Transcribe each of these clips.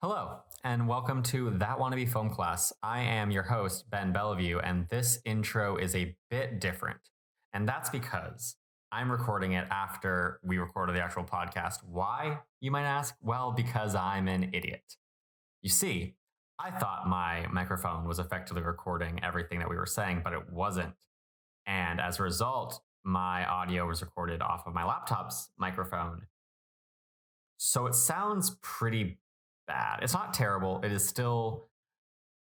Hello, and welcome to That Wannabe Film Class. I am your host, Ben Bellevue, and this intro is a bit different. And that's because I'm recording it after we recorded the actual podcast. Why, you might ask? Well, because I'm an idiot. You see, I thought my microphone was effectively recording everything that we were saying, but it wasn't. And as a result, my audio was recorded off of my laptop's microphone. So it sounds pretty bad. It's not terrible. It is still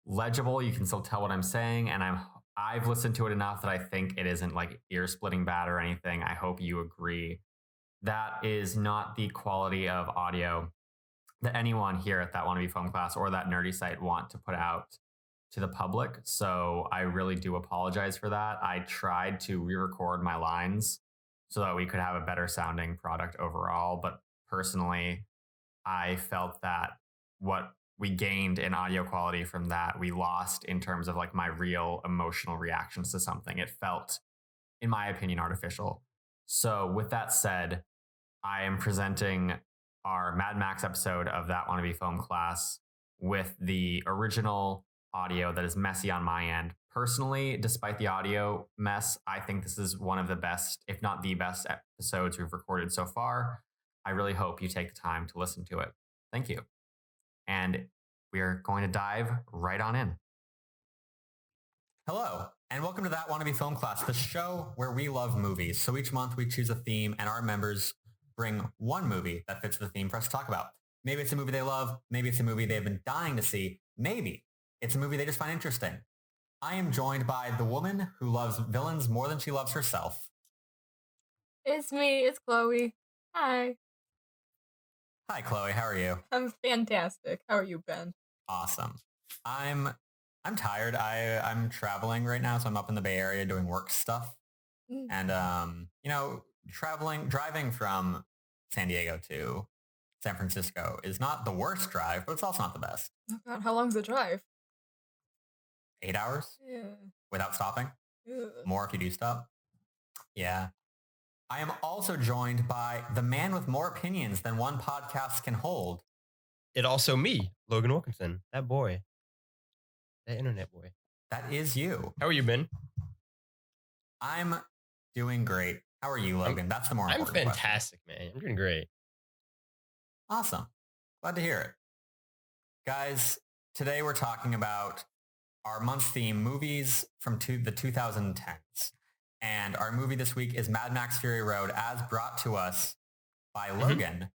legible. You can still tell what I'm saying, and I've listened to it enough that I think it isn't like ear splitting bad or anything. I hope you agree. That is not the quality of audio that anyone here at That Wannabe Film Class or that nerdy site want to put out to the public. So I really do apologize for that. I tried to re-record my lines so that we could have a better sounding product overall, but personally, I felt that what we gained in audio quality from that, we lost in terms of like my real emotional reactions to something. It felt, in my opinion, artificial. So with that said, I am presenting our Mad Max episode of That Wannabe Film Class with the original audio that is messy on my end. Personally, despite the audio mess, I think this is one of the best, if not the best episodes we've recorded so far. I really hope you take the time to listen to it. Thank you. And we are going to dive right on in. Hello, and welcome to That Wannabe Film Class, the show where we love movies. So each month we choose a theme and our members bring one movie that fits the theme for us to talk about. Maybe it's a movie they love. Maybe it's a movie they've been dying to see. Maybe it's a movie they just find interesting. I am joined by the woman who loves villains more than she loves herself. It's me. It's Chloe. Hi. Hi, Chloe. How are you? I'm fantastic. How are you, Ben? Awesome. I'm tired. I'm traveling right now, so I'm up in the Bay Area doing work stuff. And driving from San Diego to San Francisco is not the worst drive, but it's also not the best. Oh God, how long's the drive? 8 hours? Yeah. Without stopping? Ugh. More if you do stop? Yeah. I am also joined by the man with more opinions than one podcast can hold. It also me, Logan Wilkinson, that boy, that internet boy. That is you. How are you, Ben? I'm doing great. How are you, Logan? That's the more important I'm fantastic, man. I'm doing great. Awesome. Glad to hear it. Guys, today we're talking about our month theme, movies from the 2010s. And our movie this week is Mad Max Fury Road, as brought to us by Logan.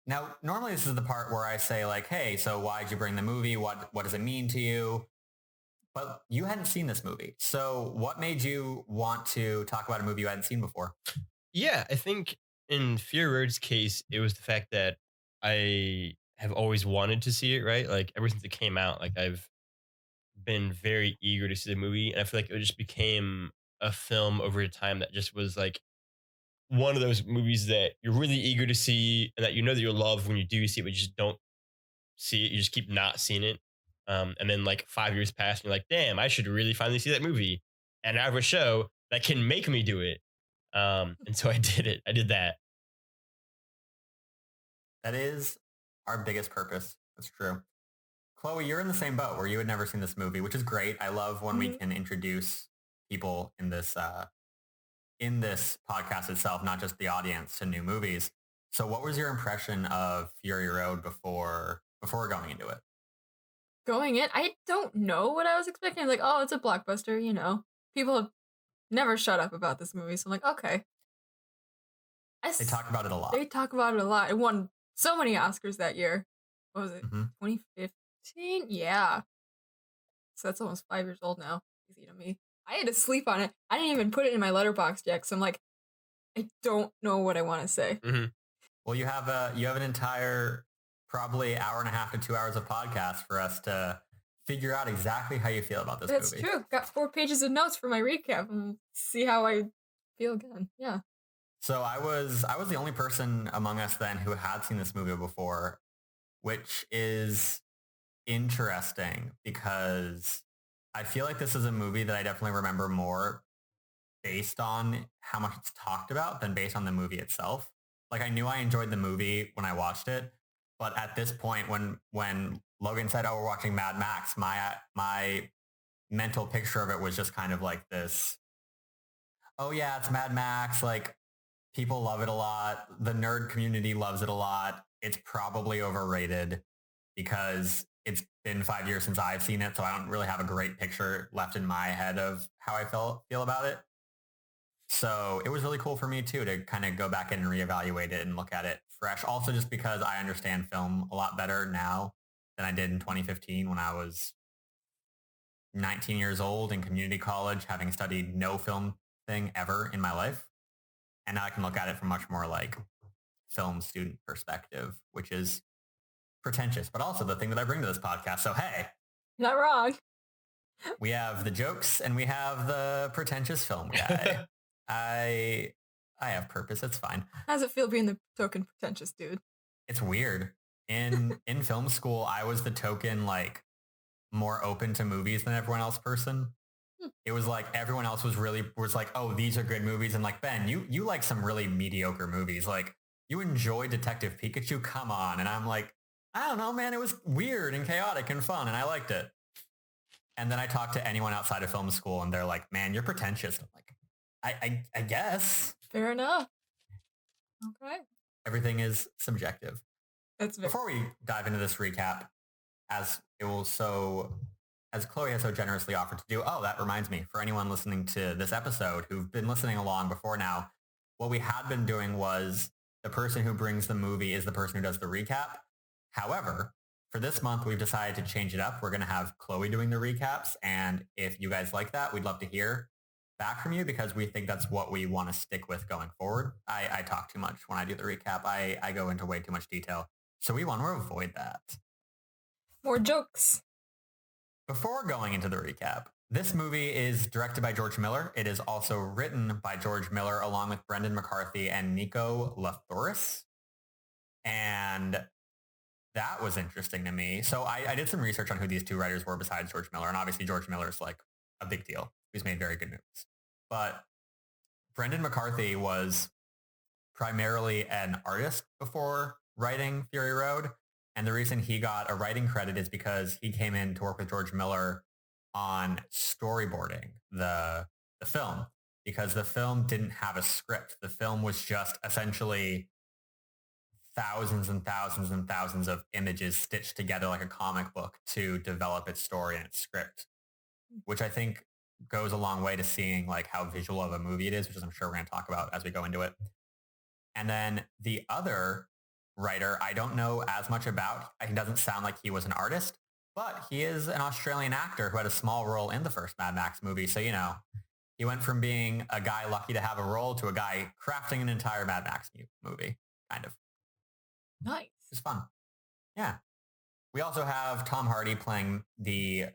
Now, normally this is the part where I say like, hey, so why'd you bring the movie? What does it mean to you? But you hadn't seen this movie. So what made you want to talk about a movie you hadn't seen before? Yeah, I think in Fury Road's case, it was the fact that I have always wanted to see it, right? Like ever since it came out, like I've been very eager to see the movie. And I feel like it just became a film over time that just was like one of those movies that you're really eager to see and that you know that you'll love when you do see it, but you just don't see it. You just keep not seeing it. And then like 5 years pass and you're like, damn, I should really finally see that movie. And I have a show that can make me do it. And so I did it. I did that. That is our biggest purpose. That's true. Chloe, you're in the same boat where you had never seen this movie, which is great. I love when we can introduce people in this podcast itself, not just the audience, to new movies. So what was your impression of Fury Road before going into it? Going in, I don't know what I was expecting. Like, oh, it's a blockbuster, you know. People have never shut up about this movie, so I'm like, okay. They talk about it a lot. They talk about it a lot. It won so many Oscars that year. What was it? 2015? Yeah. So that's almost 5 years old now. Easy to me. I had to sleep on it. I didn't even put it in my letterbox yet, so I'm like, I don't know what I want to say. Well, you have an entire probably hour and a half to 2 hours of podcast for us to figure out exactly how you feel about this movie. That's true. Got 4 pages of notes for my recap and see how I feel again. Yeah. So I was the only person among us then who had seen this movie before, which is interesting because I feel like this is a movie that I definitely remember more based on how much it's talked about than based on the movie itself. Like I knew I enjoyed the movie when I watched it, But at this point, when Logan said, "Oh, we're watching Mad Max," my mental picture of it was just kind of like this. Oh yeah, it's Mad Max. Like people love it a lot. The nerd community loves it a lot. It's probably overrated because it's been 5 years since I've seen it, so I don't really have a great picture left in my head of how I feel about it. So it was really cool for me too to kind of go back in and reevaluate it and look at it fresh. Also, just because I understand film a lot better now than I did in 2015 when I was 19 years old in community college, having studied no film thing ever in my life. And now I can look at it from much more like film student perspective, which is pretentious, but also the thing that I bring to this podcast. So, hey, not wrong. We have the jokes and we have the pretentious film guy. I have purpose. It's fine. How does it feel being the token pretentious dude? It's weird. In film school, I was the token like more open to movies than everyone else person. It was like everyone else was like, oh, these are good movies. And like, Ben, you like some really mediocre movies. Like you enjoy Detective Pikachu. Come on. And I'm like, I don't know, man. It was weird and chaotic and fun. And I liked it. And then I talked to anyone outside of film school and they're like, man, you're pretentious. I'm like, I guess. Fair enough. Okay. Everything is subjective. Before we dive into this recap, as Chloe has so generously offered to do, that reminds me, for anyone listening to this episode who've been listening along before now, what we had been doing was the person who brings the movie is the person who does the recap. However, for this month, we've decided to change it up. We're going to have Chloe doing the recaps. And if you guys like that, we'd love to hear back from you because we think that's what we want to stick with going forward. I talk too much when I do the recap. I go into way too much detail. So we want to avoid that. More jokes. Before going into the recap, this movie is directed by George Miller. It is also written by George Miller along with Brendan McCarthy and Nico Lathoris. And that was interesting to me. So I did some research on who these two writers were besides George Miller. And obviously George Miller is like a big deal. He's made very good movies. But Brendan McCarthy was primarily an artist before writing Fury Road. And the reason he got a writing credit is because he came in to work with George Miller on storyboarding the film because the film didn't have a script. The film was just essentially thousands and thousands and thousands of images stitched together like a comic book to develop its story and its script, which I think goes a long way to seeing like how visual of a movie it is, which I'm sure we're going to talk about as we go into it. And then the other writer, I don't know as much about. He doesn't sound like he was an artist, but he is an Australian actor who had a small role in the first Mad Max movie. So, he went from being a guy lucky to have a role to a guy crafting an entire Mad Max movie, kind of. Nice. It's fun. Yeah. We also have Tom Hardy playing the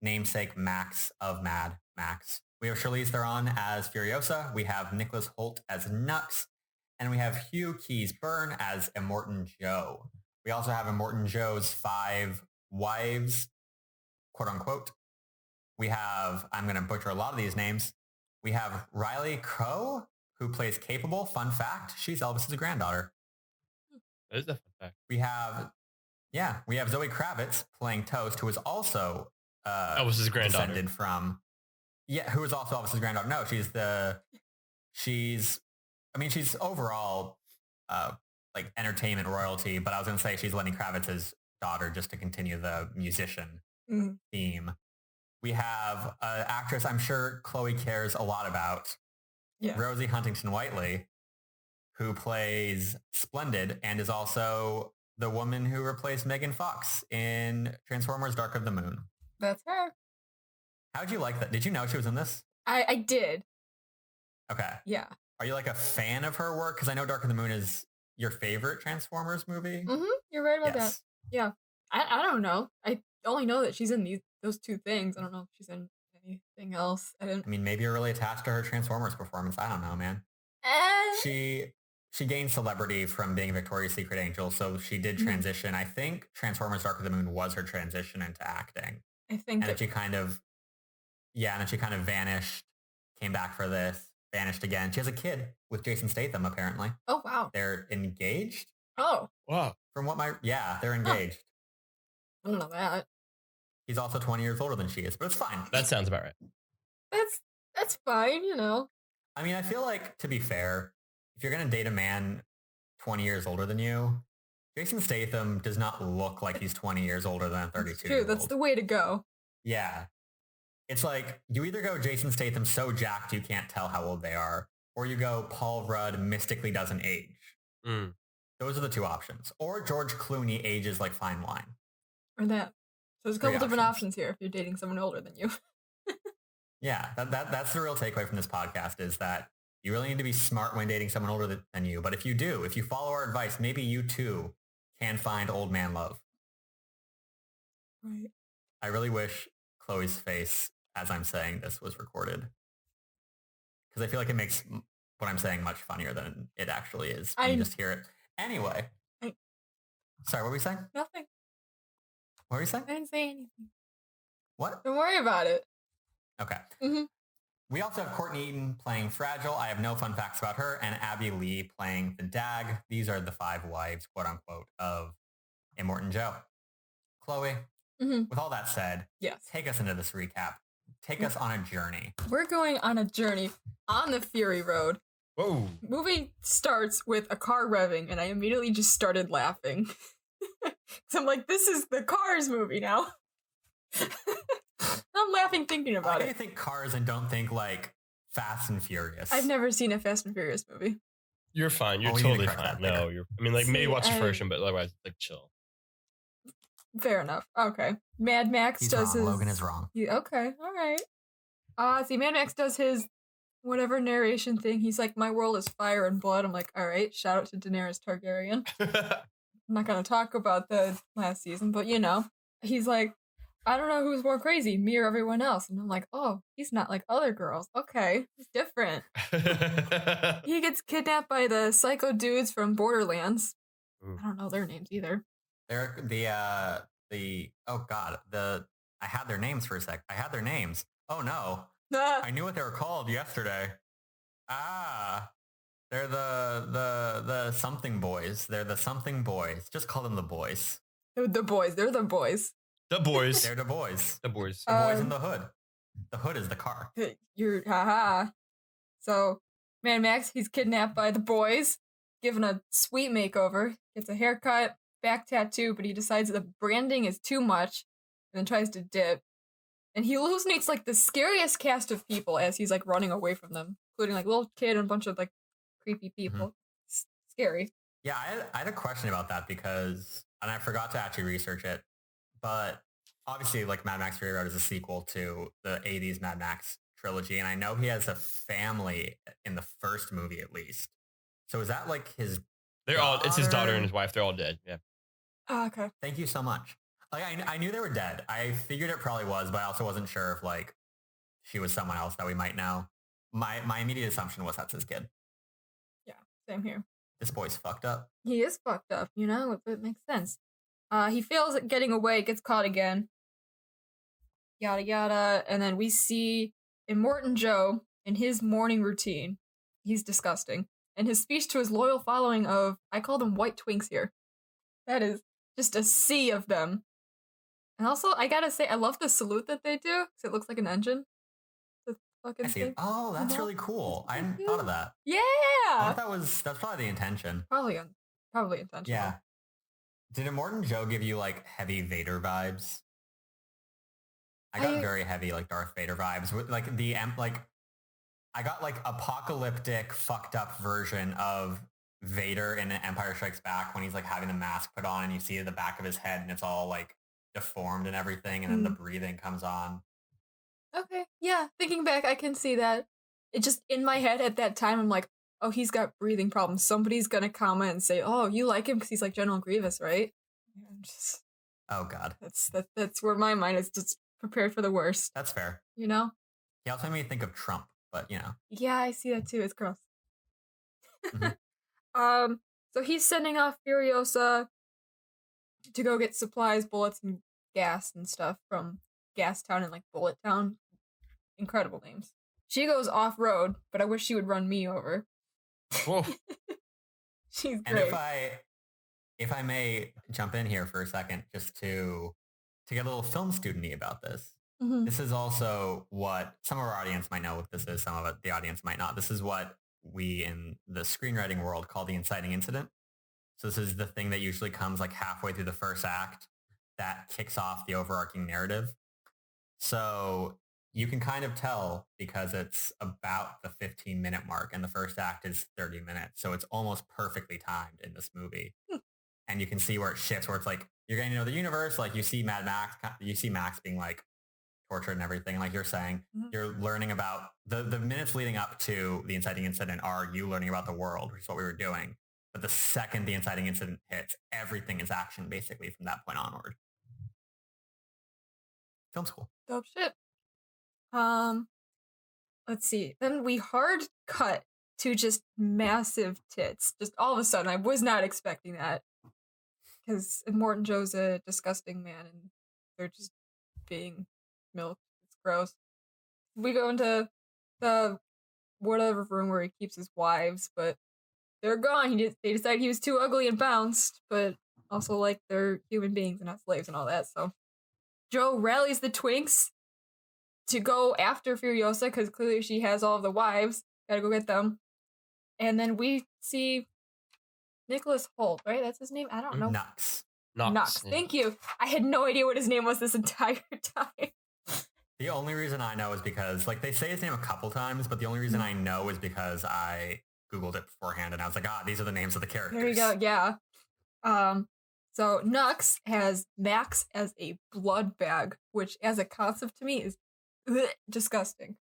namesake Max of Mad Max. We have Charlize Theron as Furiosa. We have Nicholas Hoult as Nux. And we have Hugh Keys Byrne as Immortan Joe. We also have Immortan Joe's 5 wives, quote unquote. We have, I'm going to butcher a lot of these names. We have Riley Coe, who plays Capable. Fun fact, she's Elvis's granddaughter. That is a fun fact. We have Zoe Kravitz playing Toast, who is also Elvis's granddaughter. Descended from, who is also Elvis's granddaughter. No, she's overall like entertainment royalty, but I was going to say she's Lenny Kravitz's daughter just to continue the musician theme. We have an actress I'm sure Chloe cares a lot about, Rosie Huntington-Whiteley, who plays Splendid and is also the woman who replaced Megan Fox in Transformers Dark of the Moon. That's her. How'd you like that? Did you know she was in this? I did. Okay. Yeah. Are you like a fan of her work? Because I know Dark of the Moon is your favorite Transformers movie. Mm-hmm. You're right about that. Yeah. I don't know. I only know that she's in those two things. I don't know if she's in anything else. I mean, maybe you're really attached to her Transformers performance. I don't know, man. She gained celebrity from being Victoria's Secret Angel, so she did transition. I think Transformers Dark of the Moon was her transition into acting. I think. And then she kind of vanished, came back for this, vanished again. She has a kid with Jason Statham, apparently. Oh, wow. They're engaged. Oh. Wow. From what they're engaged. I don't know that. He's also 20 years older than she is, but it's fine. That sounds about right. That's fine, you know. I mean, I feel like, to be fair, if you're going to date a man 20 years older than you, Jason Statham does not look like he's 20 years older than a 32 year old. That's the way to go. Yeah. It's like, you either go Jason Statham so jacked you can't tell how old they are, or you go Paul Rudd mystically doesn't age. Mm. Those are the two options. Or George Clooney ages like fine wine. Or that. So there's a couple different options here if you're dating someone older than you. Yeah, that's the real takeaway from this podcast, is that you really need to be smart when dating someone older than you. But if you follow our advice, maybe you too can find old man love. Right. I really wish Chloe's face as I'm saying this was recorded, because I feel like it makes what I'm saying much funnier than it actually is when you just hear it. Anyway. Sorry, what were we saying? Nothing. What were you saying? I didn't say anything. What? Don't worry about it. Okay. Mm-hmm. We also have Courtney Eaton playing Fragile. I have no fun facts about her. And Abby Lee playing the Dag. These are the 5 wives, quote unquote, of Immortan Joe. Chloe, with all that said, yes, take us into this recap. Take us on a journey. We're going on a journey on the Fury Road. Whoa. Movie starts with a car revving, and I immediately just started laughing. So I'm like, this is the Cars movie now. I'm laughing thinking about it. I think Cars and don't think like Fast and Furious. I've never seen a Fast and Furious movie. You're fine. You're totally fine. No, maybe watch the first one, but otherwise, like, chill. Fair enough. Okay. Mad Max does his... Logan is wrong. Okay. All right. See, Mad Max does his whatever narration thing. He's like, my world is fire and blood. I'm like, all right, shout out to Daenerys Targaryen. I'm not going to talk about the last season, but you know, he's like, I don't know who's more crazy, me or everyone else. And I'm like, oh, he's not like other girls. Okay, he's different. He gets kidnapped by the psycho dudes from Borderlands. Ooh. I don't know their names either. They're oh god, I had their names for a sec. I had their names. Oh no. I knew what they were called yesterday. They're the something boys. They're the something boys. Just call them the boys. The boys. They're the boys. The boys. They're the boys. The boys. The boys in the hood. The hood is the car. Haha. So, Mad Max, he's kidnapped by the boys, given a sweet makeover, gets a haircut, back tattoo, but he decides that the branding is too much, and then tries to dip. And he hallucinates like the scariest cast of people as he's like running away from them, including like a little kid and a bunch of like creepy people. Scary. Yeah, I had a question about that because, and I forgot to actually research it, but obviously like Mad Max Fury Road is a sequel to the 80s Mad Max trilogy, and I know he has a family in the first movie at least. So is that like his it's his daughter and his wife, they're all dead. Yeah. Oh, okay. Thank you so much. Like I knew they were dead. I figured it probably was, but I also wasn't sure if like she was someone else that we might know. My immediate assumption was that's his kid. Yeah, same here. This boy's fucked up. He is fucked up, you know? It makes sense. He fails at getting away, gets caught again. Yada yada. And then we see Immortan Joe in his morning routine. He's disgusting. And his speech to his loyal following of, I call them white twinks here. That is just a sea of them. And also, I gotta say, I love the salute that they do, because it looks like an engine. The fucking thing. Oh, that's really cool. I hadn't thought of that. Yeah! I thought that's probably the intention. Probably intentional. Yeah. Did Immortan Joe give you, like, heavy Vader vibes? I got very heavy, like, Darth Vader vibes. With, like, I got, like, apocalyptic, fucked up version of Vader in Empire Strikes Back when he's, like, having the mask put on and you see the back of his head and it's all, like, deformed and everything, and then the breathing comes on. Okay, yeah. Thinking back, I can see that. It just, in my head at that time, I'm like, oh, he's got breathing problems. Somebody's gonna comment and say, oh, you like him because he's like General Grievous, right? Oh, God. That's where my mind is just prepared for the worst. That's fair. You know? He also made me think of Trump, but, you know. Yeah, I see that too. It's gross. Mm-hmm. So he's sending off Furiosa to go get supplies, bullets, and gas and stuff from Gas Town and like Bullet Town. Incredible names. She goes off-road, but I wish she would run me over. Whoa. She's and great. if I may jump in here for a second, just to get a little film student-y about this. Mm-hmm. This is also what some of our audience might know what this is. Some of it, the audience might not. This is what we in the screenwriting world call the inciting incident. So this is the thing that usually comes like halfway through the first act that kicks off the overarching narrative. So you can kind of tell because it's about the 15-minute mark and the first act is 30 minutes. So it's almost perfectly timed in this movie. And you can see where it shifts, where it's like, you're getting to know the universe. Like you see Mad Max, you see Max being like tortured and everything. Like you're saying, you're learning about the minutes leading up to the inciting incident are you learning about the world, which is what we were doing. But the second the inciting incident hits, everything is action basically from that point onward. Film school. Dope shit. Let's see. Then we hard cut to just massive tits. Just all of a sudden, I was not expecting that. Because Morton Joe's a disgusting man and they're just being milked. It's gross. We go into the whatever room where he keeps his wives, but they're gone. They decided he was too ugly and bounced, but also like they're human beings and not slaves and all that. So Joe rallies the twinks to go after Furiosa because clearly she has all of the wives. Gotta go get them. And then we see Nicholas Hoult, right? That's his name? I don't know. Nux. Yeah. Thank you. I had no idea what his name was this entire time. The only reason I know is because, like, they say his name a couple times, but the only reason I know is because I Googled it beforehand and I was like, these are the names of the characters. There you go, yeah. So Nux has Max as a blood bag, which as a concept to me is disgusting.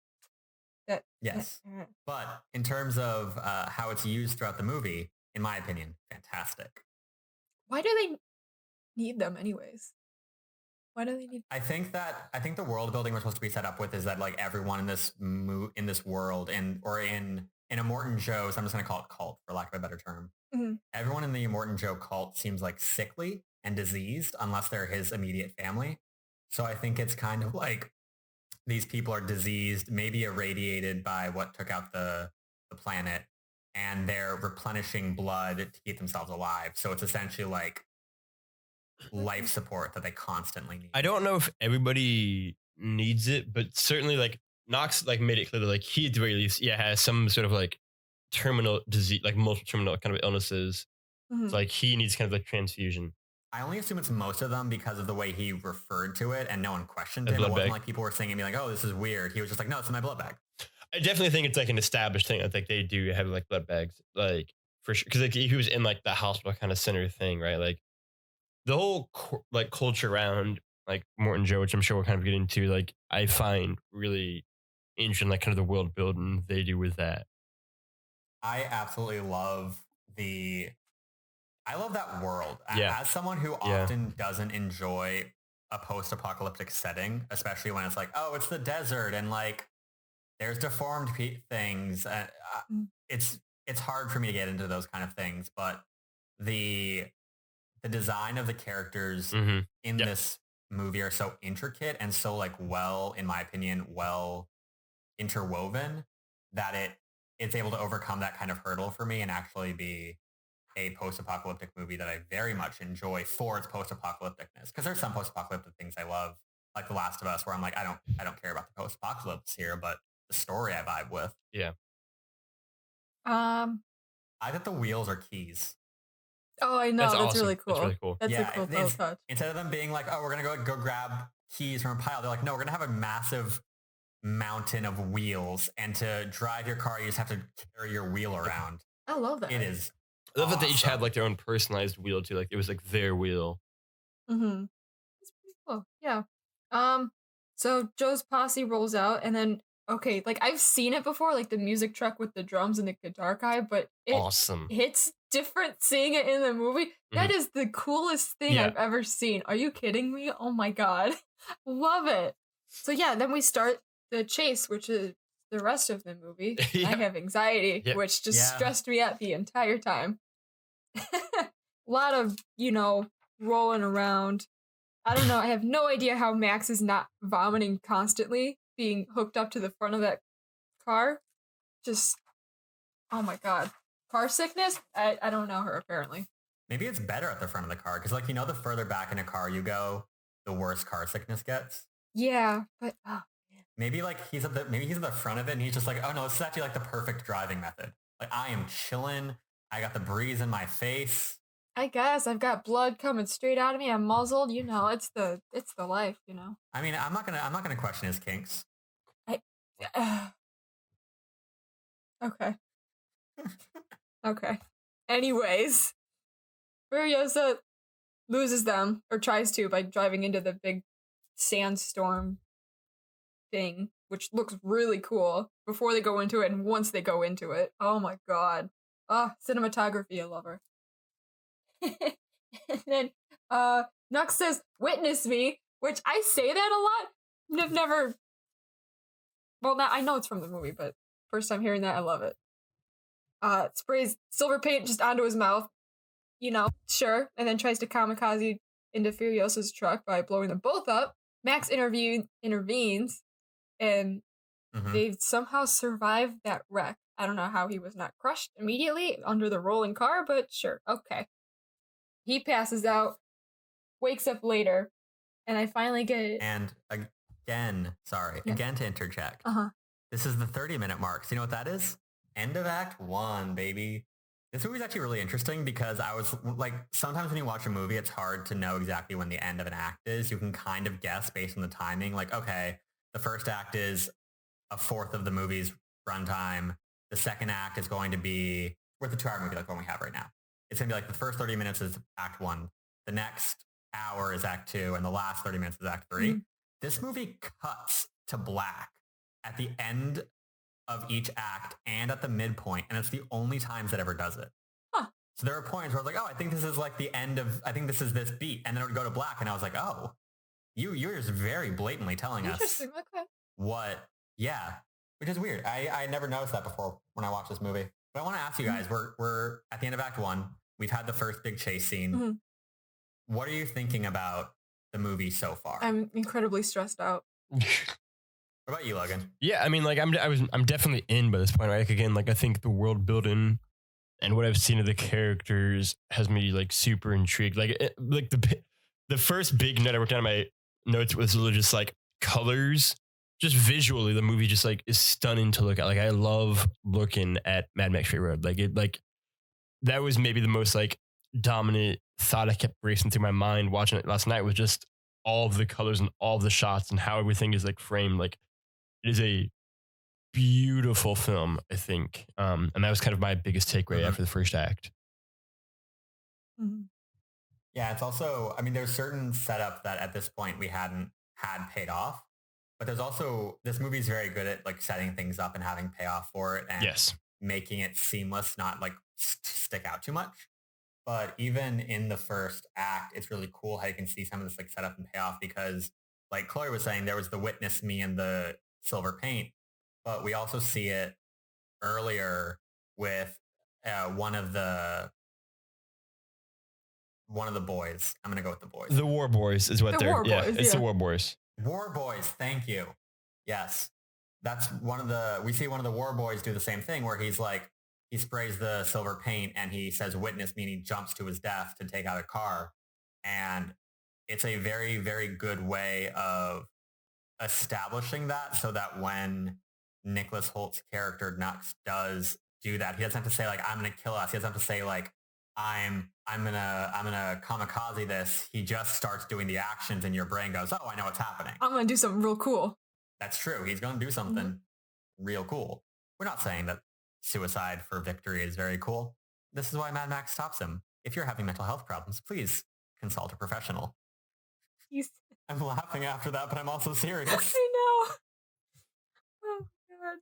Yes. But in terms of how it's used throughout the movie, in my opinion, fantastic. Why do they need them anyways? Why do they need? I think the world building we're supposed to be set up with is that like everyone in this world or in a Morton Joe's, I'm just going to call it cult for lack of a better term. Mm-hmm. Everyone in the Morton Joe cult seems like sickly and diseased unless they're his immediate family. So I think it's kind of like these people are diseased, maybe irradiated by what took out the planet, and they're replenishing blood to keep themselves alive. So it's essentially like life support that they constantly need. I don't know if everybody needs it, but certainly like Knox like made it clear that like he at the very least has some sort of like terminal disease, like multiple terminal kind of illnesses. Mm-hmm. So like he needs kind of like transfusion. I only assume it's most of them because of the way he referred to it and no one questioned him. It wasn't like people were saying and be like, oh, this is weird. He was just like, no, it's in my blood bag. I definitely think it's like an established thing. I think they do have like blood bags, like for sure. Cause like he was in like the hospital kind of center thing, right? Like the whole like culture around like Morton Joe, which I'm sure we'll kind of get into, like I find really interesting, like kind of the world building they do with that. I absolutely love that world. Yeah. As someone who often doesn't enjoy a post-apocalyptic setting, especially when it's like, oh, it's the desert and like there's deformed things. It's hard for me to get into those kind of things, but the design of the characters in this movie are so intricate and so like in my opinion, well interwoven that it's able to overcome that kind of hurdle for me and actually be a post-apocalyptic movie that I very much enjoy for its post-apocalypticness. Because there's some post-apocalyptic things I love, like The Last of Us, where I'm like, I don't care about the post-apocalypse here, but the story I vibe with. Yeah. I think the wheels are keys. Oh, I know. That's awesome. really cool. That's really cool. That's a cool touch. Instead of them being like, oh, we're going to go grab keys from a pile, they're like, no, we're going to have a massive mountain of wheels, and to drive your car, you just have to carry your wheel around. I love that. It is I love that they each had like their own personalized wheel too. Like it was like their wheel. Mm-hmm. That's pretty cool. Yeah. So Joe's posse rolls out and then like I've seen it before, like the music truck with the drums and the guitar guy, but it's different seeing it in the movie. Mm-hmm. That is the coolest thing I've ever seen. Are you kidding me? Oh my god. Love it. So yeah, then we start the chase, which is the rest of the movie. I have anxiety, which just stressed me out the entire time. A lot of, rolling around. I don't know. I have no idea how Max is not vomiting constantly, being hooked up to the front of that car. Just, oh my god. Car sickness? I don't know her, apparently. Maybe it's better at the front of the car because, like, the further back in a car you go, the worse car sickness gets. Yeah, but maybe he's at the front of it and he's just like, oh no, this is actually like the perfect driving method. Like I am chilling. I got the breeze in my face. I guess I've got blood coming straight out of me. I'm muzzled. It's the life. I mean, I'm not gonna question his kinks. Okay. Okay. Anyways, Furiosa loses them, or tries to, by driving into the big sandstorm thing, which looks really cool before they go into it and once they go into it. Oh my god. Cinematography, I love her. And then Nux says, "Witness me," which I say that a lot. I've never... Well, I know it's from the movie, but first time hearing that, I love it. Sprays silver paint just onto his mouth. Sure. And then tries to kamikaze into Furiosa's truck by blowing them both up. Max intervenes, and they somehow survived that wreck. I don't know how he was not crushed immediately under the rolling car, but sure. Okay. He passes out, wakes up later, and I finally get it. And again to interject. This is the 30-minute mark. So you know what that is? End of Act 1, baby. This movie's actually really interesting because I was like, sometimes when you watch a movie, it's hard to know exactly when the end of an act is. You can kind of guess based on the timing. Like, okay, the first act is a fourth of the movie's runtime. The second act is going to be, with the 2-hour movie like the one we have right now. It's going to be like the first 30 minutes is Act 1. The next hour is Act 2. And the last 30 minutes is Act 3. This movie cuts to black at the end of each act and at the midpoint, and it's the only times that ever does it. So there are points where I was like, oh, I think this is like the end of, I think this is this beat, and then it would go to black, and I was like, oh, you're just very blatantly telling us what, which is weird. I never noticed that before when I watched this movie. But I want to ask you guys, we're at the end of Act 1. We've had the first big chase scene. What are you thinking about the movie so far? I'm incredibly stressed out. What about you, Logan? Yeah, I mean, like I'm definitely in by this point, right? Like again, like I think the world building and what I've seen of the characters has me like super intrigued. Like the first big note I wrote down in my notes was literally just like colors. Just visually, the movie just like is stunning to look at. Like I love looking at Mad Max Fury Road. Like that was maybe the most like dominant thought I kept racing through my mind watching it last night was just all of the colors and all of the shots and how everything is like framed. Like it is a beautiful film, I think. And that was kind of my biggest takeaway after the first act. Yeah, it's also, I mean, there's certain setup that at this point we hadn't had paid off, but there's also, this movie's very good at like setting things up and having payoff for it and making it seamless, not like stick out too much. But even in the first act, it's really cool how you can see some of this like setup and payoff because like Chloe was saying, there was the witness me and the silver paint, but we also see it earlier with one of the boys. I'm gonna go with the boys. The War Boys is what they're. It's the War Boys. War Boys. Thank you. Yes, that's we see one of the War Boys do the same thing where he's like he sprays the silver paint and he says "witness me" and he jumps to his death to take out a car, and it's a very very good way of establishing that so that when Nicholas Holt's character Nux does do that, he doesn't have to say like I'm gonna kill us. He doesn't have to say like I'm gonna kamikaze this. He just starts doing the actions and your brain goes, oh, I know what's happening. I'm gonna do something real cool. That's true. He's gonna do something real cool. We're not saying that suicide for victory is very cool. This is why Mad Max stops him. If you're having mental health problems, please consult a professional. I'm laughing after that, but I'm also serious. I know. Oh god.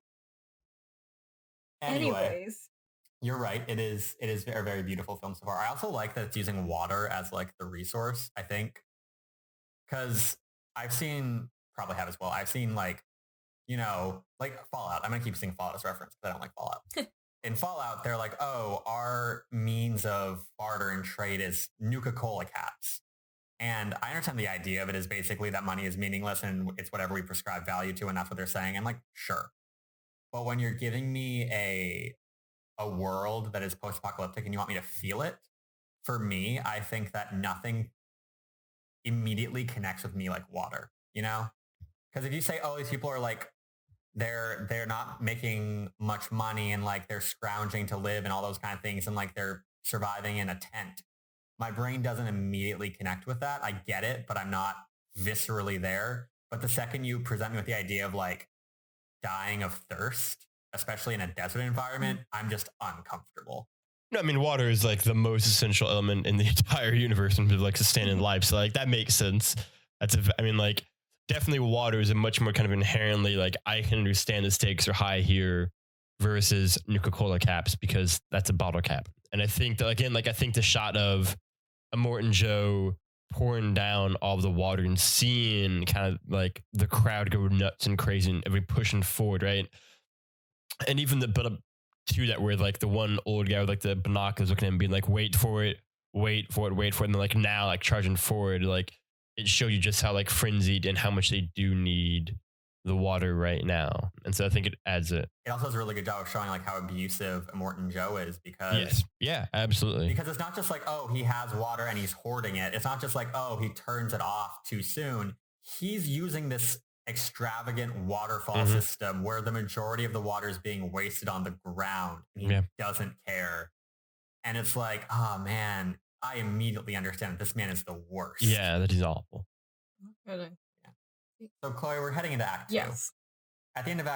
Anyways. You're right. It is a very beautiful film so far. I also like that it's using water as like the resource, I think. Because I've seen, probably have as well, I've seen like, like Fallout. I'm going to keep saying Fallout as reference because I don't like Fallout. In Fallout, they're like, oh, our means of barter and trade is Nuka-Cola caps. And I understand the idea of it is basically that money is meaningless and it's whatever we prescribe value to, and that's what they're saying. I'm like, sure. But when you're giving me a world that is post-apocalyptic and you want me to feel it, for me, I think that nothing immediately connects with me like water, you know? Because if you say, oh, these people are like, they're not making much money and like they're scrounging to live and all those kind of things and like they're surviving in a tent, my brain doesn't immediately connect with that. I get it, but I'm not viscerally there. But the second you present me with the idea of like dying of thirst, especially in a desert environment, I'm just uncomfortable. No, I mean, water is like the most essential element in the entire universe in terms of like sustaining life. So like that makes sense. I mean, like definitely water is a much more kind of inherently like I can understand the stakes are high here versus Nuka-Cola caps because that's a bottle cap. And I think that again, like I think the shot of a Morton Joe pouring down all of the water and seeing kind of like the crowd go nuts and crazy and everybody pushing forward, right? And even the build up to that where like the one old guy with like the binoculars looking at him being like, wait for it, wait for it, wait for it. And then like now like charging forward, like it showed you just how like frenzied and how much they do need the water right now. And so I think it adds it. It also does a really good job of showing like how abusive Morton Joe is because yes, yeah, absolutely. Because it's not just like, oh, he has water and he's hoarding it. It's not just like, oh, he turns it off too soon. He's using this extravagant waterfall system where the majority of the water is being wasted on the ground and he doesn't care. And it's like, oh man, I immediately understand that this man is the worst. Yeah, that is awful. Yeah. So Chloe, we're heading into Act 2. Yes. At the end of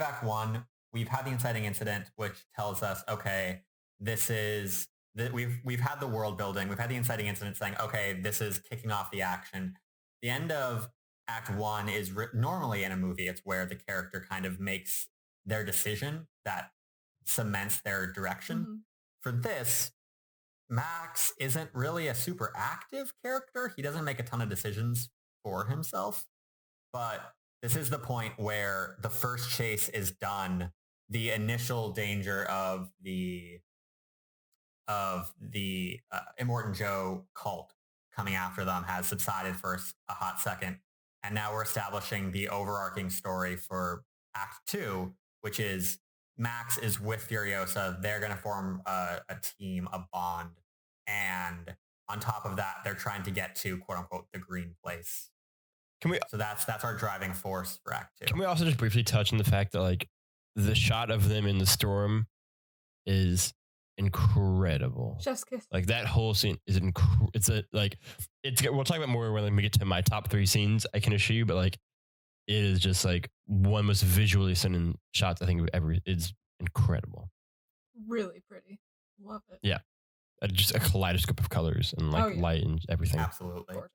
Act 1, we've had the inciting incident, which tells us, okay, this is that we've had the world building, we've had the inciting incident saying, okay, this is kicking off the action. The end of Act 1 is normally in a movie, it's where the character kind of makes their decision that cements their direction. For this, Max isn't really a super active character. He doesn't make a ton of decisions for himself, but this is the point where the first chase is done. The initial danger of the Immortan Joe cult coming after them has subsided for a hot second. And now we're establishing the overarching story for Act 2, which is Max is with Furiosa. They're going to form a team, a bond. And on top of that, they're trying to get to, quote unquote, the green place. So that's our driving force for Act 2. Can we also just briefly touch on the fact that like the shot of them in the storm is incredible. Chef's kiss. Like that whole scene is we'll talk about more when we get to my top 3 scenes, I can assure you, but like it is just like one of the most visually stunning shots I think we've ever. It's incredible. Really pretty. Love it. Yeah. Just a kaleidoscope of colors and like light and everything. Absolutely. Gorgeous.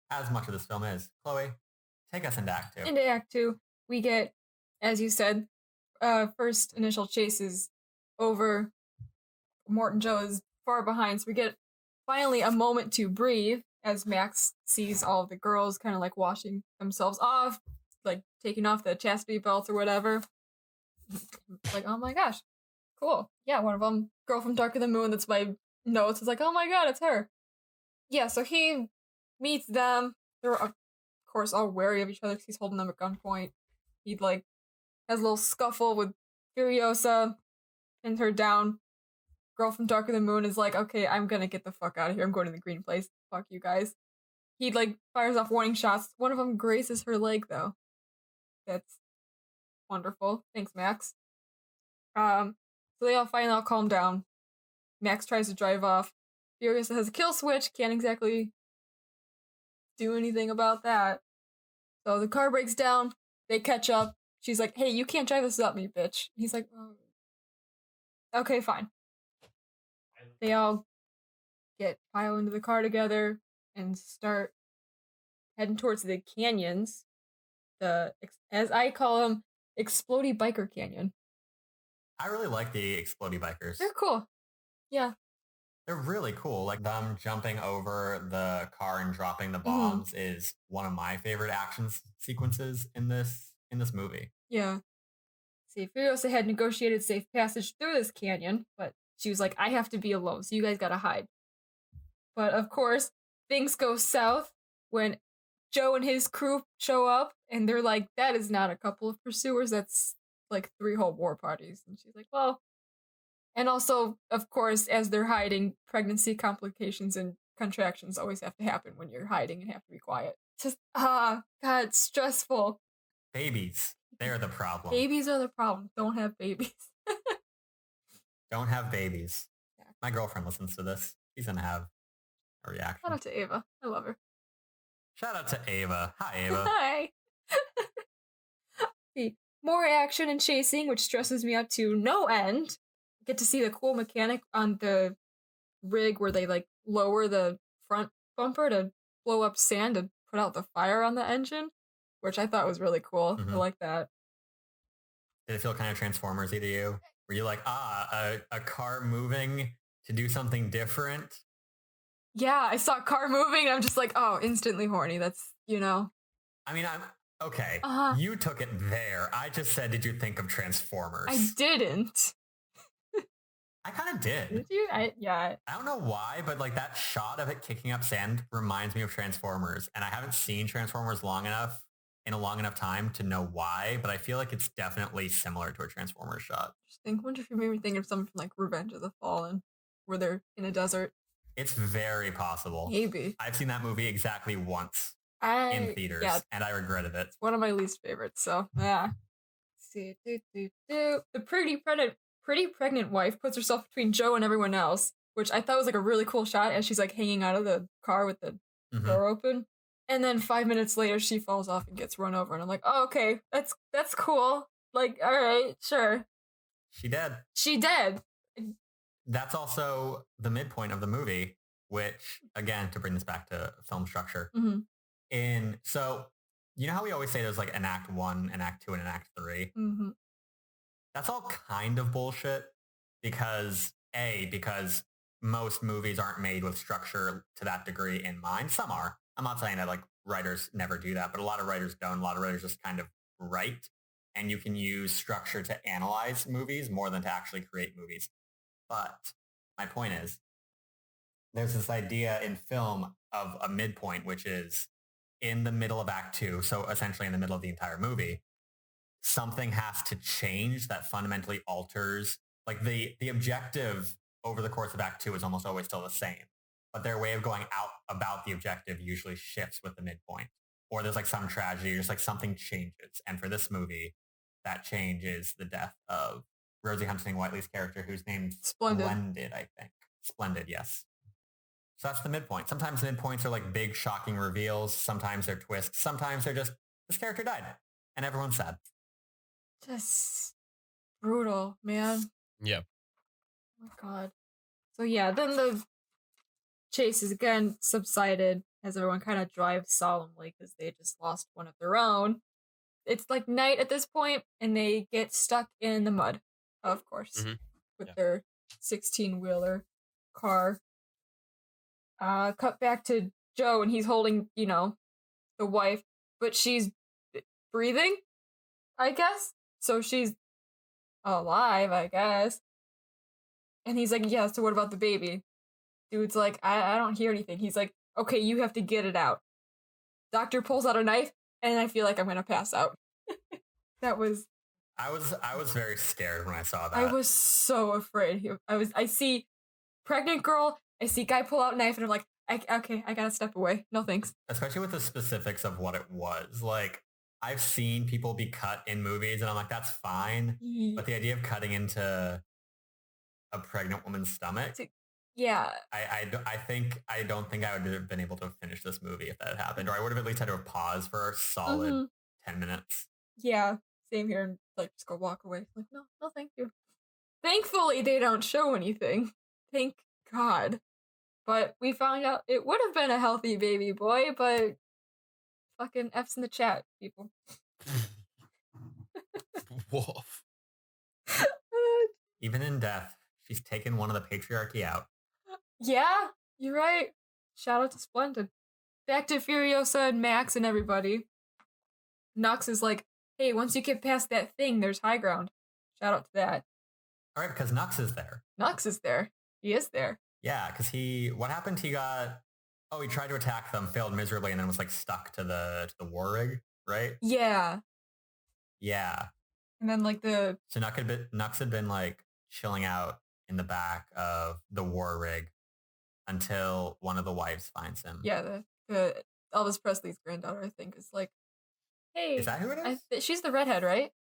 As much of this film is. Chloe, take us into Act 2. Into Act 2, we get, as you said, first initial chase is over. Morton Joe is far behind, so we get finally a moment to breathe as Max sees all of the girls kind of like washing themselves off, like taking off the chastity belts or whatever. Like, oh my gosh, cool. Yeah, one of them, girl from Darker Than Moon, that's my notes. It's like, oh my god, it's her. Yeah, so he meets them. They're, of course, all wary of each other because he's holding them at gunpoint. He, like, has a little scuffle with Furiosa, pins her down. Girl from Darker Than Moon is like, okay, I'm gonna get the fuck out of here. I'm going to the green place. Fuck you guys. He, like, fires off warning shots. One of them grazes her leg, though. That's wonderful. Thanks, Max. So they all finally all calm down. Max tries to drive off. Furiosa has a kill switch. Can't exactly do anything about that. So the car breaks down. They catch up. She's like, hey, you can't drive this without me, bitch. He's like, oh. Okay, fine. They all pile into the car together and start heading towards the canyons. As I call them, Explodey Biker Canyon. I really like the Explodey Bikers. They're cool. Yeah. They're really cool. Like them jumping over the car and dropping the bombs is one of my favorite action sequences in this movie. Yeah. See, Furiosa had negotiated safe passage through this canyon, but she was like, I have to be alone, so you guys gotta hide. But of course, things go south when Joe and his crew show up, and they're like, that is not a couple of pursuers, that's like 3 whole war parties. And she's like, well, And also, of course, as they're hiding, pregnancy complications and contractions always have to happen when you're hiding and have to be quiet. Just, God, it's stressful. Babies, they're the problem. Babies are the problem. Don't have babies. Don't have babies. Yeah. My girlfriend listens to this. She's going to have a reaction. Shout out to Ava. I love her. Shout out to Ava. Hi, Ava. Hi. More action and chasing, which stresses me out to no end. Get to see the cool mechanic on the rig where they like lower the front bumper to blow up sand to put out the fire on the engine, which I thought was really cool. I like that. Did it feel kind of Transformers-y to you? Were you like, a car moving to do something different? Yeah, I saw a car moving and I'm just like, oh, instantly horny. That's, I mean, okay. You took it there. I just said, did you think of Transformers? I didn't. I kind of did. Did you? Yeah. I don't know why, but like that shot of it kicking up sand reminds me of Transformers. And I haven't seen Transformers in a long enough time to know why, but I feel like it's definitely similar to a Transformers shot. I wonder if you made me think of something from like Revenge of the Fallen, where they're in a desert. It's very possible. Maybe. I've seen that movie exactly once in theaters, and I regretted it. It's one of my least favorites, so yeah. See, the pretty pregnant wife puts herself between Joe and everyone else, which I thought was like a really cool shot as she's like hanging out of the car with the door open. And then 5 minutes later, she falls off and gets run over. And I'm like, oh, okay, that's cool. Like, all right, sure. She dead. She dead. That's also the midpoint of the movie, which, again, to bring this back to film structure. So, you know how we always say there's like an act 1, an act 2, and an act 3? That's all kind of bullshit because most movies aren't made with structure to that degree in mind. Some are. I'm not saying that like writers never do that, but a lot of writers don't. A lot of writers just kind of write, and you can use structure to analyze movies more than to actually create movies. But my point is, there's this idea in film of a midpoint, which is in the middle of Act 2, so essentially in the middle of the entire movie, something has to change that fundamentally alters, like the objective over the course of Act 2 is almost always still the same. But their way of going out about the objective usually shifts with the midpoint. Or there's like some tragedy, or just like something changes. And for this movie, that change is the death of Rosie Huntington-Whiteley's character, who's named Splendid, I think. Splendid, yes. So that's the midpoint. Sometimes the midpoints are like big, shocking reveals. Sometimes they're twists. Sometimes they're just, this character died. And everyone's sad. Just brutal, man. Yeah. Oh my God. So yeah, then the chase is again subsided as everyone kind of drives solemnly because they just lost one of their own. It's like night at this point, and they get stuck in the mud, of course, with their 16-wheeler car. Cut back to Joe, and he's holding, the wife, but she's breathing, I guess. So she's alive, I guess. And he's like, yeah, so what about the baby? Dude's like, I don't hear anything. He's like, okay, you have to get it out. Doctor pulls out a knife, and I feel like I'm gonna pass out. That was... I was very scared when I saw that. I was so afraid. I see pregnant girl, I see guy pull out knife, and I'm like, okay, I gotta step away. No thanks. Especially with the specifics of what it was. Like, I've seen people be cut in movies, and I'm like, that's fine. But the idea of cutting into a pregnant woman's stomach... Yeah. I don't think I would have been able to finish this movie if that had happened. Or I would have at least had to pause for a solid 10 minutes. Yeah, same here. And like, just go walk away. Like, no, thank you. Thankfully, they don't show anything. Thank God. But we found out it would have been a healthy baby boy, but fucking F's in the chat, people. Wolf. Even in death, she's taken one of the patriarchy out. Yeah, you're right. Shout out to Splendid. Back to Furiosa and Max and everybody. Nux is like, hey, once you get past that thing, there's high ground. Shout out to that. All right, because Nux is there. Nux is there. He is there. Yeah, because what happened? He tried to attack them, failed miserably, and then was like stuck to the war rig, right? Yeah. Yeah. And then like So Nux had been like chilling out in the back of the war rig until one of the wives finds him. Yeah, the Elvis Presley's granddaughter, I think, is like, hey. Is that who it is? She's the redhead, right?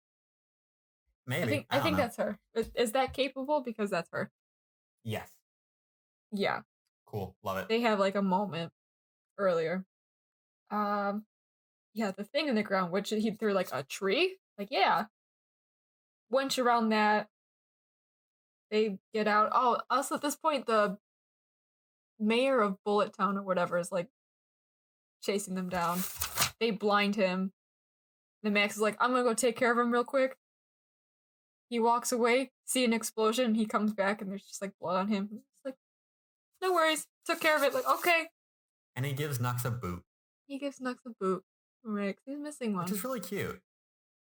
Maybe. I think that's her. Is that capable? Because that's her. Yes. Yeah. Cool. Love it. They have like a moment earlier. Yeah, the thing in the ground, which he threw like a tree. Like, yeah. Once around that, they get out. Oh, also at this point, the mayor of Bullet Town or whatever is like chasing them down. They blind him. Then Max is like, I'm gonna go take care of him real quick. He walks away, see an explosion, he comes back and there's just like blood on him. It's like, no worries, took care of it. Like, okay. And he gives Nux a boot. He gives Nux a boot. Rick, he's missing one. Which is really cute.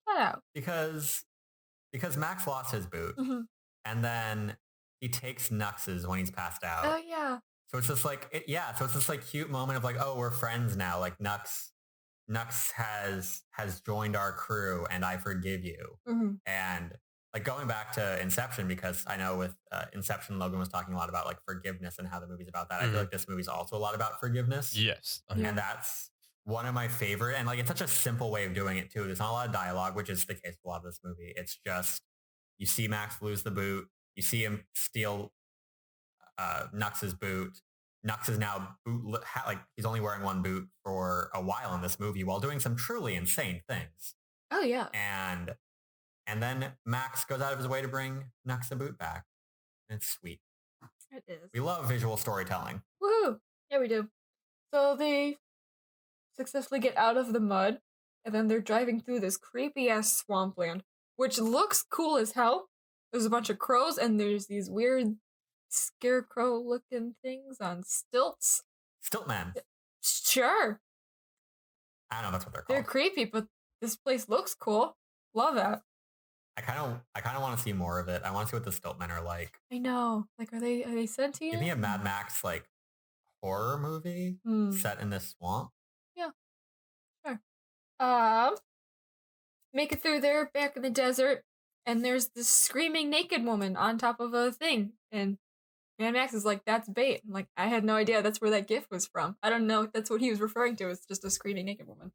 Shut out. Because Max lost his boot. Mm-hmm. And then he takes Nux's when he's passed out. Oh yeah. So it's just like, so it's this like cute moment of like, oh, we're friends now. Like Nux has joined our crew and I forgive you. Mm-hmm. And like going back to Inception, because I know with Inception, Logan was talking a lot about like forgiveness and how the movie's about that. Mm-hmm. I feel like this movie's also a lot about forgiveness. Yes. Okay. And that's one of my favorite. And like, it's such a simple way of doing it too. There's not a lot of dialogue, which is the case with a lot of this movie. It's just, you see Max lose the boot. You see him steal Nux's boot. Nux is now like he's only wearing one boot for a while in this movie while doing some truly insane things. Oh yeah. And then Max goes out of his way to bring Nux the boot back. And it's sweet. It is. We love visual storytelling. Woohoo! Yeah, we do. So they successfully get out of the mud, and then they're driving through this creepy-ass swampland, which looks cool as hell. There's a bunch of crows, and there's these weird scarecrow-looking things on stilts. Stiltman. Sure. I don't know that's what they're called. They're creepy, but this place looks cool. Love that. I kind of want to see more of it. I want to see what the Stiltmen are like. I know. Like, are they sentient? Give me a Mad Max like horror movie set in this swamp. Yeah. Sure. Make it through there, back in the desert, and there's this screaming naked woman on top of a thing, and Mad Max is like, that's bait. I'm like, I had no idea that's where that gif was from. I don't know if that's what he was referring to. It's just a screaming naked woman.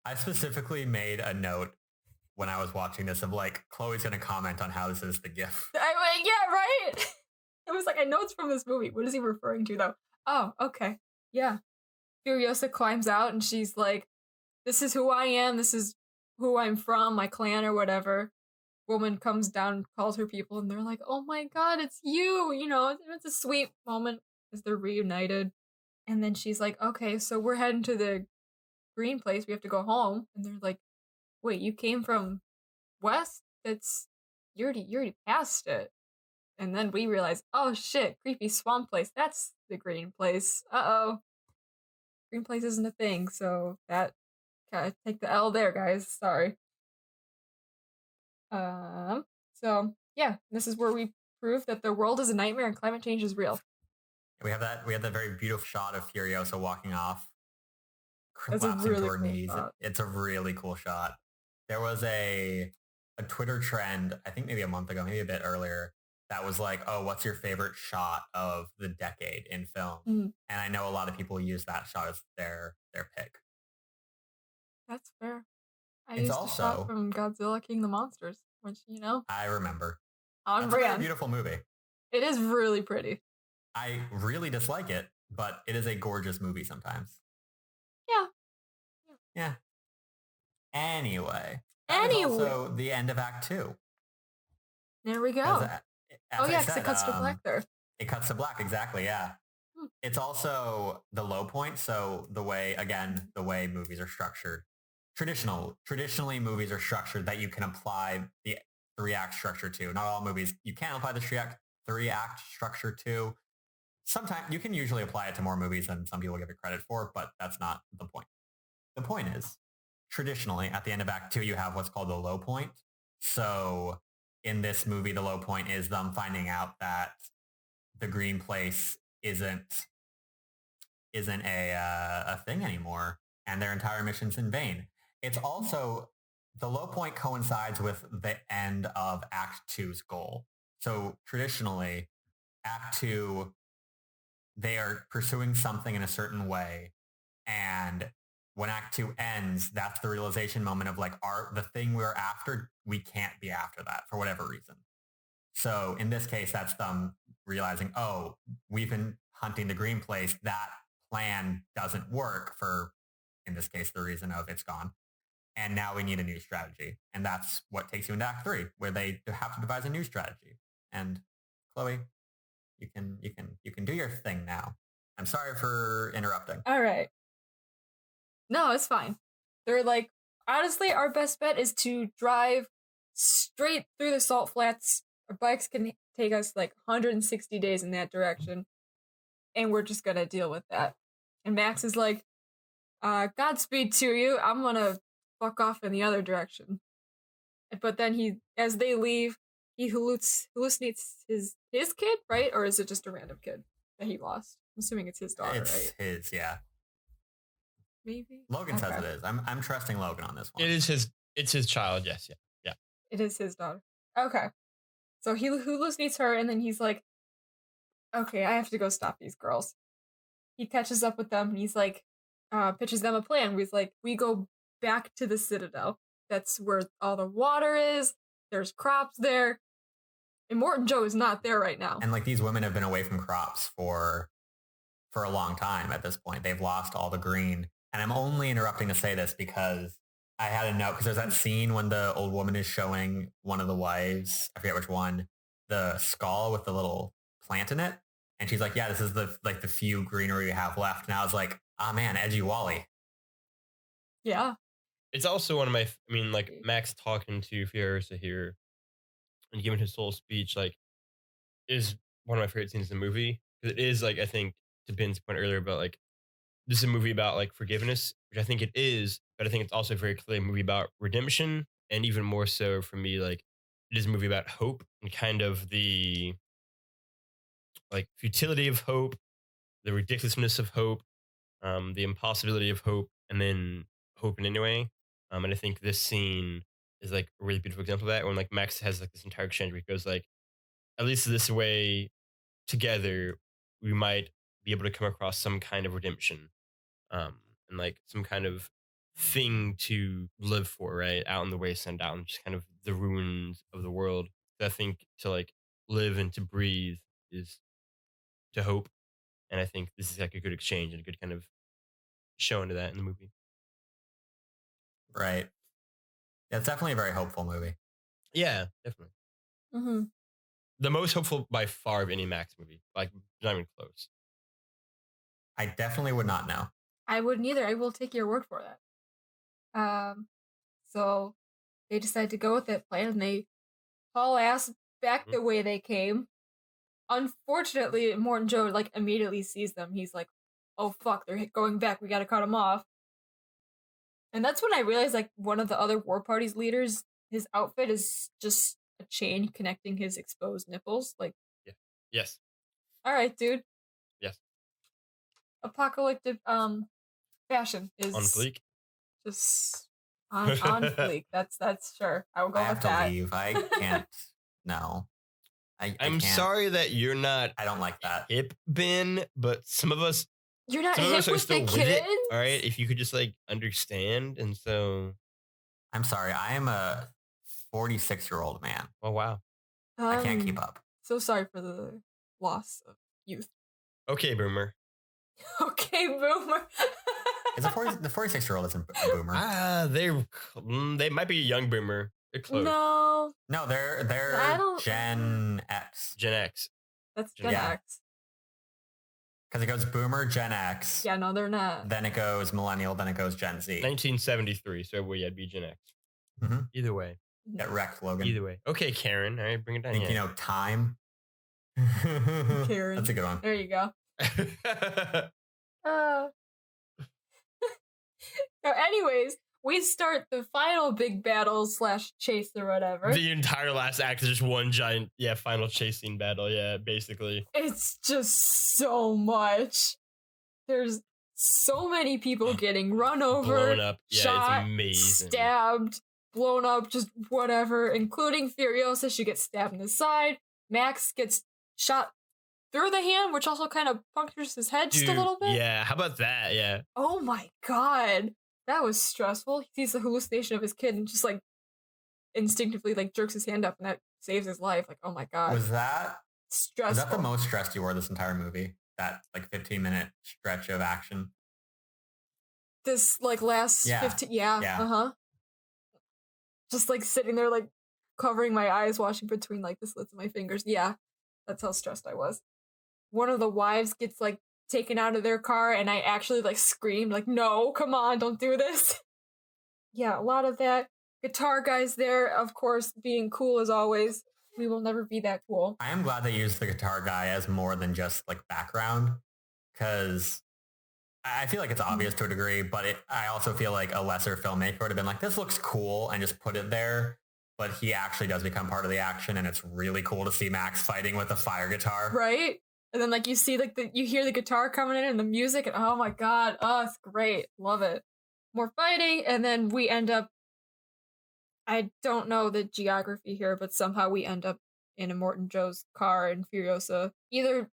I specifically made a note when I was watching this of like, Chloe's going to comment on how this is the gif. Yeah, right? It was like, I know it's from this movie. What is he referring to though? Oh, okay. Yeah. Furiosa climbs out and she's like, this is who I am. This is who I'm from, my clan or whatever. Woman comes down, calls her people, and they're like, oh my god, it's you. You know, it's a sweet moment as they're reunited. And then she's like, okay, so we're heading to the green place. We have to go home. And they're like, wait, you came from west? You already passed it. And then we realize, oh shit, creepy swamp place. That's the green place. Uh-oh. Green place isn't a thing, so that gotta take the L there, guys. Sorry. So yeah, this is where we prove that the world is a nightmare and climate change is real. We have that very beautiful shot of Furiosa walking off, collapsing to her knees. It's a really cool shot. There was a Twitter trend, I think maybe a month ago, maybe a bit earlier, that was like, oh, what's your favorite shot of the decade in film? Mm-hmm. And I know a lot of people use that shot as their pick. That's fair. It's also a shot from Godzilla King of the Monsters, which, you know. I remember. On That's brand. a very beautiful movie. It is really pretty. I really dislike it, but it is a gorgeous movie sometimes. Yeah. Anyway. Also the end of Act 2. There we go. Because it cuts to black there. It cuts to black, exactly, yeah. It's also the low point, so the way movies are structured. Traditionally, movies are structured that you can apply the 3-act structure to. Not all movies you can apply the 3-act structure to. Sometimes you can usually apply it to more movies than some people give it credit for, but that's not the point. The point is, traditionally, at the end of Act 2, you have what's called the low point. So in this movie, the low point is them finding out that the green place isn't a thing anymore, and their entire mission's in vain. It's also, the low point coincides with the end of Act 2's goal. So traditionally, Act 2, they are pursuing something in a certain way. And when Act 2 ends, that's the realization moment of like, the thing we're after, we can't be after that for whatever reason. So in this case, that's them realizing, oh, we've been hunting the green place. That plan doesn't work for, in this case, the reason of it's gone. And now we need a new strategy. And that's what takes you into Act 3, where they have to devise a new strategy. And Chloe, you can do your thing now. I'm sorry for interrupting. All right. No, it's fine. They're like, honestly, our best bet is to drive straight through the salt flats. Our bikes can take us like 160 days in that direction. And we're just gonna deal with that. And Max is like, Godspeed to you. I'm gonna fuck off in the other direction. But then as they leave, he hallucinates his kid, right? Or is it just a random kid that he lost? I'm assuming it's his daughter, it's right? His, yeah. Maybe Logan says it is. I'm trusting Logan on this one. It is his. It's his child. Yes. Yeah. It is his daughter. Okay. So he hallucinates her, and then he's like, okay, I have to go stop these girls. He catches up with them, and he's like, pitches them a plan. He's like, we go back to the Citadel. That's where all the water is. There's crops there. And Morton Joe is not there right now. And like these women have been away from crops for a long time at this point. They've lost all the green. And I'm only interrupting to say this because I had a note, because there's that scene when the old woman is showing one of the wives, I forget which one, the skull with the little plant in it. And she's like, yeah, this is the few greenery we have left. And I was like, ah, man, edgy Wally. Yeah. It's also one of my, Max talking to Fierce here and giving his whole speech, like, is one of my favorite scenes in the movie. Because it is, like, I think, to Ben's point earlier about, like, this is a movie about, like, forgiveness, which I think it is, but I think it's also very clearly a movie about redemption, and even more so for me, like, it is a movie about hope and kind of the, like, futility of hope, the ridiculousness of hope, the impossibility of hope, and then hope in any way. And I think this scene is, like, a really beautiful example of that, when, like, Max has, like, this entire exchange where he goes, like, at least this way, together, we might be able to come across some kind of redemption. And like some kind of thing to live for, right? Out in the wasteland, out in just kind of the ruins of the world. I think to like live and to breathe is to hope. And I think this is like a good exchange and a good kind of show into that in the movie. Right. Yeah, it's definitely a very hopeful movie. Yeah, definitely. Mm-hmm. The most hopeful by far of any Max movie. Like, not even close. I definitely would not know. I wouldn't either. I will take your word for that. So they decide to go with that plan, and they haul ass back the way they came. Unfortunately, Morton Joe like immediately sees them. He's like, "Oh fuck, they're going back. We gotta cut them off." And that's when I realized, like, one of the other war party's leaders, his outfit is just a chain connecting his exposed nipples. Like, yeah, yes. All right, dude. Yes. Apocalyptic fashion is on fleek. Just on fleek. That's sure. I will go with that. I have to leave. I can't. No. I'm sorry that you're not. I don't like that. Hip, Ben, but some of us. You're not hip with the kids? All right, if you could just like understand, and so. I'm sorry. I am a 46-year-old man. Oh wow. I can't keep up. So sorry for the loss of youth. Okay, boomer. Okay, boomer. The 46-year-old isn't a boomer. They might be a young boomer. They're close. No, they're Gen X. Gen X. That's Gen X. Because it goes boomer, Gen X. Yeah, no, they're not. Then it goes millennial, then it goes Gen Z. 1973, so it'd be Gen X. Mm-hmm. Either way. Get wrecked, Logan. Either way. Okay, Karen. All right, bring it down. You know, time. Karen. That's a good one. There you go. So anyways, we start the final big battle / chase or whatever. The entire last act is just one giant, final chasing battle. Yeah, basically. It's just so much. There's so many people getting run over, blown up. Yeah, shot, it's amazing. Stabbed, blown up, just whatever, including Furiosa. She gets stabbed in the side. Max gets shot through the hand, which also kind of punctures his head just a little bit. Yeah, how about that? Yeah. Oh my god. That was stressful. He sees the hallucination of his kid and just like instinctively like jerks his hand up, and that saves his life. Like, oh my god. Was that stressful? Was that the most stressed you were this entire movie? That like 15-minute stretch of action? This like last 15, yeah. Just like sitting there like covering my eyes, watching between like the slits of my fingers. Yeah, that's how stressed I was. One of the wives gets like taken out of their car, and I actually like screamed like, no, come on, don't do this. Yeah, a lot of that. Guitar guy's there, of course, being cool as always. We will never be that cool. I am glad they used the guitar guy as more than just like background, because I feel like it's obvious to a degree, but I also feel like a lesser filmmaker would have been like, this looks cool, and just put it there. But he actually does become part of the action, and it's really cool to see Max fighting with a fire guitar. Right? And then like you see like you hear the guitar coming in and the music, and oh my god, oh, it's great. Love it. More fighting, and then we end up, I don't know the geography here, but somehow we end up in Immortan Joe's car in Furiosa. Either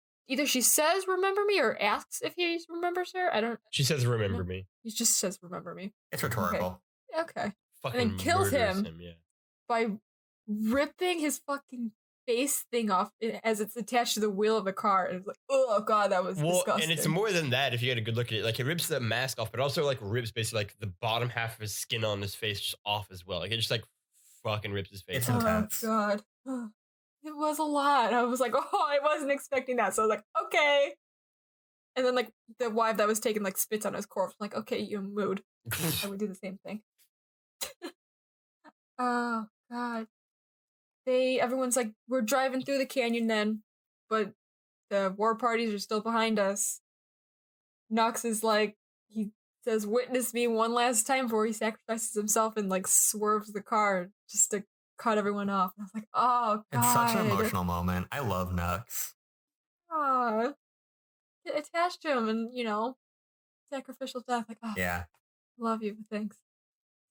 she says remember me or asks if he remembers her. I don't. She says remember me. He just says remember me. It's rhetorical. Okay. Fucking and then kills him, yeah. by ripping his fucking face thing off as it's attached to the wheel of the car. And it's like, oh god, that was disgusting. And it's more than that if you had a good look at it. Like, it rips the mask off, but also like rips basically like the bottom half of his skin on his face just off as well. Like, it just like fucking rips his face It's off. intense. Oh god. It was a lot. I was like, oh, I wasn't expecting that. So I was like, okay. And then like the wife that was taken like spits on his corpse. I'm like, okay, you mood. I would do the same thing. Oh god. Everyone's like, we're driving through the canyon then, but the war parties are still behind us. Knox is like, he says, witness me one last time before he sacrifices himself and like swerves the car just to cut everyone off. And I was like, oh god. It's such an emotional moment. I love Nux. Aw. Get attached to him and, sacrificial death. Like, oh, Yeah. love you, but thanks.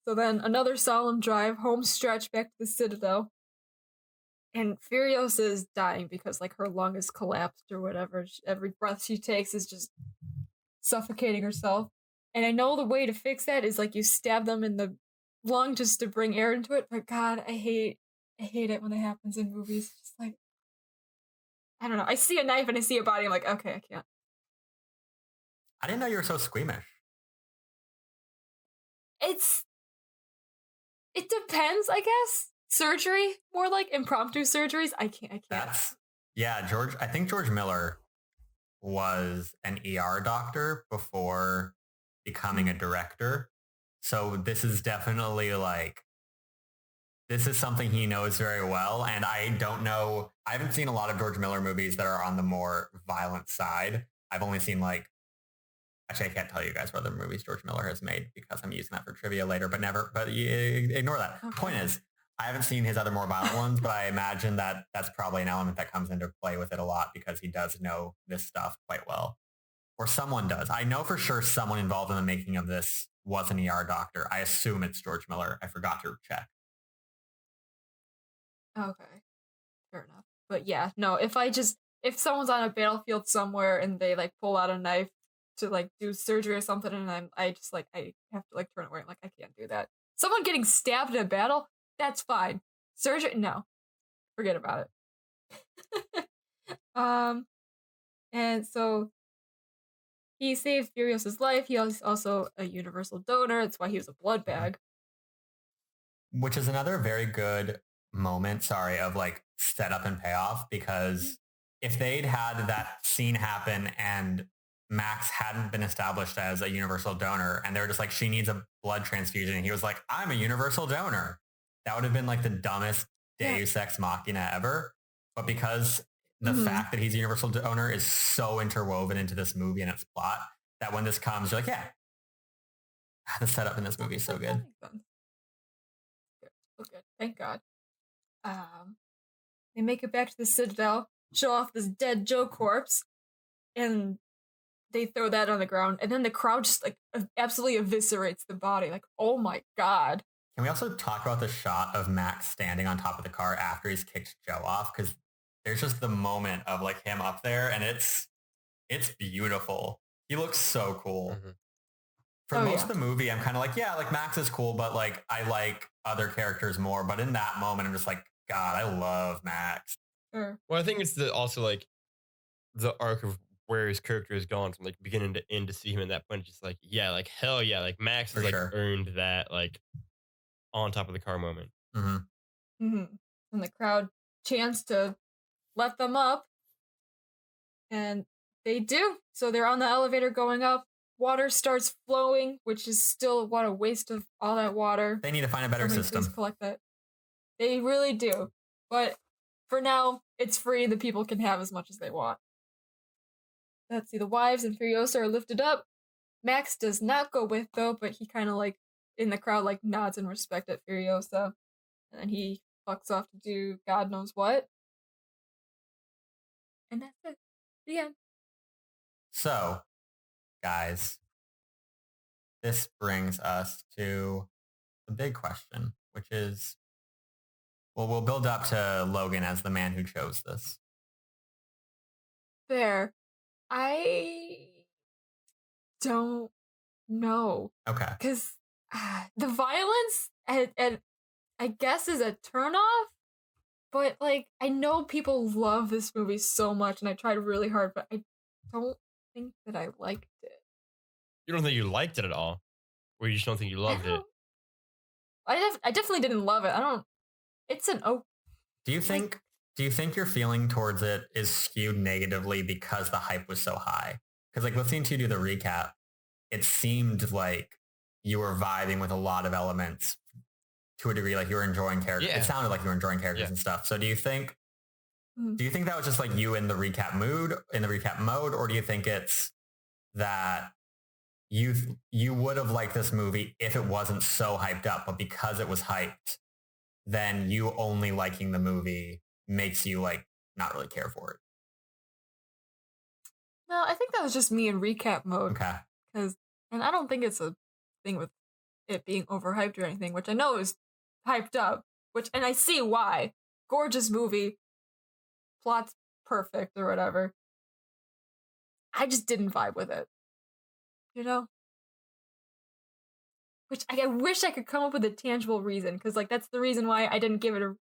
So then another solemn drive, home stretch back to the Citadel. And Furiosa is dying because like her lung is collapsed or whatever. Every breath she takes is just suffocating herself. And I know the way to fix that is like you stab them in the lung just to bring air into it. But god, I hate it when it happens in movies. Just like, I don't know. I see a knife and I see a body. I'm like, okay, I can't. I didn't know you were so squeamish. It depends, I guess. Surgery, more like impromptu surgeries. I can't. I think George Miller was an ER doctor before becoming a director. So this is definitely like, this is something he knows very well. And I don't know, I haven't seen a lot of George Miller movies that are on the more violent side. I've only seen like, actually I can't tell you guys what other movies George Miller has made because I'm using that for trivia later, but ignore that. Okay. Point is, I haven't seen his other more violent ones, but I imagine that that's probably an element that comes into play with it a lot because he does know this stuff quite well. Or someone does. I know for sure someone involved in the making of this was an ER doctor. I assume it's George Miller. I forgot to check. Okay. Fair enough. But yeah, no, if someone's on a battlefield somewhere and they like pull out a knife to like do surgery or something and I have to like turn away. I'm like, I can't do that. Someone getting stabbed in a battle, that's fine. Surgery, no. Forget about it. And so he saves Furiosa's life. He was also a universal donor. That's why he was a blood bag. Which is another very good moment, of like setup and payoff, because if they'd had that scene happen and Max hadn't been established as a universal donor and they were just like, she needs a blood transfusion, and he was like, I'm a universal donor, that would have been like the dumbest Deus Ex Machina ever. But because the fact that he's a universal donor is so interwoven into this movie and its plot, that when this comes, you're like, yeah, the setup in this movie is so good. Good. Thank God. They make it back to the Citadel, show off this dead Joe corpse, and they throw that on the ground, and then the crowd just like absolutely eviscerates the body. Like, oh my god. Can we also talk about the shot of Max standing on top of the car after he's kicked Joe off? Because there's just the moment of like him up there, and it's beautiful. He looks so cool. Mm-hmm. For most of the movie, I'm kind of like, yeah, like Max is cool, but like I like other characters more. But in that moment, I'm just like, God, I love Max. Sure. Well, I think it's also like the arc of where his character has gone from like beginning to end to see him at that point. Just like, yeah, like hell yeah, like Max has like earned that like on top of the car moment. Mm-hmm. Mm-hmm. And the crowd chants to let them up, and they do. So they're on the elevator going up. Water starts flowing, which is still what a waste of all that water. They need to find a better system. Please collect that. They really do. But for now, it's free. The people can have as much as they want. Let's see. The wives and Furiosa are lifted up. Max does not go with, though, but he kind of like in the crowd like nods in respect at Furiosa. And then he fucks off to do God knows what. And that's it. The end. So, guys, this brings us to the big question, which is, well, we'll build up to Logan as the man who chose this. Fair. I don't know. Okay. Because the violence, and I guess, is a turnoff. But, like, I know people love this movie so much, and I tried really hard, but I don't think that I liked it. You don't think you liked it at all? Or you just don't think you loved it? I definitely didn't love it. It's an Do you think your feeling towards it is skewed negatively because the hype was so high? Because like listening to you do the recap, it seemed like you were vibing with a lot of elements to a degree, like you were enjoying characters. Yeah. It sounded like you were enjoying characters and stuff. So do you think that was just like you in the recap mode, or do you think it's that you would have liked this movie if it wasn't so hyped up, but because it was hyped, then you only liking the movie makes you like not really care for it? No, I think that was just me in recap mode. Okay. And I don't think it's a thing with it being overhyped or anything, which I know is hyped up, and I see why. Gorgeous movie, plot's perfect or whatever. I just didn't vibe with it. You know? Which I wish I could come up with a tangible reason, because like that's the reason why I didn't give it a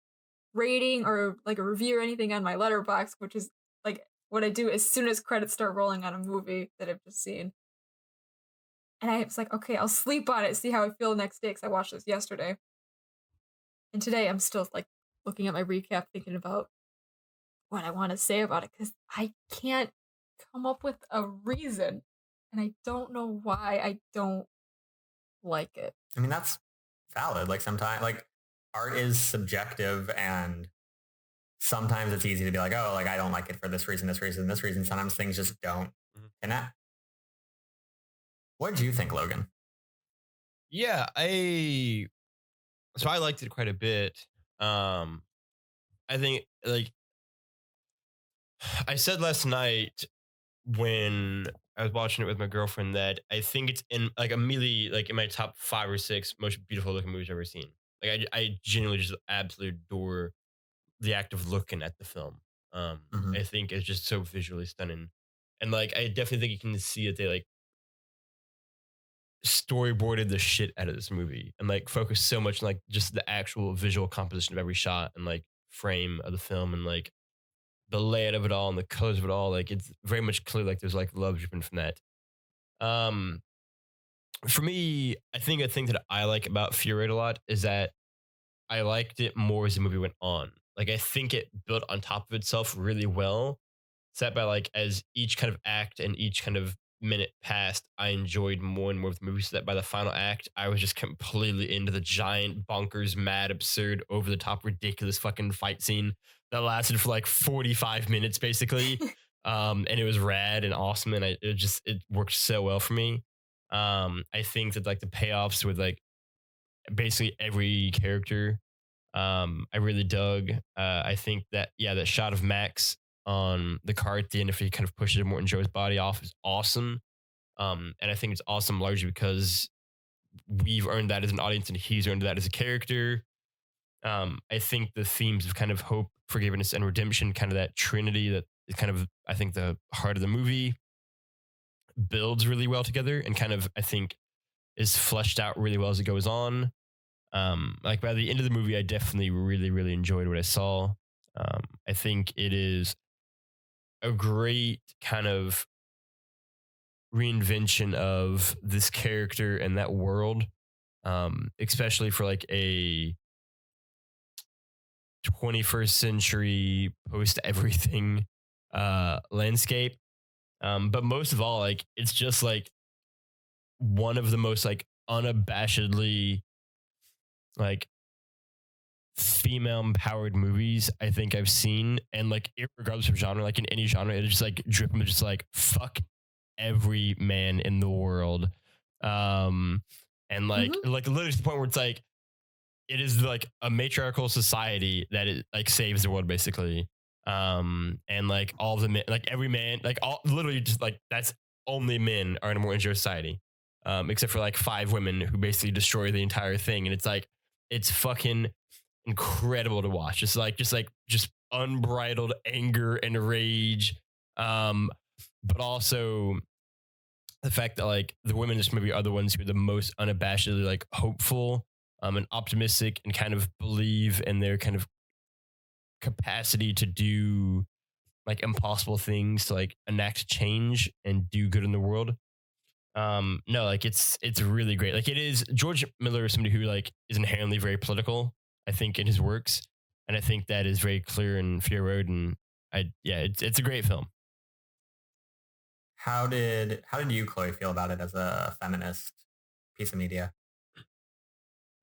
rating or like a review or anything on my Letterboxd, which is like what I do as soon as credits start rolling on a movie that I've just seen. And I was like, okay, I'll sleep on it, see how I feel the next day, because I watched this yesterday. And today I'm still like looking at my recap, thinking about what I want to say about it, because I can't come up with a reason. And I don't know why I don't like it. I mean, that's valid. Like sometimes, like art is subjective, and sometimes it's easy to be like, oh, like I don't like it for this reason, this reason, this reason. Sometimes things just don't connect. What did you think, Logan? Yeah, I liked it quite a bit. I think like I said last night when I was watching it with my girlfriend that I think it's in like immediately like in my top 5 or 6 most beautiful looking movies I've ever seen. Like I genuinely just absolutely adore the act of looking at the film. I think it's just so visually stunning, and like I definitely think you can see that they like storyboarded the shit out of this movie and like focused so much on like just the actual visual composition of every shot and like frame of the film and like the layout of it all and the colors of it all. Like it's very much clear like there's like love dripping from that. For me, I think a thing that I like about Fury Road a lot is that I liked it more as the movie went on. Like I think it built on top of itself really well. Set by like as each kind of act and each kind of minute passed, I enjoyed more and more of the movie, so that by the final act, I was just completely into the giant, bonkers, mad, absurd, over the top, ridiculous fucking fight scene that lasted for like 45 minutes, basically. And it was rad and awesome, and it worked so well for me. I think that like the payoffs with like basically every character, I really dug. I think that that shot of Max on the car at the end, if he kind of pushes Morton Joe's body off, is awesome. And I think it's awesome largely because we've earned that as an audience and he's earned that as a character. I think the themes of kind of hope, forgiveness, and redemption, kind of that trinity that is kind of, I think, the heart of the movie, builds really well together and kind of, I think, is fleshed out really well as it goes on. Like by the end of the movie, I definitely really, really enjoyed what I saw. I think it is a great kind of reinvention of this character and that world, especially for like a 21st century post everything landscape. But most of all, like it's just like one of the most like unabashedly like female empowered movies I think I've seen, and like regardless of genre, like in any genre, it's just like dripping with just like fuck every man in the world. And like literally to the point where it's like it is like a matriarchal society that it like saves the world basically. And like all of the men, like every man, like all literally just like that's only men are in a more injured society. Except for like 5 women who basically destroy the entire thing. And it's like it's fucking incredible to watch. Just unbridled anger and rage. But also the fact that like the women in this movie are the ones who are the most unabashedly like hopeful and optimistic and kind of believe in their kind of capacity to do like impossible things to like enact change and do good in the world. No, like it's really great. Like it is George Miller is somebody who like is inherently very political, I think, in his works. And I think that is very clear in Fury Road. And it's a great film. How did you, Chloe, feel about it as a feminist piece of media?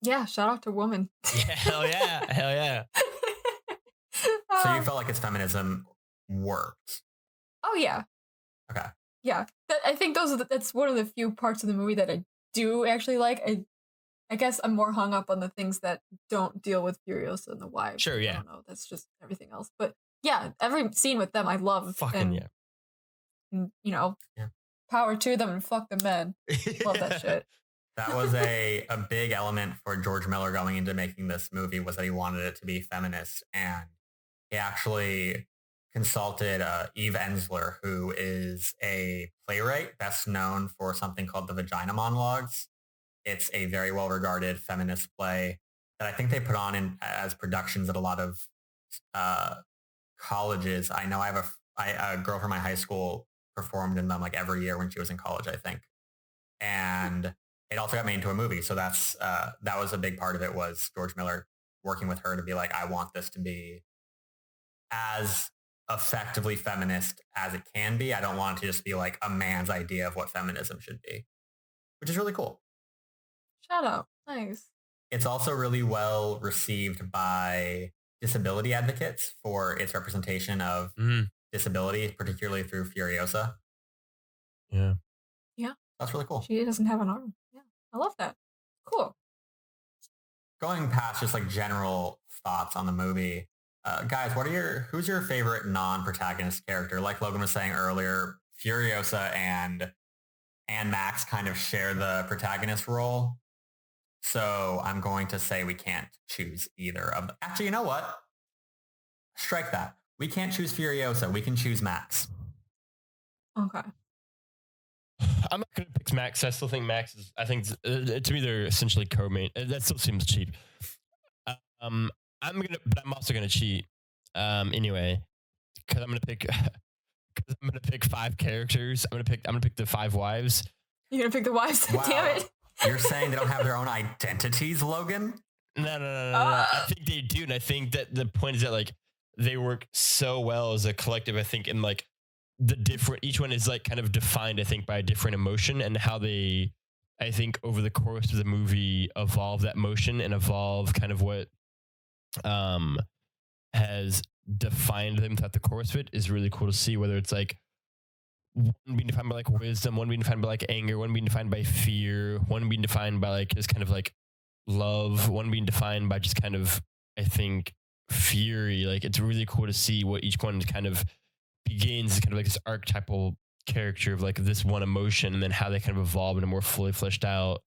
Yeah, shout out to woman. Yeah, hell yeah. So you felt like its feminism worked? Oh yeah. Okay. Yeah, I think that's one of the few parts of the movie that I do actually like. I guess I'm more hung up on the things that don't deal with Furiosa and the wives. Sure, yeah. I don't know. That's just everything else. But yeah, every scene with them I love. Fucking yeah. And, power to them and fuck the men. Love that shit. That was a big element for George Miller going into making this movie, was that he wanted it to be feminist. And he actually consulted Eve Ensler, who is a playwright best known for something called The Vagina Monologues. It's a very well-regarded feminist play that I think they put on as productions at a lot of colleges. I know I have a girl from my high school performed in them like every year when she was in college, I think. And it also got made into a movie. So that was a big part of it, was George Miller working with her to be like, I want this to be as effectively feminist as it can be. I don't want it to just be like a man's idea of what feminism should be, which is really cool. Shout out. Nice. It's also really well received by disability advocates for its representation of disability, particularly through Furiosa. Yeah. Yeah. That's really cool. She doesn't have an arm. Yeah. I love that. Cool. Going past just like general thoughts on the movie, guys, who's your favorite non-protagonist character? Like Logan was saying earlier, Furiosa and Max kind of share the protagonist role. So I'm going to say we can't choose either of them. Actually, you know what? Strike that. We can't choose Furiosa. We can choose Max. Okay. I'm not going to pick Max. I still think Max is, I think to me, they're essentially co-main. That still seems cheap. But I'm also going to cheat. Anyway, because I'm going to pick 5 characters. I'm going to pick the 5 wives. You're going to pick the wives? Wow. Damn it. You're saying they don't have their own identities, Logan? No. I think they do. And I think that the point is that like they work so well as a collective, I think, in like each one is like kind of defined, I think, by a different emotion, and how they, I think, over the course of the movie evolve that motion and evolve kind of what has defined them throughout the course of it is really cool to see, whether it's like one being defined by like wisdom, one being defined by like anger, one being defined by fear, one being defined by like just kind of like love, one being defined by just kind of, I think, fury. Like it's really cool to see what each one kind of begins as kind of like this archetypal character of like this one emotion, and then how they kind of evolve into more fully fleshed out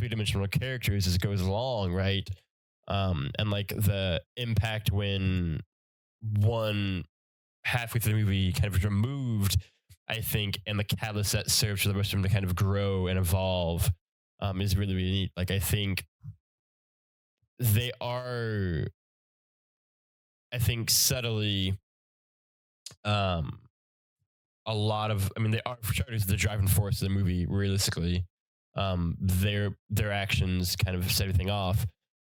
3-dimensional characters as it goes along, right? and like the impact when one halfway through the movie kind of removed, I think, and the catalyst that serves for the rest of them to kind of grow and evolve is really, really neat. Like, I think they are, I think, subtly a lot of, I mean, they are for starters the driving force of the movie. Realistically, their actions kind of set everything off,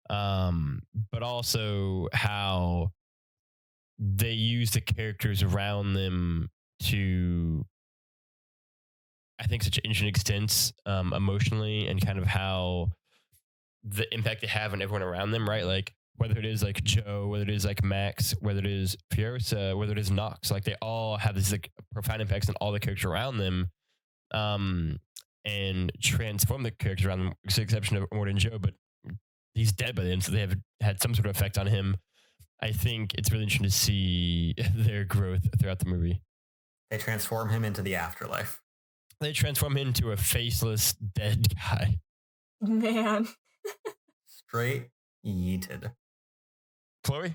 but also how they use the characters around them to, I think, such interesting extents emotionally, and kind of how the impact they have on everyone around them, right? Like whether it is like Joe, whether it is like Max, whether it is Furiosa, whether it is Nox, like they all have this like profound impacts on all the characters around them, and transform the characters around them, with the exception of Morton Joe, but he's dead by then, so they have had some sort of effect on him. I think it's really interesting to see their growth throughout the movie. They transform him into the afterlife. They transform him into a faceless, dead guy. Man. Straight yeeted. Chloe?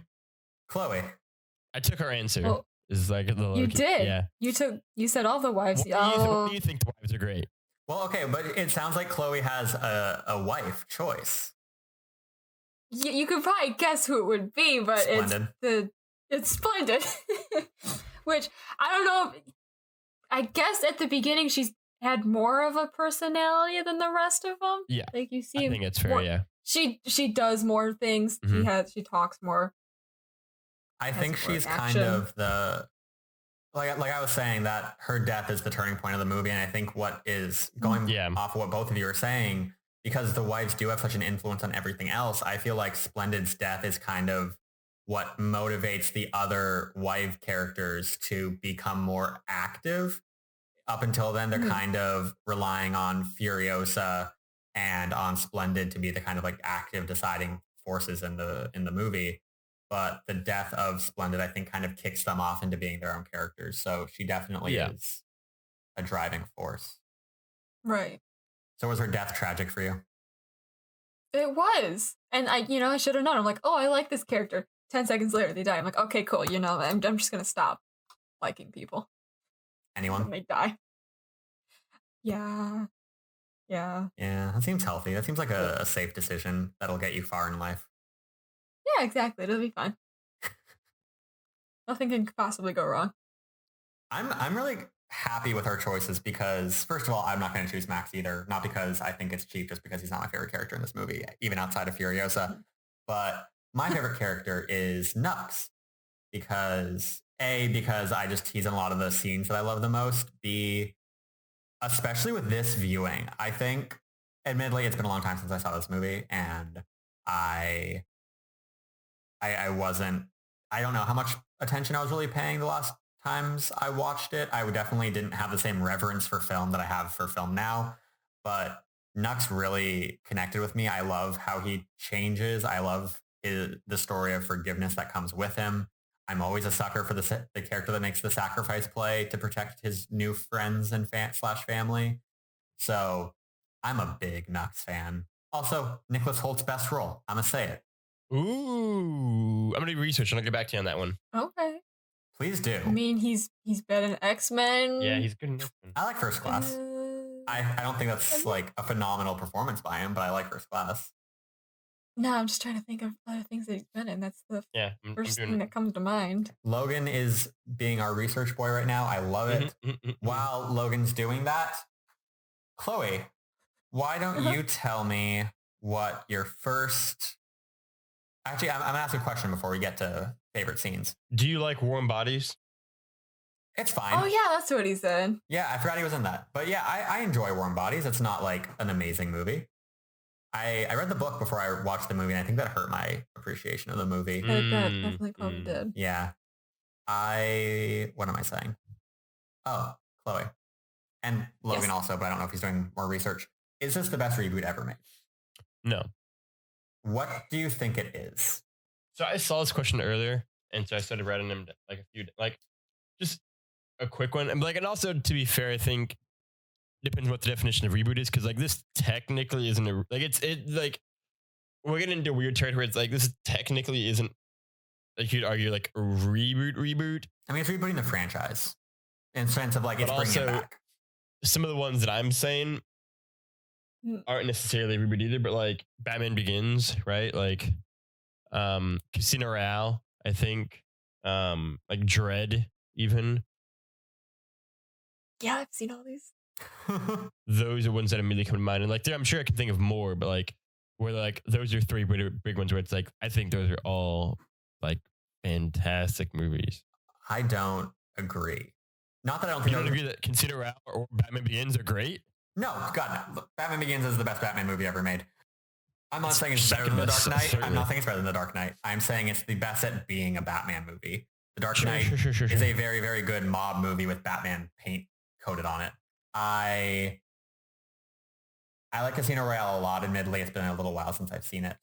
I took her answer. Well, is like the you did. Yeah. You said all the wives. What do you think the wives are great? Well, okay, but it sounds like Chloe has a wife choice. You could probably guess who it would be, but Splendid. it's Splendid. Which I don't know. I guess at the beginning she's had more of a personality than the rest of them. Yeah, like you see. I think it's fair. More, yeah, she does more things. Mm-hmm. She talks more. I think she's kind of the like I was saying, that her death is the turning point of the movie, and I think what is going off of what both of you are saying, because the wives do have such an influence on everything else, I feel like Splendid's death is kind of what motivates the other wife characters to become more active. Up until then, they're kind of relying on Furiosa and on Splendid to be the kind of like active deciding forces in the movie. But the death of Splendid, I think, kind of kicks them off into being their own characters. So she definitely is a driving force. Right. So was her death tragic for you? It was. And I should have known. I'm like, oh, I like this character. 10 seconds later, they die. I'm like, okay, cool. I'm just going to stop liking people. Anyone? And they die. Yeah. Yeah, that seems healthy. That seems like a safe decision that'll get you far in life. Yeah, exactly. It'll be fine. Nothing can possibly go wrong. I'm really happy with our choices because, first of all, I'm not going to choose Max either. Not because I think it's cheap, just because he's not my favorite character in this movie, even outside of Furiosa. But my favorite character is Nux because he's in a lot of the scenes that I love the most. B, especially with this viewing, I think, admittedly, it's been a long time since I saw this movie, and I don't know how much attention I was really paying the last times I watched it. I definitely didn't have the same reverence for film that I have for film now, but Nux really connected with me. I love how he changes. I love the story of forgiveness that comes with him. I'm always a sucker for the character that makes the sacrifice play to protect his new friends and /family. So I'm a big Nux fan. Also, Nicholas Holt's best role. I'm going to say it. Ooh, I'm gonna do research and I'll get back to you on that one. Okay. Please do. I mean, he's been in X-Men. Yeah, he's good in X-Men. I like First Class. I don't think that's like a phenomenal performance by him, but I like First Class. No, I'm just trying to think of other things that he's been in. That's the first thing that comes to mind. Logan is being our research boy right now. I love it. While Logan's doing that, Chloe, why don't you tell me what your first... Actually, I'm going to ask a question before we get to favorite scenes. Do you like Warm Bodies? It's fine. Oh, yeah, that's what he said. Yeah, I forgot he was in that. But yeah, I enjoy Warm Bodies. It's not like an amazing movie. I read the book before I watched the movie, and I think that hurt my appreciation of the movie. That definitely probably did. Yeah. What am I saying? Oh, Chloe. And Logan also, but I don't know if he's doing more research. Is this the best reboot ever made? No. What do you think it is? So I saw this question earlier, and so I started writing them just a quick one. And also to be fair, I think depends what the definition of reboot is, because this technically isn't we're getting into weird territory where it's like this technically isn't, like, you'd argue like a reboot. I mean, it's rebooting the franchise in sense of like it's bringing it back. Some of the ones that I'm saying aren't necessarily a reboot either, but like Batman Begins, right? Like Casino Royale, I think. Like Dread, even. Yeah, I've seen all these. Those are ones that immediately come to mind, and like I'm sure I can think of more, but like where like those are three big ones where it's like I think those are all like fantastic movies. I don't agree. Not that I don't You think don't agree that Casino Royale or Batman Begins are great? No, God, no. Look, Batman Begins is the best Batman movie ever made. I'm not saying it's better second than The best, Dark Knight. certainly. I'm not saying it's better than The Dark Knight. I'm saying it's the best at being a Batman movie. The Dark Sure, Knight sure. is a very, very good mob movie with Batman paint coated on it. I like Casino Royale a lot. Admittedly, it's been a little while since I've seen it.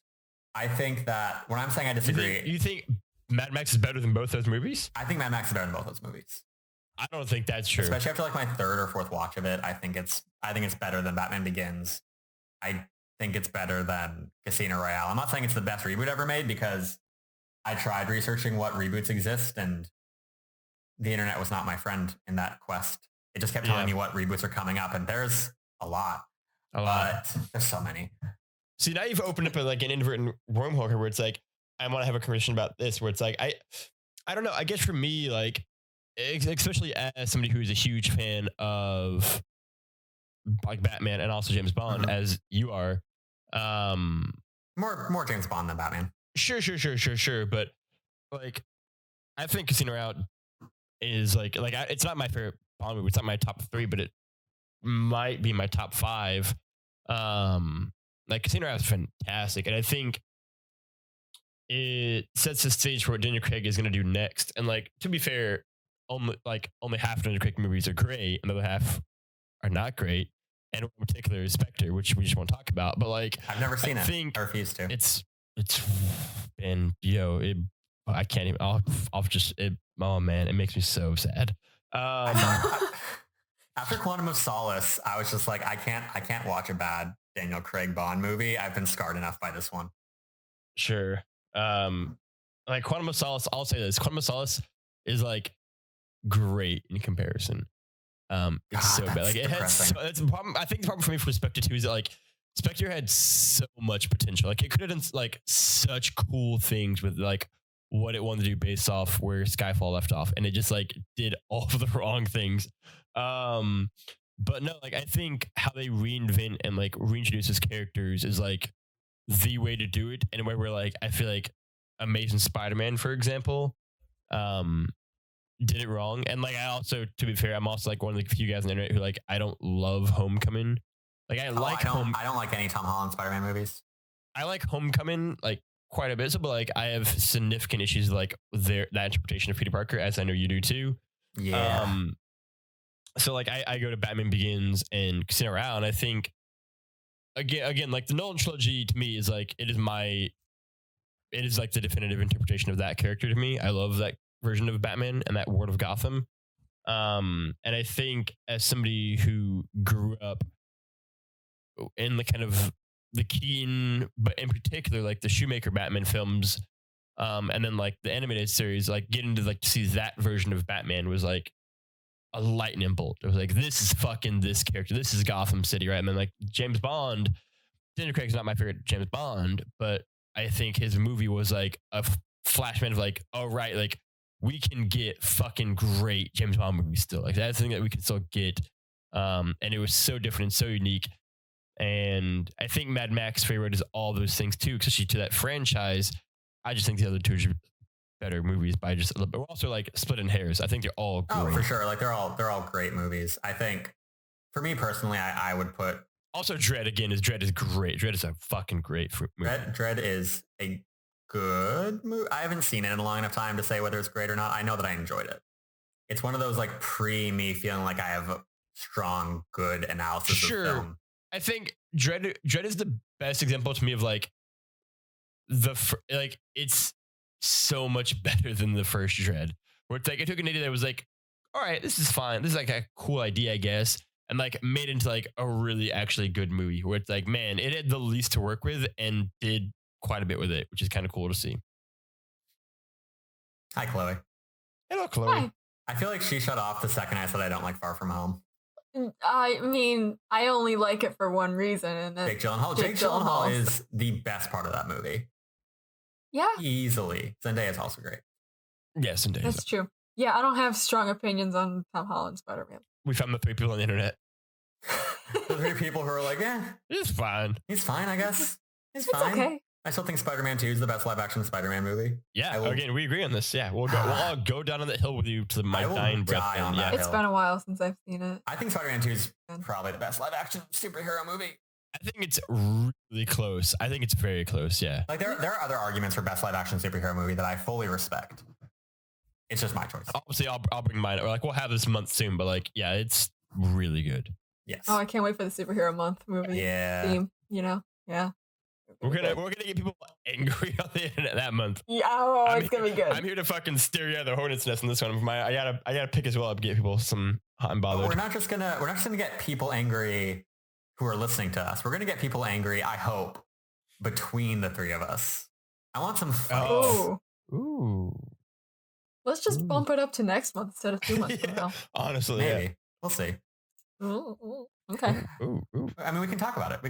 I think that when I'm saying I disagree, You think Mad Max is better than both those movies? I think Mad Max is better than both those movies. I don't think that's true. Especially after like my third or fourth watch of it, I think it's better than Batman Begins. I think it's better than Casino Royale. I'm not saying it's the best reboot ever made because I tried researching what reboots exist and the internet was not my friend in that quest. It just kept telling me what reboots are coming up, and there's a lot. But there's so many. See, now you've opened up like an inadvertent wormhole here where it's like, I want to have a conversation about this, where it's like, I don't know. I guess for me, like, especially as somebody who's a huge fan of like Batman and also James Bond, as you are, more James Bond than Batman. Sure. But like, I think Casino Royale is like it's not my favorite Bond movie. It's not my top 3, but it might be my top 5. Like Casino Royale is fantastic, and I think it sets the stage for what Daniel Craig is going to do next. And like, to be fair, only half of Daniel Craig movies are great, and the other half are not great. And in particular is Spectre, which we just want to talk about. But like, I've never seen it. I refuse to. It's been I can't even. I'll just. Oh man, it makes me so sad. After Quantum of Solace, I was just like, I can't watch a bad Daniel Craig Bond movie. I've been scarred enough by this one. Sure. Like Quantum of Solace, I'll say this: Quantum of Solace is like great in comparison. It's so bad. Like it had. It's a problem. I think the problem for me for Spectre 2 is that like Spectre had so much potential. Like it could have done like such cool things with like what it wanted to do based off where Skyfall left off, and it just like did all of the wrong things. But no, like I think how they reinvent and like reintroduce his characters is like the way to do it in a way where like I feel like Amazing Spider-Man, for example, did it wrong. And like I also, to be fair, I'm also like one of the few guys on the internet who like I don't love Homecoming. Like I don't like any Tom Holland Spider-Man movies. I like Homecoming like quite a bit, so but like I have significant issues with, like that interpretation of Peter Parker, as I know you do too. Yeah. So like I go to Batman Begins and Casino Royale, and I think again like the Nolan trilogy to me is like it is like the definitive interpretation of that character to me. I love that version of Batman and that world of Gotham. And I think as somebody who grew up in the kind of the Keaton, but in particular like the Shoemaker Batman films, and then like the animated series, like getting to like see that version of Batman was like a lightning bolt. It was like, this is fucking this character. This is Gotham City, right? And then like James Bond, Daniel Craig's not my favorite James Bond, but I think his movie was like a flashman of like, oh right, like we can get fucking great James Bond movies still. Like that's the thing that we can still get. And it was so different and so unique. And I think Mad Max Fury Road is all those things too, especially to that franchise. I just think the other two are better movies by just a little bit. We're also like splitting hairs. I think they're all great. Oh, for sure. Like they're all great movies. I think for me personally, I would put also Dread again. Dread is great. Dread is a fucking great movie. Dread is a good movie. I haven't seen it in a long enough time to say whether it's great or not. I know that I enjoyed it. It's one of those like me feeling like I have a strong, good analysis of film. I think Dread is the best example to me of like it's so much better than the first Dread, where it's like I took an idea that was like, all right, this is fine, this is like a cool idea, I guess, and like made it into like a really actually good movie where it's like, man, it had the least to work with and did quite a bit with it, which is kind of cool to see. Hi, Chloe. Hello, Chloe. Hi. I feel like she shut off the second I said I don't like Far From Home. I mean, I only like it for one reason, and that's Jake Gyllenhaal. Jake Gyllenhaal is the best part of that movie. Yeah. Easily. Zendaya is also great. Yes, Zendaya. That's true. Yeah, I don't have strong opinions on Tom Holland Spider-Man. We found the 3 people on the internet. The 3 people who are like, It's fine. He's fine, I guess. He's It's fine. okay. I still think Spider-Man 2 is the best live-action Spider-Man movie. Yeah, again, we agree on this. Yeah, we'll all go down on the hill with you to my dying breath. Yeah, it's been a while since I've seen it. I think Spider-Man 2 is probably the best live-action superhero movie. I think it's really close. I think it's very close, yeah. Like, there are other arguments for best live-action superhero movie that I fully respect. It's just my choice. Obviously, I'll bring mine. Or like, we'll have this month soon, but like, yeah, it's really good. Yes. Oh, I can't wait for the superhero month movie theme. You know, yeah. We're gonna get people angry on the internet that month. Yeah, it's gonna be good. I'm here to fucking steer you out of the hornet's nest in this one. I gotta pick as well to get people some hot and bothered. We're not just gonna get people angry who are listening to us. We're gonna get people angry, I hope, between the 3 of us. I want some fights. Ooh. Let's just bump it up to next month instead of 2 months from now. Honestly, maybe. Yeah. We'll see. Ooh. Okay. Ooh. I mean, we can talk about it. We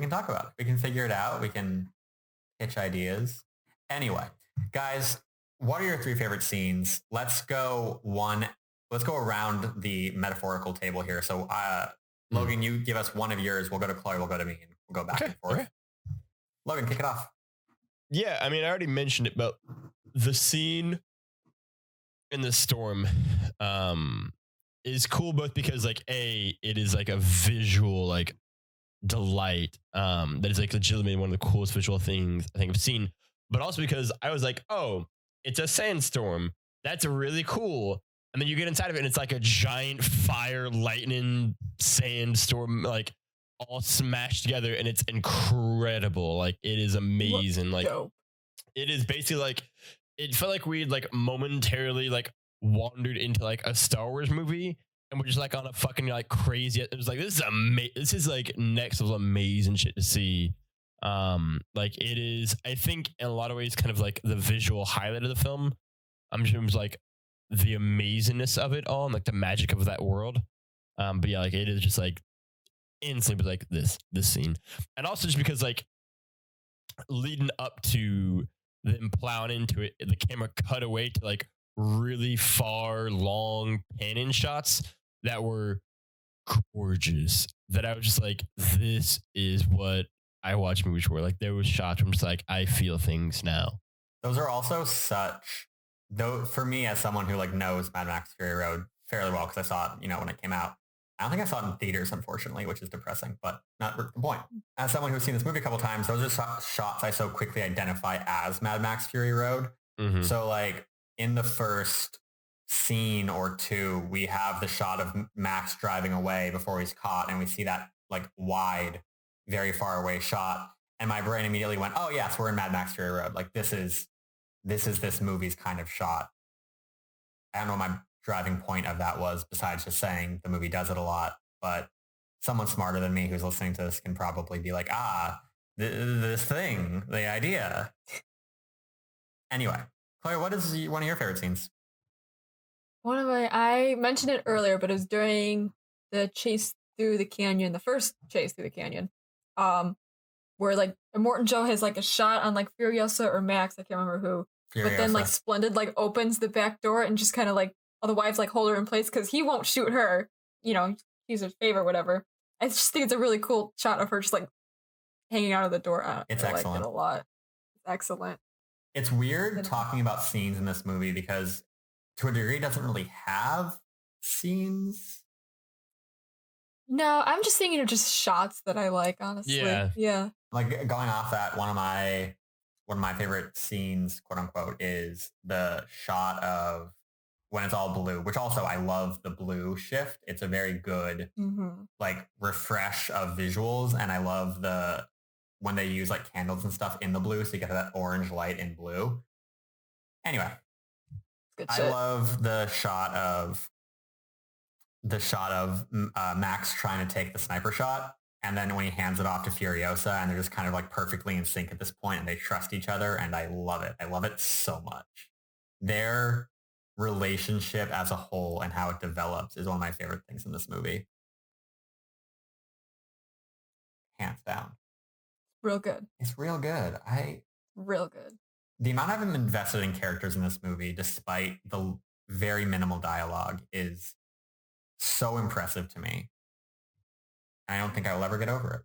can figure it out. We can pitch ideas. Anyway, guys, what are your 3 favorite scenes? Let's go around the metaphorical table here. So, Logan, you give us one of yours. We'll go to Chloe. We'll go to me. And we'll go back and forth. Okay. Logan, kick it off. Yeah, I mean, I already mentioned it, but the scene in the storm is cool both because like it is like a visual like delight that is like legitimately one of the coolest visual things I think I've seen, but also because I was like, oh, it's a sandstorm, that's really cool, and then you get inside of it and it's like a giant fire lightning sandstorm like all smashed together, and it's incredible. Like it is amazing. Like dope. It is basically like it felt like we'd like momentarily like wandered into like a Star Wars movie, and we're just like on a fucking like crazy. It was like this is like next level amazing shit to see. Like it is, I think in a lot of ways kind of like the visual highlight of the film. I'm sure it was like the amazingness of it all and like the magic of that world. But yeah, like it is just like instantly like this scene, and also just because like leading up to them plowing into it, the camera cut away to like really far, long panning shots that were gorgeous. That I was just like, this is what I watch movies for. Like there was shots where I'm just like, I feel things now. Those are also such, though, for me as someone who like knows Mad Max Fury Road fairly well because I saw it, when it came out. I don't think I saw it in theaters, unfortunately, which is depressing, but not the point. As someone who's seen this movie a couple times, those are shots I so quickly identify as Mad Max Fury Road. Mm-hmm. So like in the first scene or 2, we have the shot of Max driving away before he's caught, and we see that like wide, very far away shot. And my brain immediately went, oh yes, we're in Mad Max Fury Road. Like this is this movie's kind of shot. I don't know what my driving point of that was besides just saying the movie does it a lot, but someone smarter than me who's listening to this can probably be like, this thing, the idea. Anyway, Chloe, what is one of your favorite scenes? I mentioned it earlier, but it was during the chase through the canyon, the first chase through the canyon, where like Immortan Joe has like a shot on like Furiosa or Max, I can't remember who, Furiosa. But then like Splendid like opens the back door and just kind of like all the wives like hold her in place because he won't shoot her, he's her favorite, whatever. I just think it's a really cool shot of her just like hanging out of the door. It's excellent. I like it a lot. It's excellent. It's weird talking about scenes in this movie because to a degree it doesn't really have scenes. No, I'm just thinking of just shots that I like, honestly. Yeah. Like going off that, one of my favorite scenes, quote unquote, is the shot of when it's all blue, which also I love the blue shift. It's a very good like refresh of visuals, and I love when they use like candles and stuff in the blue, so you get that orange light in blue. Anyway, I love the shot of Max trying to take the sniper shot And then when he hands it off to Furiosa, and they're just kind of like perfectly in sync at this point, and they trust each other, and I love it. I love it so much. Their relationship as a whole and how it develops is one of my favorite things in this movie. Hands down. Real good. It's real good. Real good. The amount I've invested in characters in this movie, despite the very minimal dialogue, is so impressive to me. I don't think I will ever get over it.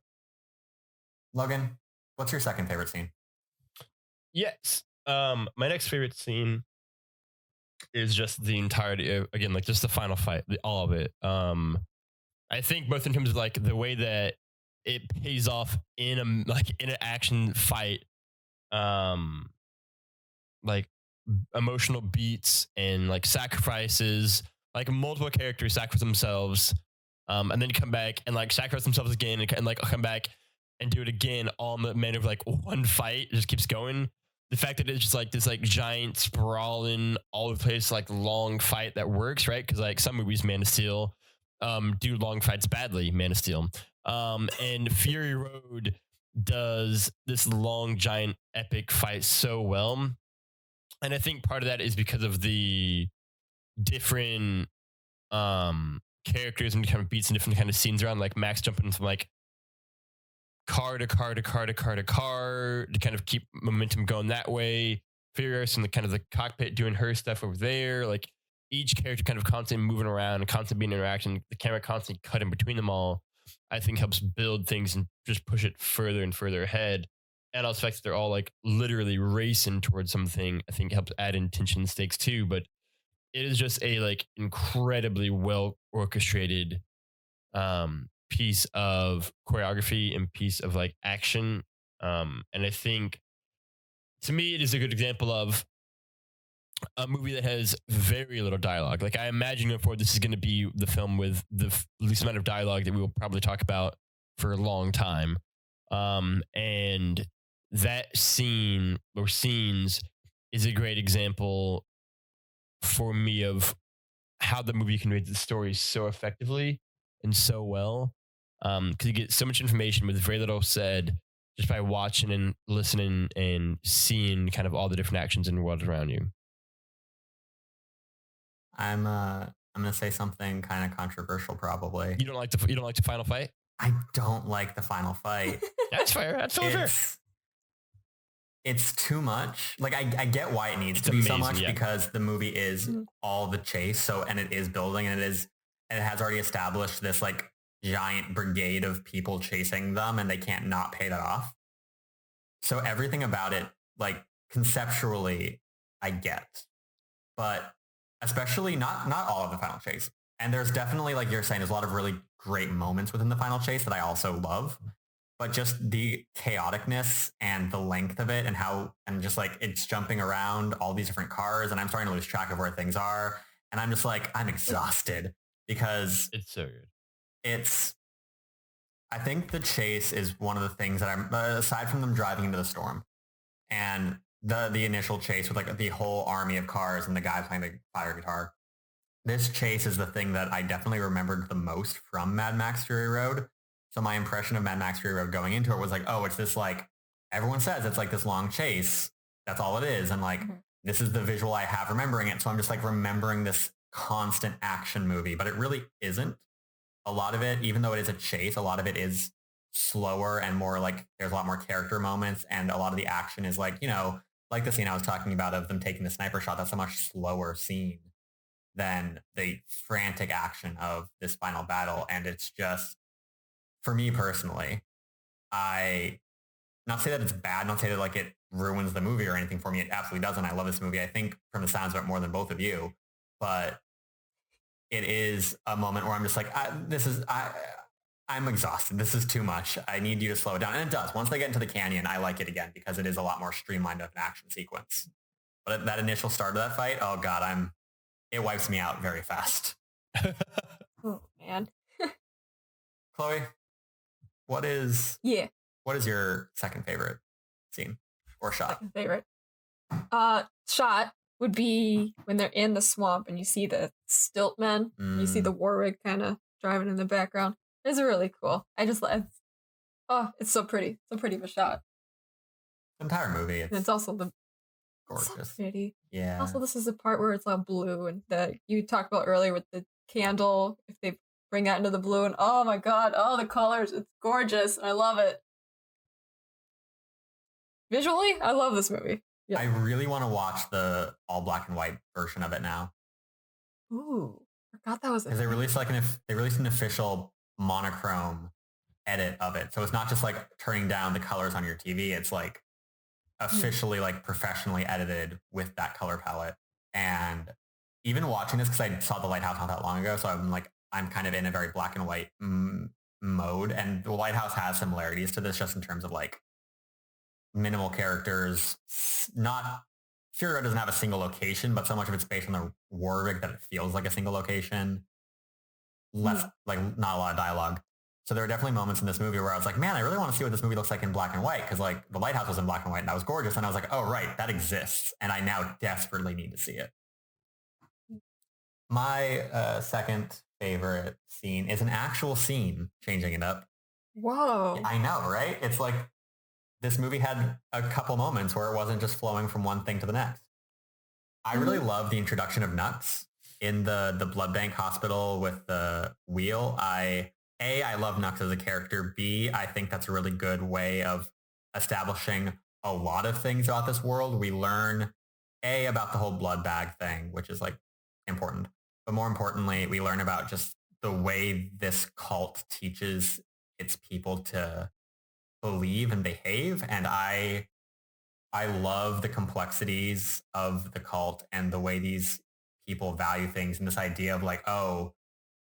Logan, what's your second favorite scene? Yes. My next favorite scene is just the entirety of, again, like just the final fight, all of it. I think both in terms of like the way that it pays off in an action fight, like emotional beats and like sacrifices, like multiple characters sacrifice themselves, and then come back and like sacrifice themselves again and like come back and do it again, all in the manner of like one fight. It just keeps going. The fact that it's just like this like giant sprawling all over the place like long fight that works, right? Because like some movies, Man of Steel, do long fights badly. Man of Steel, and Fury Road does this long giant epic fight so well. And I think part of that is because of the different characters and kind of beats and different kind of scenes around, like Max jumping from like car to car to car to car to car to kind of keep momentum going that way. Furious in the kind of the cockpit doing her stuff over there. Like each character kind of constantly moving around and constantly being interaction. The camera constantly cutting between them all, I think helps build things and just push it further and further ahead. And also the fact that they're all like literally racing towards something, I think helps add in tension and stakes too. But it is just a like incredibly well orchestrated piece of choreography and piece of like action. And I think to me, it is a good example of a movie that has very little dialogue. Like I imagine going forward, this is going to be the film with the least amount of dialogue that we will probably talk about for a long time. And that scene or scenes is a great example for me of how the movie conveys the story so effectively and so well. Because you get so much information with very little said just by watching and listening and seeing kind of all the different actions in the world around you. I'm gonna say something kind of controversial, probably. You don't like the final fight? I don't like the final fight. That's fair. That's totally fair. It's too much. Like I get why it needs to be so much because the movie is all the chase. So and it is building and it has already established this like giant brigade of people chasing them and they can't not pay that off. So everything about it, like conceptually, I get, but especially not all of the final chase. And there's definitely, like you're saying, there's a lot of really great moments within the final chase that I also love. But just the chaoticness and the length of it and just like it's jumping around all these different cars and I'm starting to lose track of where things are. And I'm just like, I'm exhausted because it's so good. I think the chase is one of the things that I'm, aside from them driving into the storm and the initial chase with like the whole army of cars and the guy playing the fire guitar, this chase is the thing that I definitely remembered the most from Mad Max Fury Road. So my impression of Mad Max Fury Road going into it was like, oh, it's this like, everyone says it's like this long chase. That's all it is. And like, this is the visual I have remembering it. So I'm just like remembering this constant action movie, but it really isn't. A lot of it, even though it is a chase, a lot of it is slower and more like there's a lot more character moments. And a lot of the action is like, you know, like the scene I was talking about of them taking the sniper shot. That's a much slower scene than the frantic action of this final battle. And it's just, for me personally, I not say that it's bad, not say that like it ruins the movie or anything for me. It absolutely doesn't. I love this movie. I think from the sounds of it more than both of you, but it is a moment where I'm just like, I'm exhausted. This is too much. I need you to slow it down. And it does. Once they get into the canyon, I like it again because it is a lot more streamlined of an action sequence. But that initial start of that fight, oh God, it wipes me out very fast. Oh man. Chloe, what is your second favorite scene or shot? Second favorite shot would be when they're in the swamp and you see the stilt men. You see the Warwick kind of driving in the background. It's really cool. I just Oh, it's so pretty. So pretty of a shot. The entire movie. It's also the gorgeous. So pretty. Yeah. Also, this is the part where it's all blue and that you talked about earlier with the candle. If they bring that into the blue, and oh my god, all the colors, it's gorgeous. I love it. Visually, I love this movie. Yeah. I really want to watch the all black and white version of it now. Ooh, forgot that was because they released an official monochrome edit of it, so it's not just like turning down the colors on your TV. It's like officially like professionally edited with that color palette. And even watching this, because I saw The Lighthouse not that long ago, so I'm kind of in a very black and white mode, and The Lighthouse has similarities to this just in terms of like minimal characters. Not Fury Road doesn't have a single location, but so much of it's based on the war rig that it feels like a single location. Like not a lot of dialogue. So there are definitely moments in this movie where I was like, man, I really want to see what this movie looks like in black and white, because like The Lighthouse was in black and white and that was gorgeous. And I was like, oh, right, that exists. And I now desperately need to see it. My second favorite scene is an actual scene, changing it up. Whoa. I know, right? It's like this movie had a couple moments where it wasn't just flowing from one thing to the next. I really love the introduction of Nux in the blood bank hospital with the wheel. I love Nux as a character. B, I think that's a really good way of establishing a lot of things about this world. We learn about the whole blood bag thing, which is like important. But more importantly, we learn about just the way this cult teaches its people to believe and behave. And I love the complexities of the cult and the way these people value things, and this idea of like, oh,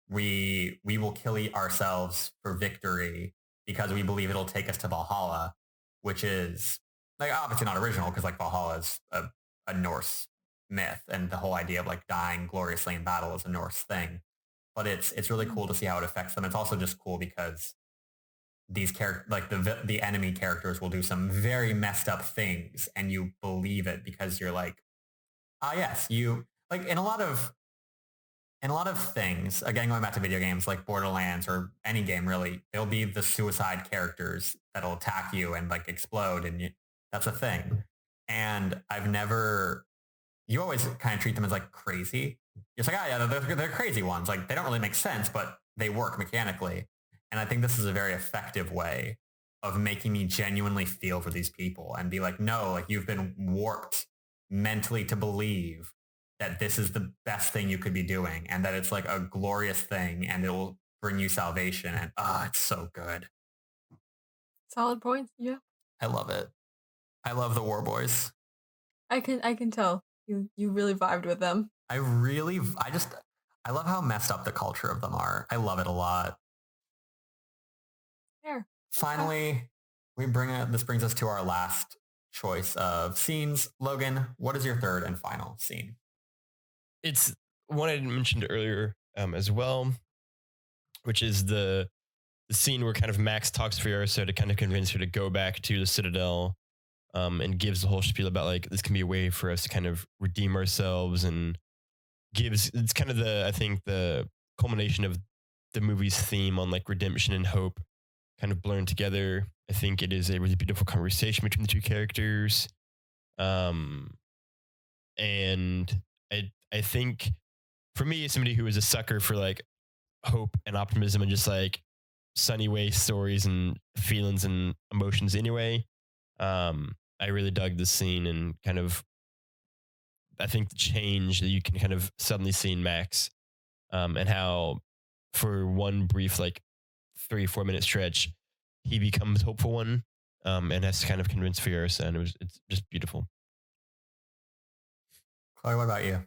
we will kill ourselves for victory because we believe it'll take us to Valhalla, which is like obviously not original, because like Valhalla is a Norse myth, and the whole idea of like dying gloriously in battle is a Norse thing. But it's really cool to see how it affects them. It's also just cool because these characters, like the enemy characters, will do some very messed up things, and you believe it because you're like, yes, you like in a lot of things. Again, going back to video games like Borderlands or any game really, there'll be the suicide characters that'll attack you and like explode, and that's a thing. And you always kind of treat them as like crazy. It's like, oh yeah, they're crazy ones. Like they don't really make sense, but they work mechanically. And I think this is a very effective way of making me genuinely feel for these people and be like, no, like you've been warped mentally to believe that this is the best thing you could be doing, and that it's like a glorious thing and it will bring you salvation. And it's so good. Solid points. Yeah. I love it. I love the War Boys. I can tell you really vibed with them. I love how messed up the culture of them are. I love it a lot. There. Finally, this brings us to our last choice of scenes. Logan, what is your third and final scene? It's one I mentioned earlier as well, which is the scene where kind of Max talks to Furiosa to kind of convince her to go back to the Citadel, and gives the whole spiel about like this can be a way for us to kind of redeem ourselves, and it's kind of the culmination of the movie's theme on like redemption and hope kind of blurring together. I think it is a really beautiful conversation between the two characters. And I think for me, as somebody who is a sucker for like hope and optimism and just like sunny way stories and feelings and emotions anyway, I really dug this scene, and kind of I think the change that you can kind of suddenly see in Max, and how for one brief like 3-4 minute stretch he becomes hopeful one, and has to kind of convince Furiosa, and it's just beautiful. Chloe, what about you?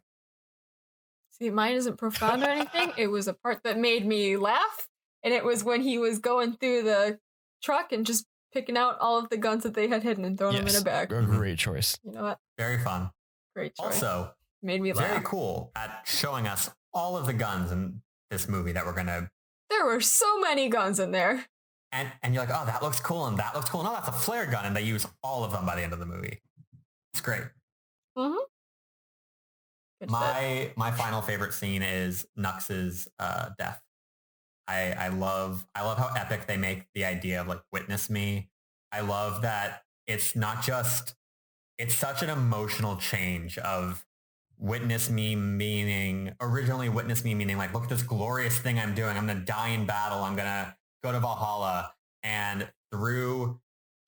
See, mine isn't profound or anything. It was a part that made me laugh, and it was when he was going through the truck and just picking out all of the guns that they had hidden and throwing them in a bag. A great choice. You know what? Very fun. Great choice. Also, made me laugh. Very cool at showing us all of the guns in this movie that we're gonna. There were so many guns in there. And you're like, oh, that looks cool, and that looks cool. No, that's a flare gun, and they use all of them by the end of the movie. It's great. Mm-hmm. My final favorite scene is Nux's death. I love how epic they make the idea of like witness me. I love that it's not just, it's such an emotional change of witness me meaning, originally witness me meaning like, look at this glorious thing I'm doing. I'm going to die in battle. I'm going to go to Valhalla. And through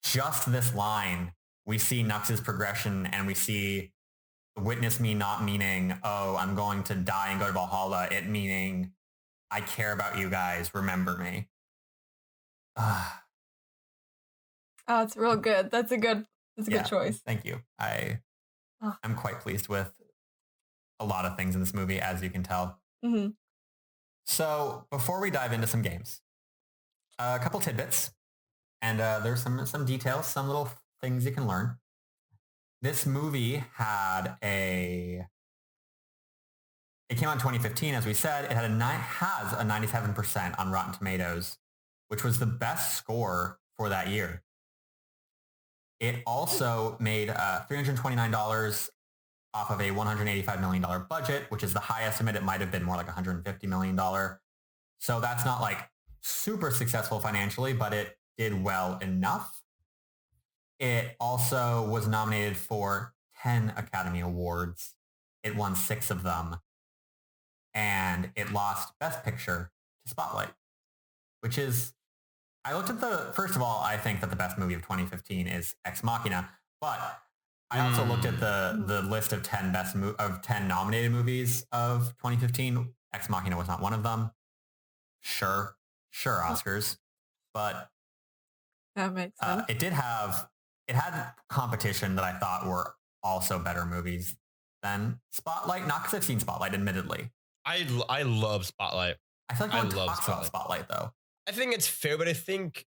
just this line, we see Nux's progression, and we see witness me not meaning, oh, I'm going to die and go to Valhalla. It meaning, I care about you guys. Remember me. Oh, it's real good. That's a good choice. Thank you. I'm quite pleased with a lot of things in this movie, as you can tell. Mm-hmm. So before we dive into some games, a couple tidbits, and there's some details, some little things you can learn. This movie had it came out in 2015, as we said. It had has a 97% on Rotten Tomatoes, which was the best score for that year. It also made $329 off of a $185 million budget, which is the high estimate. It might have been more like $150 million. So that's not like super successful financially, but it did well enough. It also was nominated for 10 Academy Awards. It won 6 of them. And it lost Best Picture to Spotlight, which is, I looked at first of all, I think that the best movie of 2015 is Ex Machina, but I also looked at the list of 10 10 nominated movies of 2015. Ex Machina was not one of them. Sure, Oscars, but that makes sense. It had competition that I thought were also better movies than Spotlight. Not because I've seen Spotlight, admittedly. I love Spotlight. I feel like no one talks about Spotlight though. I think it's fair, but I think,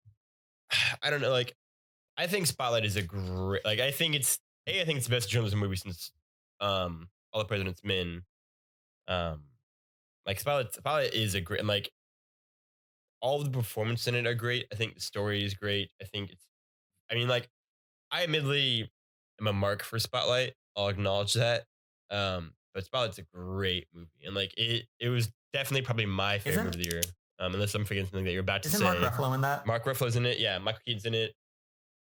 I don't know, like, I think Spotlight is a great, like, I think it's the best journalism movie since All the President's Men. Like, Spotlight is a great, and like, all of the performances in it are great. I think the story is great. Like, I admittedly am a mark for Spotlight. I'll acknowledge that. But Spotlight's a great movie. And like, it was definitely probably my favorite movie of the year. Unless I'm forgetting something that you're about to say. Isn't Mark Ruffalo in that? Mark Ruffalo's in it. Yeah, Michael Keaton's in it.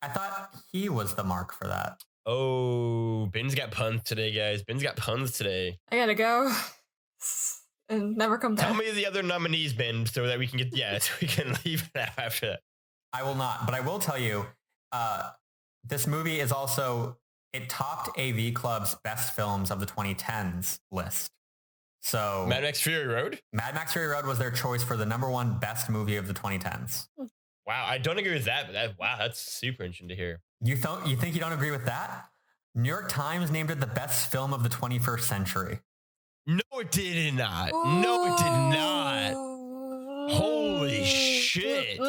I thought he was the mark for that. Oh, Ben's got puns today, guys. Ben's got puns today. I gotta go and never come back. Tell me the other nominees, Ben, so that we can so we can leave that after that. I will not, but I will tell you, this movie is also, it topped AV Club's best films of the 2010s list. So Mad Max Fury Road? Mad Max Fury Road was their choice for the #1 best movie of the 2010s. Wow, I don't agree with that, but that's super interesting to hear. You think you don't agree with that? New York Times named it the best film of the 21st century. No, it did not. No, it did not. Holy shit.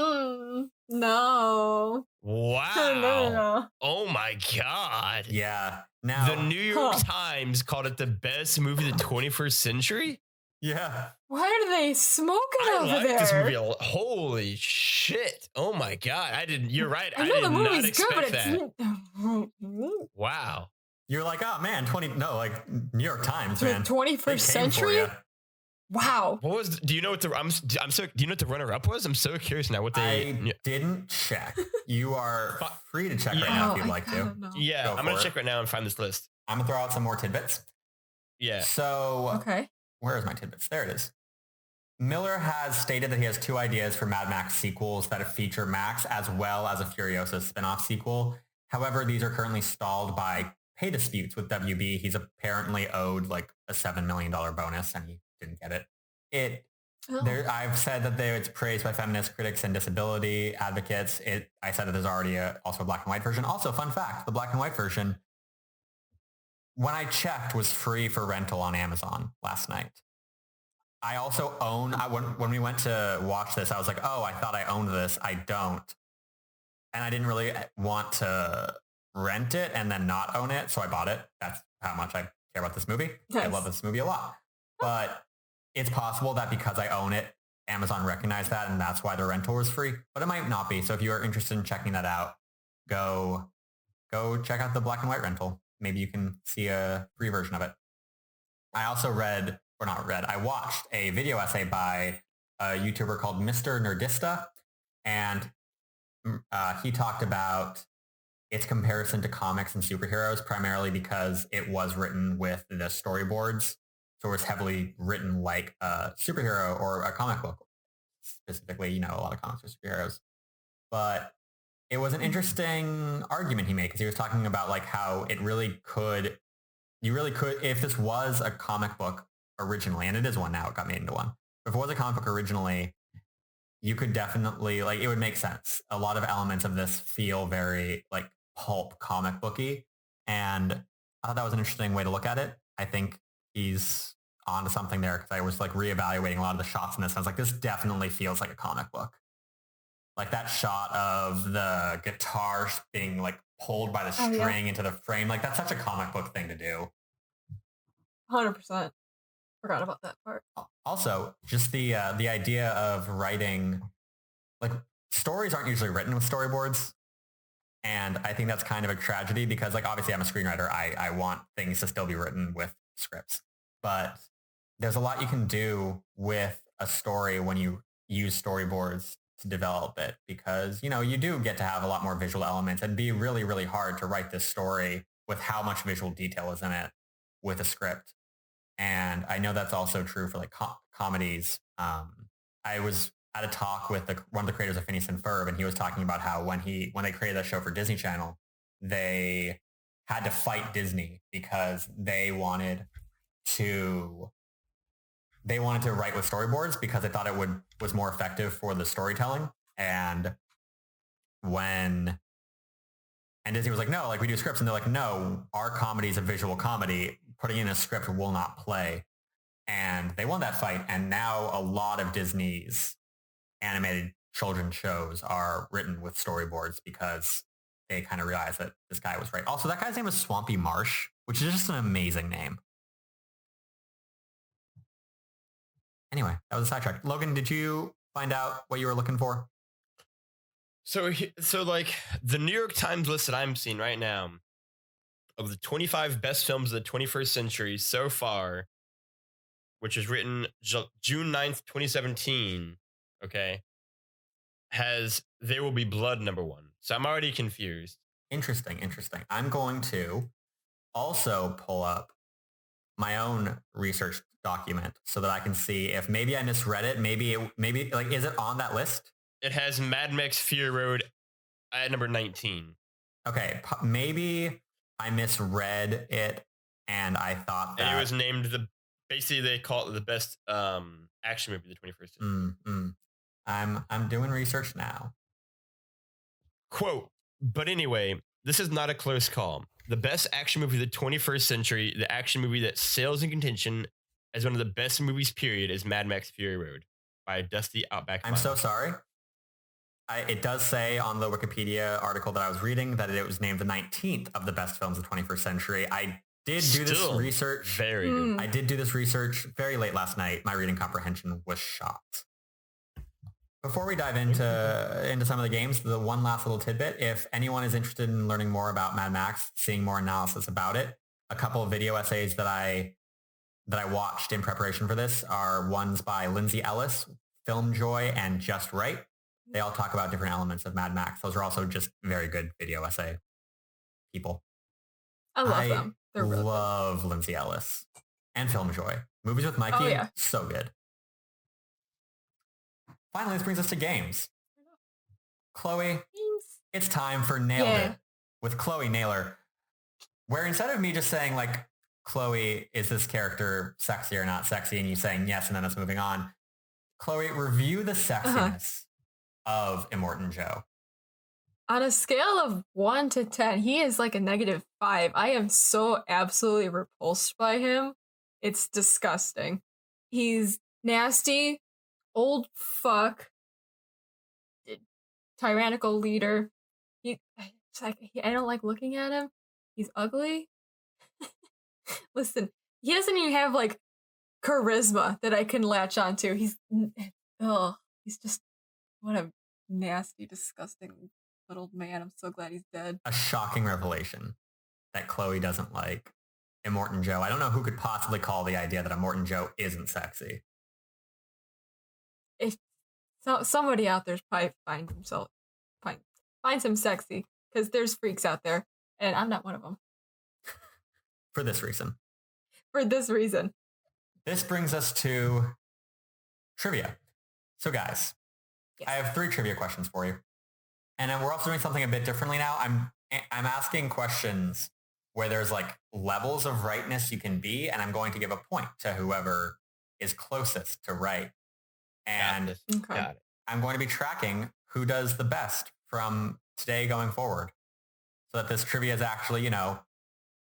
No. Wow. No. Oh my God. Yeah. Now the New York Times called it the best movie of the 21st century? Yeah. What are they smoking over there? I like this movie a lot. Holy shit. Oh my God. You're right. I know did the movie's not expect good, but that. Wow. You're like, oh man, New York Times, man. 21st century? Wow. What was? Do you know what do you know what the runner-up was? I'm so curious now. I didn't check. You are free to check right now if you'd like to. Yeah, I'm gonna check right now and find this list. I'm gonna throw out some more tidbits. Yeah. So okay. Where is my tidbits? There it is. Miller has stated that he has 2 ideas for Mad Max sequels that feature Max as well as a Furiosa spin-off sequel. However, these are currently stalled by pay disputes with WB. He's apparently owed like a $7 million bonus and he didn't get it. I've said that it's praised by feminist critics and disability advocates. I said that there's already also a black and white version. Also, fun fact, the black and white version, when I checked, was free for rental on Amazon last night. I also own, when we went to watch this, I was like, oh, I thought I owned this. I don't. And I didn't really want to rent it and then not own it. So I bought it. That's how much I care about this movie. Nice. I love this movie a lot. But it's possible that because I own it, Amazon recognized that and that's why the rental was free. But it might not be. So if you are interested in checking that out, go check out the black and white rental. Maybe you can see a free version of it. I also I watched a video essay by a YouTuber called Mr. Nerdista, and he talked about its comparison to comics and superheroes, primarily because it was written with the storyboards. So it's heavily written like a superhero or a comic book. Specifically, a lot of comics are superheroes. But it was an interesting argument he made because he was talking about like how you really could, if this was a comic book originally, and it is one now, it got made into one. But if it was a comic book originally, you could definitely, like, it would make sense. A lot of elements of this feel very like pulp comic booky. And I thought that was an interesting way to look at it. I think he's onto something there because I was like reevaluating a lot of the shots in this. I was like, this definitely feels like a comic book. Like that shot of the guitar being like pulled by the string into the frame. Like that's such a comic book thing to do. 100%. Forgot about that part. Also, just the idea of writing, like, stories aren't usually written with storyboards. And I think that's kind of a tragedy because, like, obviously I'm a screenwriter. I want things to still be written with scripts. But there's a lot you can do with a story when you use storyboards to develop it because, you do get to have a lot more visual elements and be really, really hard to write this story with how much visual detail is in it with a script. And I know that's also true for like comedies. I was at a talk with one of the creators of Phineas and Ferb, and he was talking about how when they created that show for Disney Channel, they had to fight Disney because they wanted to write with storyboards because they thought it was more effective for the storytelling. And Disney was like, no, like we do scripts, and they're like, no, our comedy is a visual comedy. Putting in a script will not play. And they won that fight. And now a lot of Disney's animated children's shows are written with storyboards because they kind of realized that this guy was right. Also, that guy's name is Swampy Marsh, which is just an amazing name. Anyway, that was a sidetrack. Logan, did you find out what you were looking for? So like the New York Times list that I'm seeing right now of the 25 best films of the 21st century so far, which is written June 9th, 2017, okay, has There Will Be Blood number 1. So I'm already confused. Interesting. I'm going to also pull up my own research document so that I can see if maybe I misread it. Maybe like, is it on that list? It has Mad Max Fury Road at number 19. Okay, maybe I misread it and I thought that... And it was named basically they call it the best action movie of the 21st century. I'm doing research now. Quote, but anyway, this is not a close call. The best action movie of the 21st century, the action movie that sails in contention as one of the best movies, period, is Mad Max Fury Road by Dusty Outback I'm Miles. so sorry. It does say on the Wikipedia article that I was reading that it was named the 19th of the best films of the 21st century. I did do this research. Very good. I did do this research very late last night. My reading comprehension was shot. Before we dive into some of the games, the one last little tidbit, if anyone is interested in learning more about Mad Max, seeing more analysis about it, a couple of video essays that I watched in preparation for this are ones by Lindsay Ellis, Film Joy, and Just Right. They all talk about different elements of Mad Max. Those are also just very good video essay people. I love them. They're really love good. Lindsay Ellis and Film Joy. Movies with Mikey, so good. Finally, this brings us to games. Chloe, it's time for Nailed It with Chloe Naylor. Where instead of me just saying like, Chloe, is this character sexy or not sexy? And you saying yes, and then us moving on. Chloe, review the sexiness of Immortan Joe. On a scale of 1 to 10, he is like a -5. I am so absolutely repulsed by him. It's disgusting. He's nasty, old fuck, tyrannical leader. I don't like looking at him. He's ugly. Listen, he doesn't even have like charisma that I can latch onto. He's just, what a nasty, disgusting little man. I'm so glad he's dead. A shocking revelation that Chloe doesn't like Immortan Joe. I don't know who could possibly call the idea that Immortan Joe isn't sexy. if somebody out there's probably finds him sexy, because there's freaks out there, and I'm not one of them. For this reason. For this reason. This brings us to trivia. So guys, Yes. I have 3 trivia questions for you. And then we're also doing something a bit differently now. I'm asking questions where there's like levels of rightness you can be, and I'm going to give a point to whoever is closest to right. And Okay. I'm going to be tracking who does the best from today going forward, so that this trivia is actually, you know,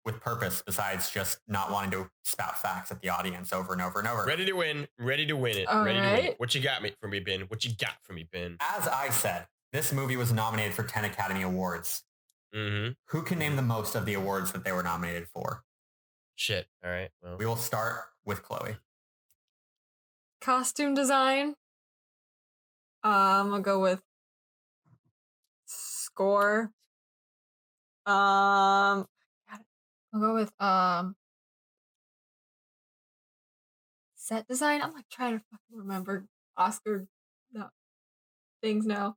with purpose besides just not wanting to spout facts at the audience over and over and over. Ready to win it. All ready to win right. it. What you got for me, Ben? What you got for me, Ben? As I said, this movie was nominated for 10 Academy Awards. Mm-hmm. Who can name the most of the awards that they were nominated for? Shit. All right. Well, We will start with Chloe. Costume design. I'm gonna go with score. I'll go with set design. I'm like trying to fucking remember Oscar things now.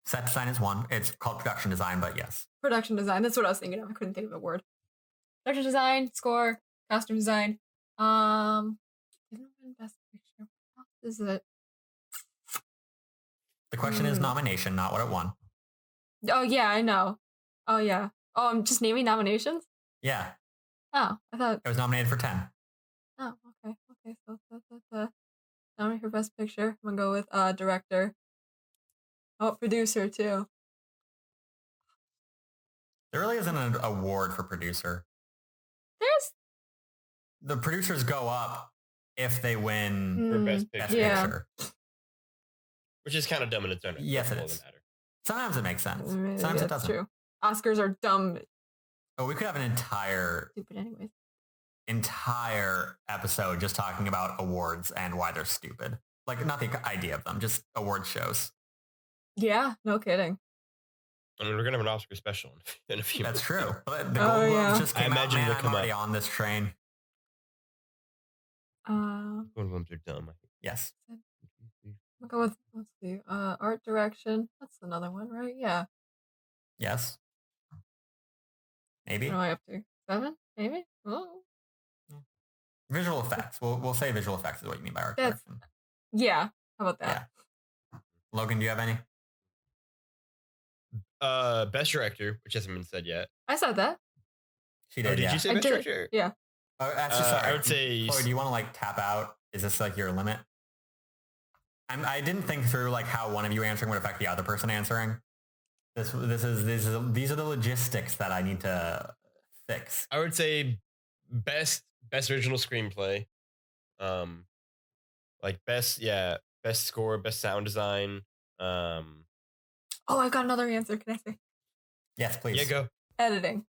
Set design is one. It's called production design, but yes. Production design. That's what I was thinking of. I couldn't think of a word. Production design, score, costume design. Didn't win Best Picture. What else is it? The question is nomination, not what it won. Oh yeah, I know. Oh yeah. Oh, I'm just naming nominations? Yeah. Oh, I thought. It was nominated for 10. Oh, okay. Okay, so nominated for Best Picture. I'm gonna go with director. Oh, producer too. There really isn't an award for producer. The producers go up if they win for Best Picture. Picture. Which is kind of dumb in its own. Yes, it is. Sometimes it makes sense. Maybe Sometimes it that's doesn't. true. Oscars are dumb. Oh, we could have an Stupid anyways. entire episode just talking about awards and why they're stupid. Like, not the idea of them, just award shows. Yeah, no kidding. I mean, we're gonna have an Oscar special in a few. That's months. true. But the Golden Globes just came I out, imagine man. they'll I'm come already up. on this train. Golden Globes are dumb. Yes. I'll go with, let's see, art direction. That's another one, right? Yeah. Yes. Maybe. What am I up to? 7? Maybe? Oh. Visual effects. We'll say visual effects is what you mean by art That's- direction. Yeah. How about that? Yeah. Logan, do you have any? Best director, which hasn't been said yet. I said that. She did. Did yeah. you say I best did. director? Yeah. Oh, actually, sorry. I would say. Chloe, do you want to like tap out? Is this like your limit? I didn't think through like how one of you answering would affect the other person answering. These are the logistics that I need to fix. I would say best original screenplay, like best score, best sound design. Oh, I've got another answer. Can I say? Yes, please. Yeah, go. Editing.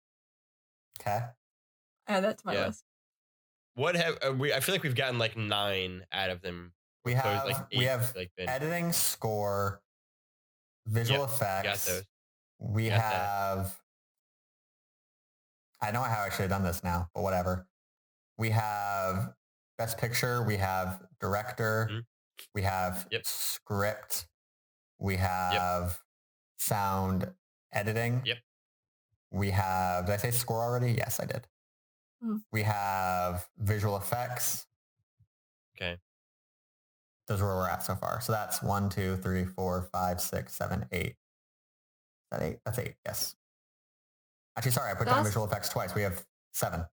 Okay. Add that to my list. What have we? I feel like we've gotten like 9 out of them. We So have like 8, we have like been. editing, score, visual effects. Got those. We Got have. I know how I should have done this now, but whatever. We have best picture. We have director. Mhm. We have script. We have sound editing. Yep. We have. Did I say score already? Yes, I did. Mhm. We have visual effects. Okay. Those are where we're at so far. So that's 1, 2, 3, 4, 5, 6, 7, 8. Is that 8? That's 8. Yes. Actually, sorry, I put down visual effects twice. We have 7.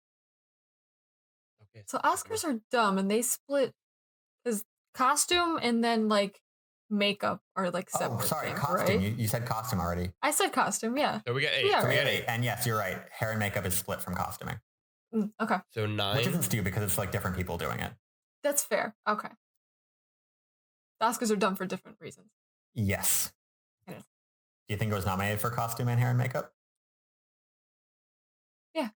Okay. So Oscars are dumb, and they split because costume and then like makeup are like separate. Oh, sorry, things, costume. right? You said costume already. I said costume. Yeah. So we got 8. Yeah, So we right. have 8. And yes, you're right. Hair and makeup is split from costuming. Okay. So 9. Which isn't stupid because it's like different people doing it. That's fair. Okay. The Oscars are dumb for different reasons. Yes. It is. Do you think it was nominated for costume and hair and makeup? Yeah.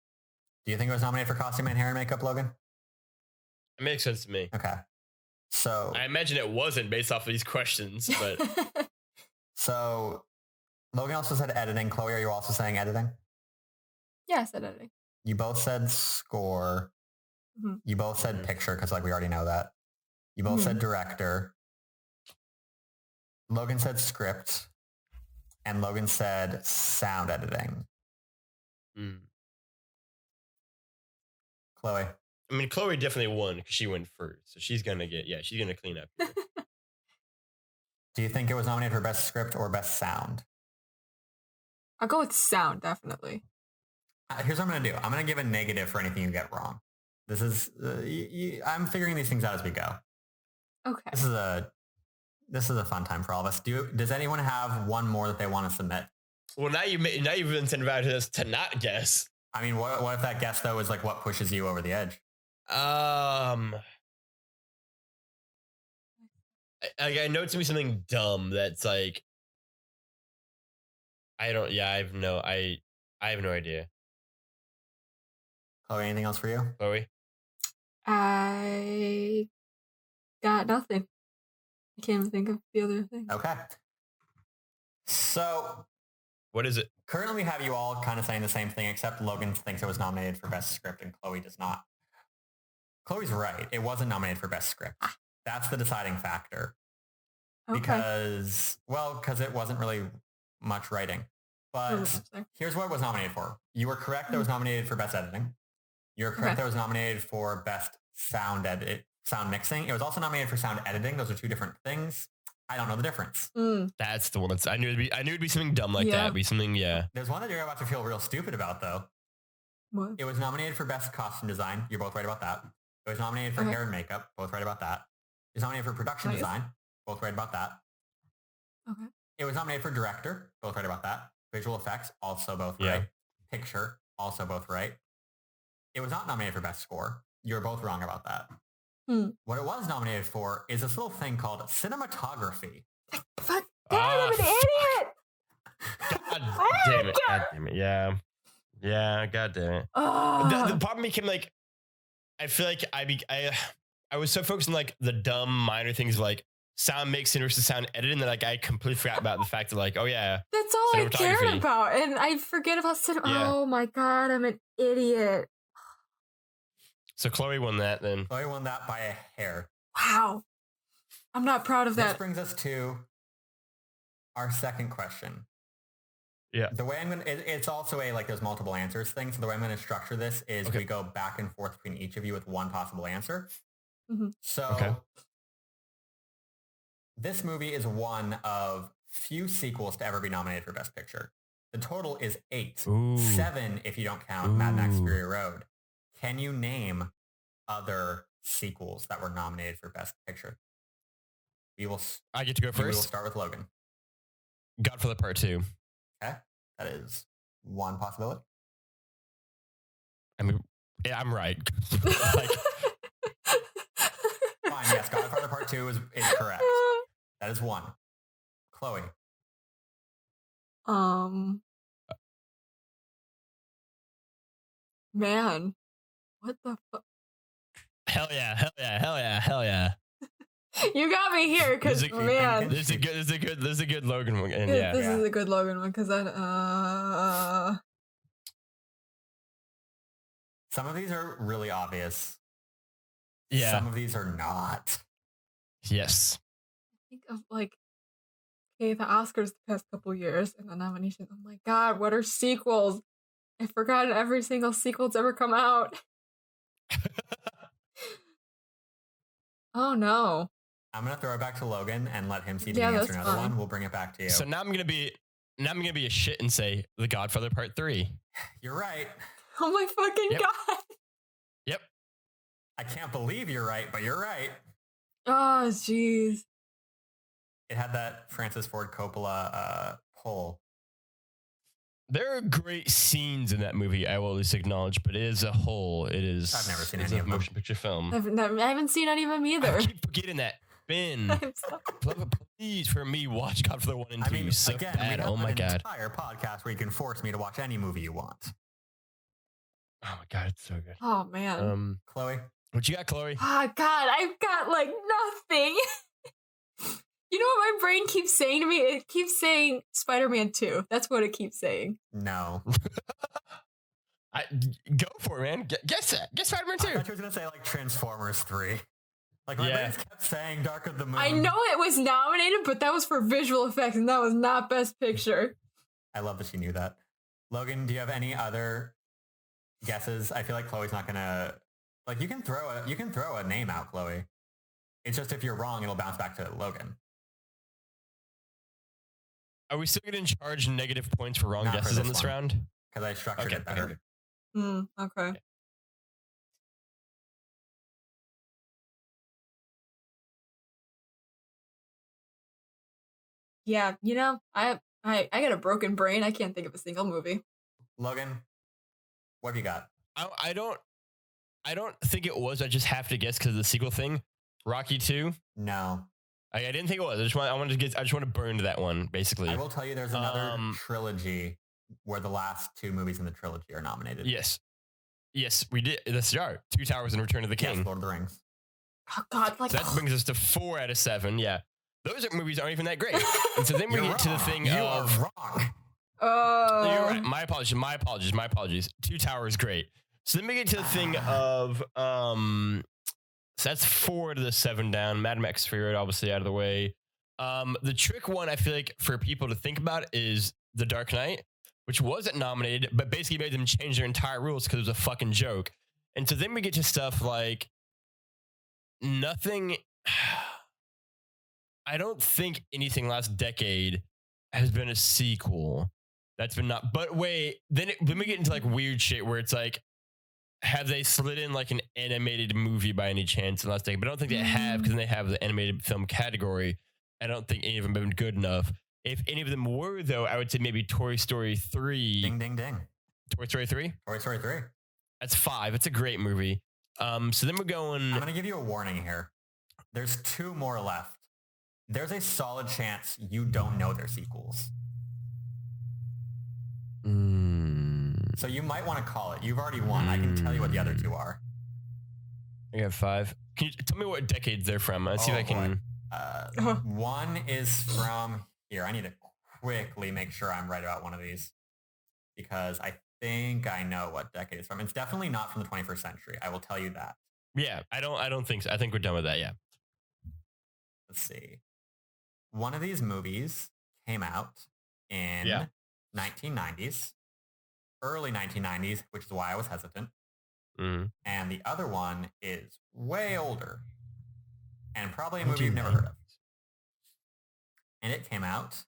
Do you think it was nominated for costume and hair and makeup, Logan? It makes sense to me. Okay. So I imagine it wasn't based off of these questions, but so Logan also said editing. Chloe, are you also saying editing? Yeah, I said editing. You both said score. Mhm. You both said Mhm. picture because like we already know that. You both said director. Logan said script, and Logan said sound editing. Chloe. I mean, Chloe definitely won because she went first. So she's going to clean up here. Do you think it was nominated for best script or best sound? I'll go with sound, definitely. Here's what I'm going to do. I'm going to give a negative for anything you get wrong. This is, I'm figuring these things out as we go. Okay. This is a fun time for all of us. Does anyone have one more that they want to submit? Well, now you've incentivized us to not guess. I mean, what if that guess though is like what pushes you over the edge? I know it's gonna be something dumb that's like I have no idea. Chloe, anything else for you? Chloe? I got nothing. I can't even think of the other thing. Okay. So what is it? Currently we have you all kind of saying the same thing, except Logan thinks it was nominated for best script and Chloe does not. Chloe's right. It wasn't nominated for best script. That's the deciding factor. Okay. Because it wasn't really much writing. But here's what it was nominated for. You were correct that it was nominated for best editing. You were correct that it was nominated for best sound mixing. It was also nominated for sound editing. Those are two different things. I don't know the difference. That's the one. I knew it'd be something dumb like that. It'd be something, yeah. There's one that you're about to feel real stupid about, though. What? It was nominated for best costume design. You're both right about that. It was nominated for hair and makeup. Both right about that. It was nominated for production design. Both right about that. Okay. It was nominated for director. Both right about that. Visual effects, also both right. Picture, also both right. It was not nominated for best score. You're both wrong about that. What it was nominated for is this little thing called cinematography. Fuck, God, I'm an idiot! God damn it. God damn it. Yeah. Yeah, god damn it. The problem became like, I feel like I was so focused on like the dumb minor things like sound mixing versus sound editing that like I completely forgot about the fact that like, oh yeah. That's all I cared about. And I forget about cinema. Yeah. Oh my God, I'm an idiot. So Chloe won that then. Chloe won that by a hair. Wow. I'm not proud of that. This brings us to our second question. Yeah. The way it's also there's multiple answers thing. So the way I'm going to structure this is we go back and forth between each of you with one possible answer. Mm-hmm. So this movie is one of few sequels to ever be nominated for Best Picture. The total is 8. Ooh. 7 if you don't count Mad Max Fury Road. Can you name other sequels that were nominated for Best Picture? I get to go first? We will start with Logan. Godfather Part 2. Okay. That is one possibility. I mean, yeah, I'm right. Fine, yes. Godfather Part 2 is correct. That is one. Chloe. Man. What the fuck? Hell yeah, hell yeah, hell yeah, hell yeah. You got me here because man, this is a good Logan one. And this is a good Logan one because some of these are really obvious. Yeah. Some of these are not. Yes. Think of the Oscars the past couple years and the nominations. Oh my God, what are sequels? I've forgotten every single sequel that's ever come out. Oh no. I'm gonna throw it back to Logan and let him see if he can answer another one. We'll bring it back to you. So now I'm gonna be a shit and say The Godfather Part 3. You're right. Oh my fucking God. Yep. I can't believe you're right, but you're right. Oh jeez. It had that Francis Ford Coppola pull. There are great scenes in that movie, I will at least acknowledge, but as a whole, it is. I've never seen any of them. Motion picture film. I haven't seen any of them either. I keep forgetting that. Ben, please, for me, watch Godfather 1 and 2. I mean, so again, bad. We have oh my God. Entire podcast where you can force me to watch any movie you want. Oh my God, it's so good. Oh man. Chloe, what you got, Chloe? Oh God, I've got nothing. You know what my brain keeps saying to me? It keeps saying Spider-Man 2. That's what it keeps saying. No. Go for it, man. Guess that. Guess Spider-Man 2. I thought you were going to say Transformers 3. Like my brain kept saying Dark of the Moon. I know it was nominated, but that was for visual effects, and that was not Best Picture. I love that she knew that. Logan, do you have any other guesses? I feel like Chloe's not gonna like. You can throw a name out, Chloe. It's just if you're wrong, it'll bounce back to Logan. Are we still getting charged negative points for wrong guesses in this round? Because I structured it better. Okay. Yeah, you know, I got a broken brain. I can't think of a single movie. Logan, what have you got? I don't think it was. I just have to guess because of the sequel thing. Rocky 2? No. I didn't think it was. I just want to burn that one, basically. I will tell you there's another trilogy where the last two movies in the trilogy are nominated. Yes, we did. That's right. Two Towers and Return of the King. Yes, Lord of the Rings. Oh God! Like so that brings us to 4 out of 7. Yeah, those movies aren't even that great. And so then we get to the thing of wrong. Oh, you're right. My apologies. Two Towers, great. So then we get to the thing of so that's 4 to the 7 down. Mad Max Fury Road, obviously out of the way. The trick one I feel like for people to think about is The Dark Knight, which wasn't nominated, but basically made them change their entire rules because it was a fucking joke. And so then we get to stuff like nothing. I don't think anything last decade has been a sequel that's been not. But wait, then we get into like weird shit where it's like, have they slid in like an animated movie by any chance in the last decade? But I don't think they have because they have the animated film category. I don't think any of them have been good enough. If any of them were, though, I would say maybe Toy Story 3. Ding, ding, ding. Toy Story 3? Toy Story 3. That's 5. It's a great movie. So then we're going... I'm going to give you a warning here. There's 2 more left. There's a solid chance you don't know their sequels. So you might want to call it. You've already won. I can tell you what the other 2 are. I got 5. Can you tell me what decades they're from? Let's see if I can... One is from... Here, I need to quickly make sure I'm right about one of these. Because I think I know what decade it's from. It's definitely not from the 21st century. I will tell you that. Yeah, I don't think so. I think we're done with that, yeah. Let's see. One of these movies came out in 1990s. Early 1990s, which is why I was hesitant. And the other one is way older. And probably a movie you've never heard of. And it came out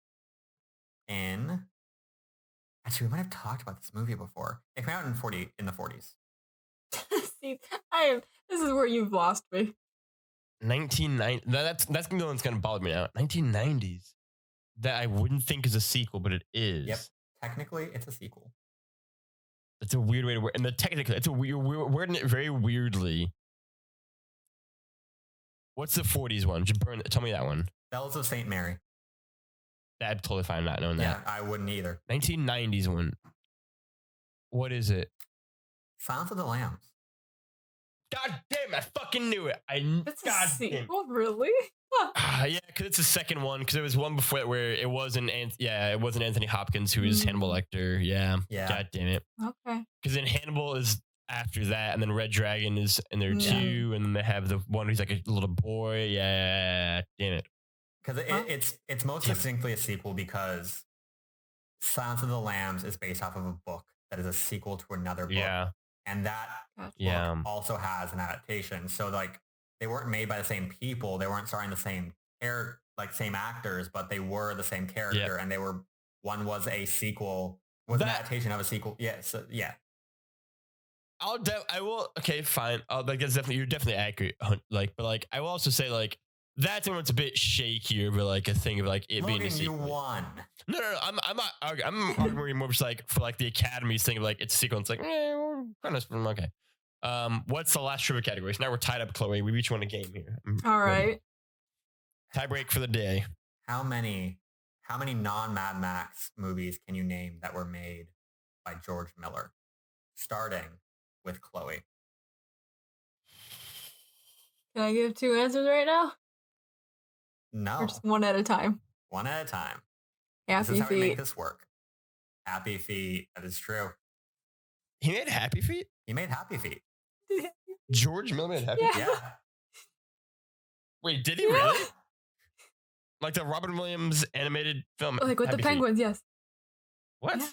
in... Actually, we might have talked about this movie before. It came out in the 40s. See, this is where you've lost me. 1990. That's the one that's going to bother me now. 1990s. That I wouldn't think is a sequel, but it is. Yep. Technically, it's a sequel. It's a weird way to word, and technically, it's a weird wording it very weirdly. What's the 40s one? Just tell me that one. Bells of St. Mary. I'd totally fine not knowing that. Yeah, I wouldn't either. 1990s one. What is it? Silence of the Lambs. God damn! I fucking knew it. That's a sequel, really? Yeah, because it's the second one. Because there was one before it where it wasn't. It wasn't Anthony Hopkins who was Hannibal Lecter. Yeah. God damn it. Okay. Because then Hannibal is after that, and then Red Dragon is in there too, and then they have the one who's like a little boy. Yeah. Damn it. Because it's most distinctly a sequel because Silence of the Lambs is based off of a book that is a sequel to another book. Yeah. And that book also has an adaptation. So like they weren't made by the same people. They weren't starring the same same actors, but they were the same character. And one was a sequel, an adaptation of a sequel. Yeah. So yeah. I will. Okay, fine. That's definitely, you're definitely accurate. But I will also say that's when it's a bit shakier, but a thing of it being a sequel. You won. No. I'm not. I'm arguing more just for the Academy's thing of it's a sequel. It's okay. What's the last trivia category? So now we're tied up, Chloe. We each won a game here. All right. Tie break for the day. How many non-Mad Max movies can you name that were made by George Miller? Starting with Chloe. Can I give 2 answers right now? No. Or just one at a time? One at a time. Happy This is how Feet. we make this work. Happy Feet. That is true. He made Happy Feet? He made Happy Feet. George Miller made Happy Feet? Yeah. Wait, did he really? Like the Robin Williams animated film? Like with Happy the Feet. penguins, yes. What? Yeah.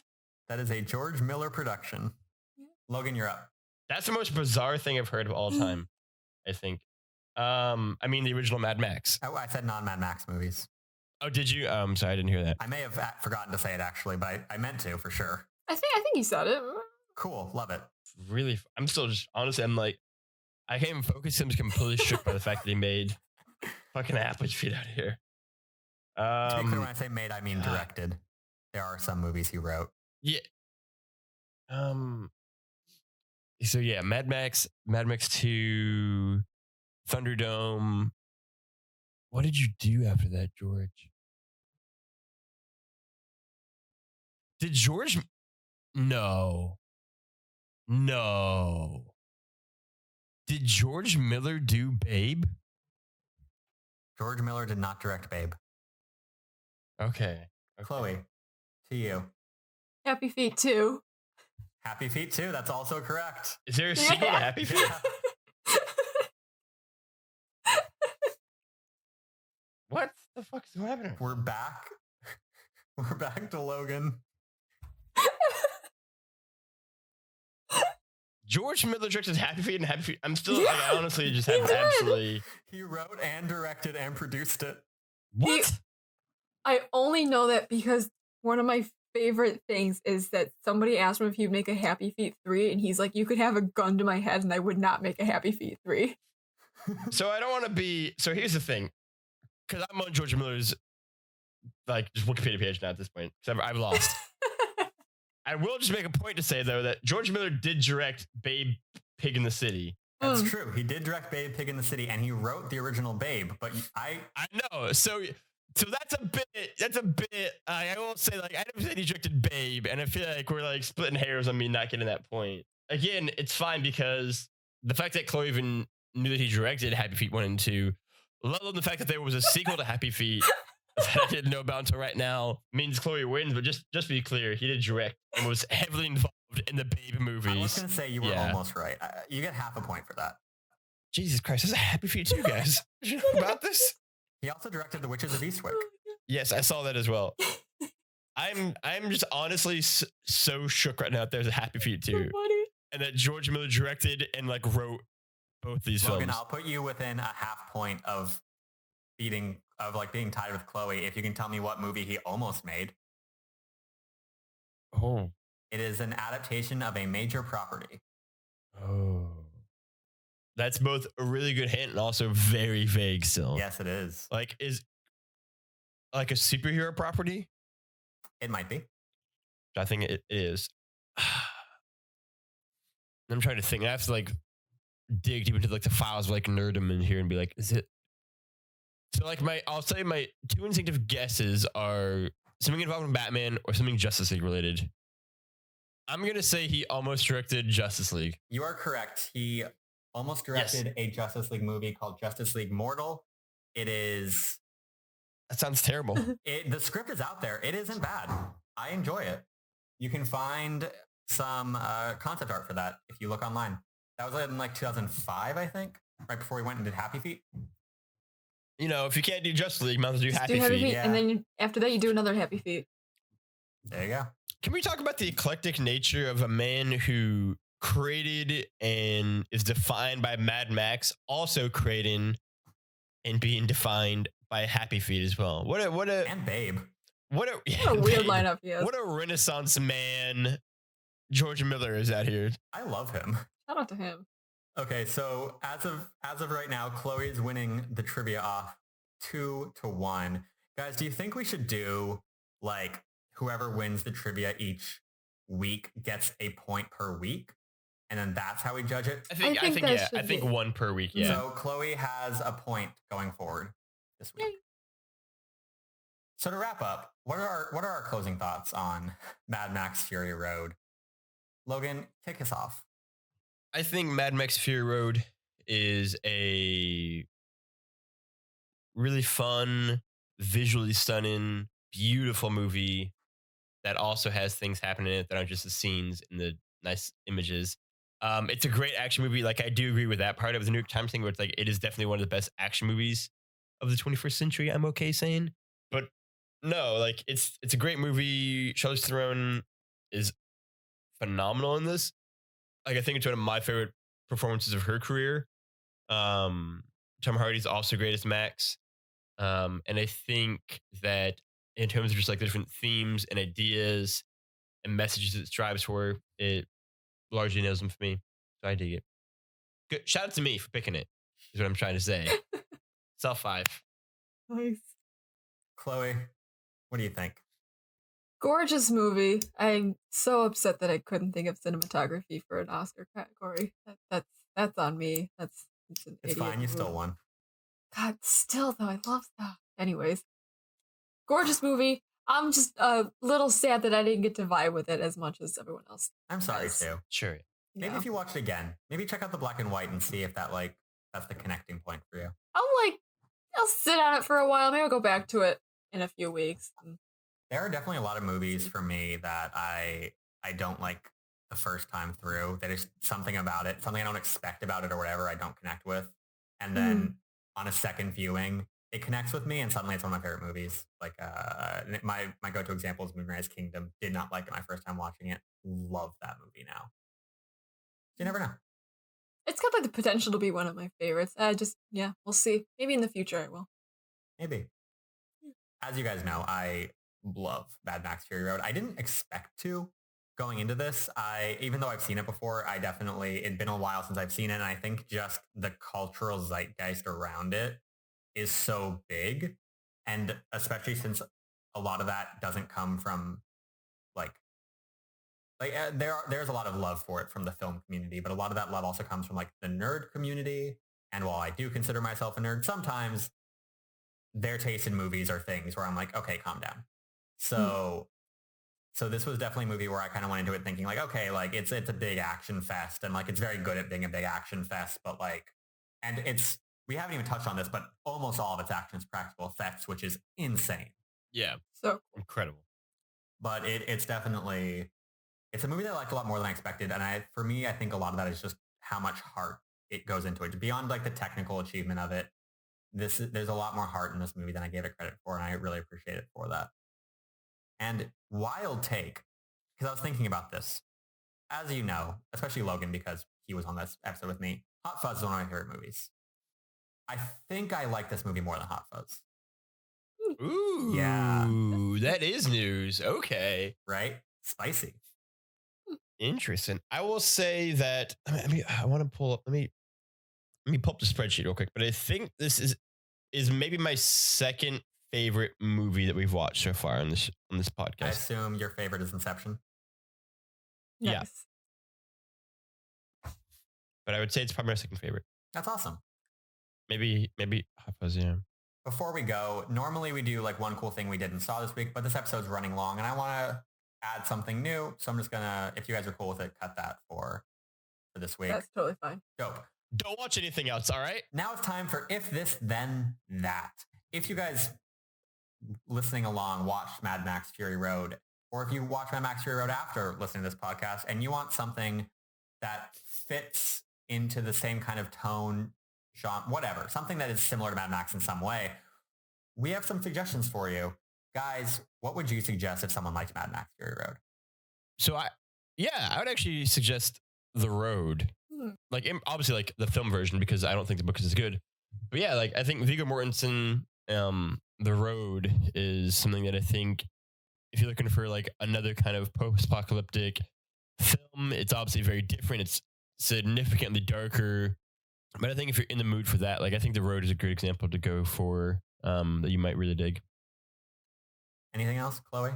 That is a George Miller production. Yeah. Logan, you're up. That's the most bizarre thing I've heard of all time, I think. I mean, the original Mad Max. Oh, I said non-Mad Max movies. Oh, did you? Sorry, I didn't hear that. I may have forgotten to say it actually, but I meant to for sure. I think you said it. Cool, love it. Really, I'm still just honestly, I'm like, I can't even focus. I'm just completely shook by the fact that he made fucking Happy Feet out of here. To be clear, when I say made, I mean directed. There are some movies he wrote. Yeah. So yeah, Mad Max 2, Thunderdome. What did you do after that, George? Did George? No. Did George Miller do Babe? George Miller did not direct Babe. Okay. Chloe, to you. Happy Feet 2. Happy Feet 2, that's also correct. Is there a sequel to Happy Feet? What the fuck is happening? We're back. We're back to Logan. George Miller directed Happy Feet and Happy Feet. I'm still, I honestly just have absolutely. He wrote and directed and produced it. What? I only know that because one of my favorite things is that somebody asked him if he'd make a Happy Feet 3, and he's like, you could have a gun to my head and I would not make a Happy Feet 3. So I don't want to be. So here's the thing. Because I'm on George Miller's like just Wikipedia page now at this point. Because I've lost. I will just make a point to say, though, that George Miller did direct Babe, Pig in the City. That's true. He did direct Babe, Pig in the City, and he wrote the original Babe. But I know. So that's a bit. I won't say like I never said he directed Babe, and I feel like we're like splitting hairs on me not getting that point. Again, it's fine because the fact that Chloe even knew that he directed Happy Feet 1 and 2, let alone the fact that there was a sequel to Happy Feet that I didn't know about until right now, means Chloe wins. But just to be clear, he did direct and was heavily involved in the Babe movies. I was going to say you were almost right. You get half a point for that. Jesus Christ, this is a Happy Feet 2, guys. Did you know about this? He also directed The Witches of Eastwick. Yes, I saw that as well. I'm just honestly so shook right now that there's a Happy Feet 2. And that George Miller directed and like wrote both these Logan, films. I'll put you within a half point of being tied with Chloe if you can tell me what movie he almost made. Oh. It is an adaptation of a major property. Oh. That's both a really good hint and also very vague still. Yes, it is. Like, is like a superhero property? It might be. I think it is. I'm trying to think. I have to like dig deep into like the files of like nerdom in here and be like, is it? So like I'll say my two instinctive guesses are something involving Batman or something Justice League related. I'm going to say he almost directed Justice League. You are correct. He almost directed a Justice League movie called Justice League Mortal. It is... That sounds terrible. The script is out there. It isn't bad. I enjoy it. You can find some concept art for that if you look online. That was in like 2005, I think, right before we went and did Happy Feet. You know, if you can't do Justice League, you might as well do Happy Feet. Yeah. And then after that, you do another Happy Feet. There you go. Can we talk about the eclectic nature of a man who created and is defined by Mad Max, also creating and being defined by Happy Feet as well? And Babe. What a weird lineup he has. What a Renaissance man George Miller is out here. I love him. Shout out to him. Okay, so as of right now, Chloe is winning the trivia off 2-1. Guys, do you think we should do like whoever wins the trivia each week gets a point per week? And then that's how we judge it? I think one per week, yeah. So Chloe has a point going forward this week. Yay. So to wrap up, what are our closing thoughts on Mad Max Fury Road? Logan, kick us off. I think Mad Max Fury Road is a really fun, visually stunning, beautiful movie that also has things happening in it that aren't just the scenes and the nice images. It's a great action movie. Like, I do agree with that part of the New York Times thing where it's like, it is definitely one of the best action movies of the 21st century, I'm okay saying. But no, like it's a great movie. Charlize Theron is phenomenal in this. Like I think it's one of my favorite performances of her career. Tom Hardy's also great as Max. And I think that in terms of just like the different themes and ideas and messages it strives for, it largely nails them for me. So I dig it. Good. Shout out to me for picking it, is what I'm trying to say. Self 5. Nice. Chloe, what do you think? Gorgeous movie. I'm so upset that I couldn't think of cinematography for an Oscar category. That's on me. It's fine. You still won. God, still though, I love that. Anyways, gorgeous movie. I'm just a little sad that I didn't get to vibe with it as much as everyone else. I'm sorry too. Sure. Maybe if you watch it again, maybe check out the black and white and see if that's the connecting point for you. I'll sit on it for a while. Maybe I'll go back to it in a few weeks. There are definitely a lot of movies for me that I don't like the first time through. There's something about it, something I don't expect about it or whatever I don't connect with. And then on a second viewing, it connects with me and suddenly it's one of my favorite movies. Like my go-to example is Moonrise Kingdom. Did not like it my first time watching it. Love that movie now. You never know. It's got like the potential to be one of my favorites. We'll see. Maybe in the future I will. Maybe. As you guys know, I love Mad Max Fury Road. I didn't expect to going into this. Even though I've seen it before, it'd been a while since I've seen it. And I think just the cultural zeitgeist around it is so big. And especially since a lot of that doesn't come from there's a lot of love for it from the film community, but a lot of that love also comes from like the nerd community. And while I do consider myself a nerd, sometimes their taste in movies are things where I'm like, okay, calm down. So this was definitely a movie where I kind of went into it thinking like, okay, like it's a big action fest and like it's very good at being a big action fest, but we haven't even touched on this, but almost all of its action is practical effects, which is insane. Yeah. So incredible. But it's definitely, it's a movie that I liked a lot more than I expected. And I think a lot of that is just how much heart it goes into it. Beyond like the technical achievement of it, there's a lot more heart in this movie than I gave it credit for, and I really appreciate it for that. And wild take, because I was thinking about this. As you know, especially Logan, because he was on this episode with me, Hot Fuzz is one of my favorite movies. I think I like this movie more than Hot Fuzz. Ooh. Yeah. That is news. Okay. Right? Spicy. Interesting. I will say that, I want to pull up, let me pull up the spreadsheet real quick, but I think this is maybe my second favorite movie that we've watched so far on this podcast. I assume your favorite is Inception. nice. Yeah. But I would say it's probably my second favorite. That's awesome. Maybe Hot Fuzz, yeah. Before we go, normally we do like one cool thing we did and saw this week, but this episode's running long and I want to add something new. So I'm just going to, if you guys are cool with it, cut that for this week. That's totally fine. Dope. Don't watch anything else, all right? Now it's time for If This, Then That. If you guys listening along watched Mad Max Fury Road, or if you watch Mad Max Fury Road after listening to this podcast and you want something that fits into the same kind of tone, genre, whatever, something that is similar to Mad Max in some way, we have some suggestions for you. Guys, what would you suggest if someone liked Mad Max Fury Road? So I would actually suggest The Road. Like obviously like the film version, because I don't think the book is as good. But yeah, like I think Viggo Mortensen, The Road is something that I think if you're looking for like another kind of post-apocalyptic film, it's obviously very different. It's significantly darker. But I think if you're in the mood for that, like I think The Road is a great example to go for that you might really dig. Anything else, Chloe?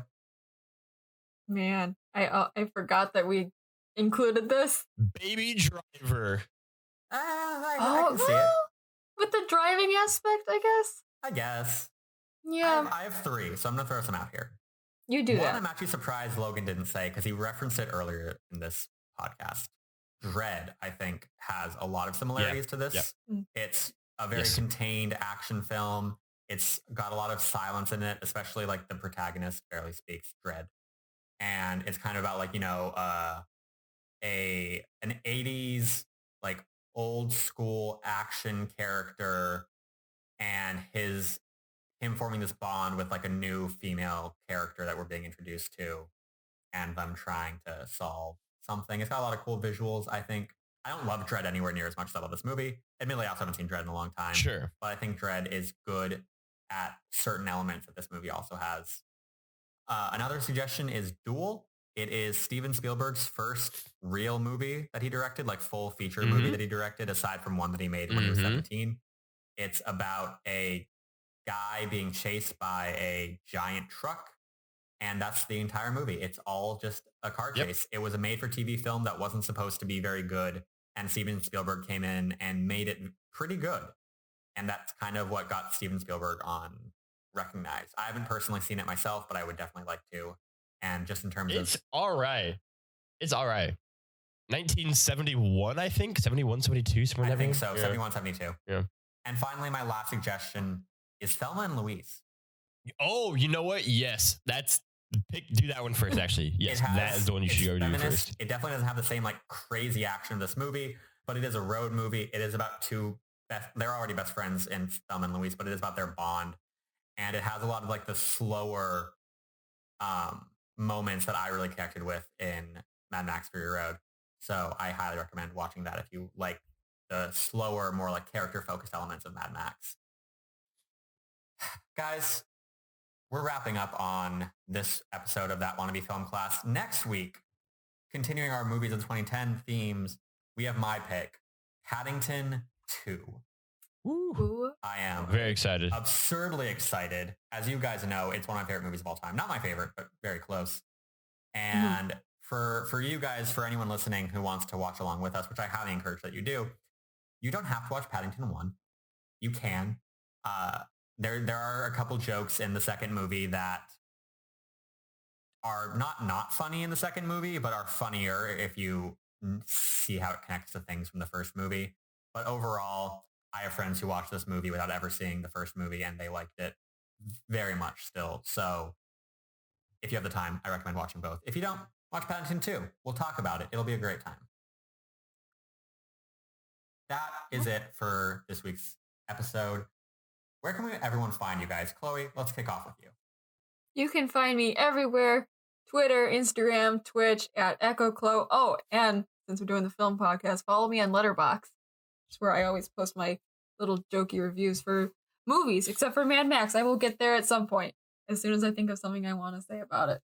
Man, I forgot that we included this. Baby Driver. I can see it. With the driving aspect, I guess. I guess. Yeah. I have three, so I'm going to throw some out here. You do that. I'm actually surprised Logan didn't say, because he referenced it earlier in this podcast. Dread, I think, has a lot of similarities to this. Yep. It's a very contained action film. It's got a lot of silence in it, especially like the protagonist barely speaks, Dread. And it's kind of about like, an 80s like old school action character and him forming this bond with like a new female character that we're being introduced to, and them trying to solve something. It's got a lot of cool visuals, I think. I don't love Dread anywhere near as much as I love this movie. Admittedly, I also haven't seen Dread in a long time. Sure. But I think Dread is good at certain elements that this movie also has. Another suggestion is Duel. It is Steven Spielberg's first real movie that he directed, like full feature movie that he directed, aside from one that he made when he was 17. It's about a guy being chased by a giant truck, and that's the entire movie. It's all just a car chase. It was a made-for-TV film that wasn't supposed to be very good, and Steven Spielberg came in and made it pretty good. And that's kind of what got Steven Spielberg on recognized. I haven't personally seen it myself, but I would definitely like to. And just in terms of... It's all right. 1971, I think. 71, 72, somewhere I think so. Yeah. 71, 72. Yeah. And finally, my last suggestion is Thelma and Louise. Oh, you know what? Yes. Do that one first, actually. Yes, that is the one you should go do first. It definitely doesn't have the same like crazy action of this movie, but it is a road movie. It is about they're already best friends in Thelma and Louise, but it is about their bond. And it has a lot of like the slower moments that I really connected with in Mad Max Fury Road. So I highly recommend watching that if you like the slower, more like character-focused elements of Mad Max. Guys, we're wrapping up on this episode of That Wannabe Film Class. Next week, continuing our movies of 2010 themes, we have my pick, Paddington 2. Ooh. I am very excited. Absurdly excited. As you guys know, it's one of my favorite movies of all time. Not my favorite, but very close. And for you guys, for anyone listening who wants to watch along with us, which I highly encourage that you do, you don't have to watch Paddington 1. You can. There are a couple jokes in the second movie that are not funny in the second movie, but are funnier if you see how it connects to things from the first movie. But overall, I have friends who watched this movie without ever seeing the first movie, and they liked it very much still. So if you have the time, I recommend watching both. If you don't, watch Paddington 2. We'll talk about it. It'll be a great time. That is it for this week's episode. Where can everyone find you guys? Chloe, let's kick off with you. You can find me everywhere. Twitter, Instagram, Twitch, at EchoClo. Oh, and since we're doing the film podcast, follow me on Letterboxd. It's where I always post my little jokey reviews for movies, except for Mad Max. I will get there at some point, as soon as I think of something I want to say about it.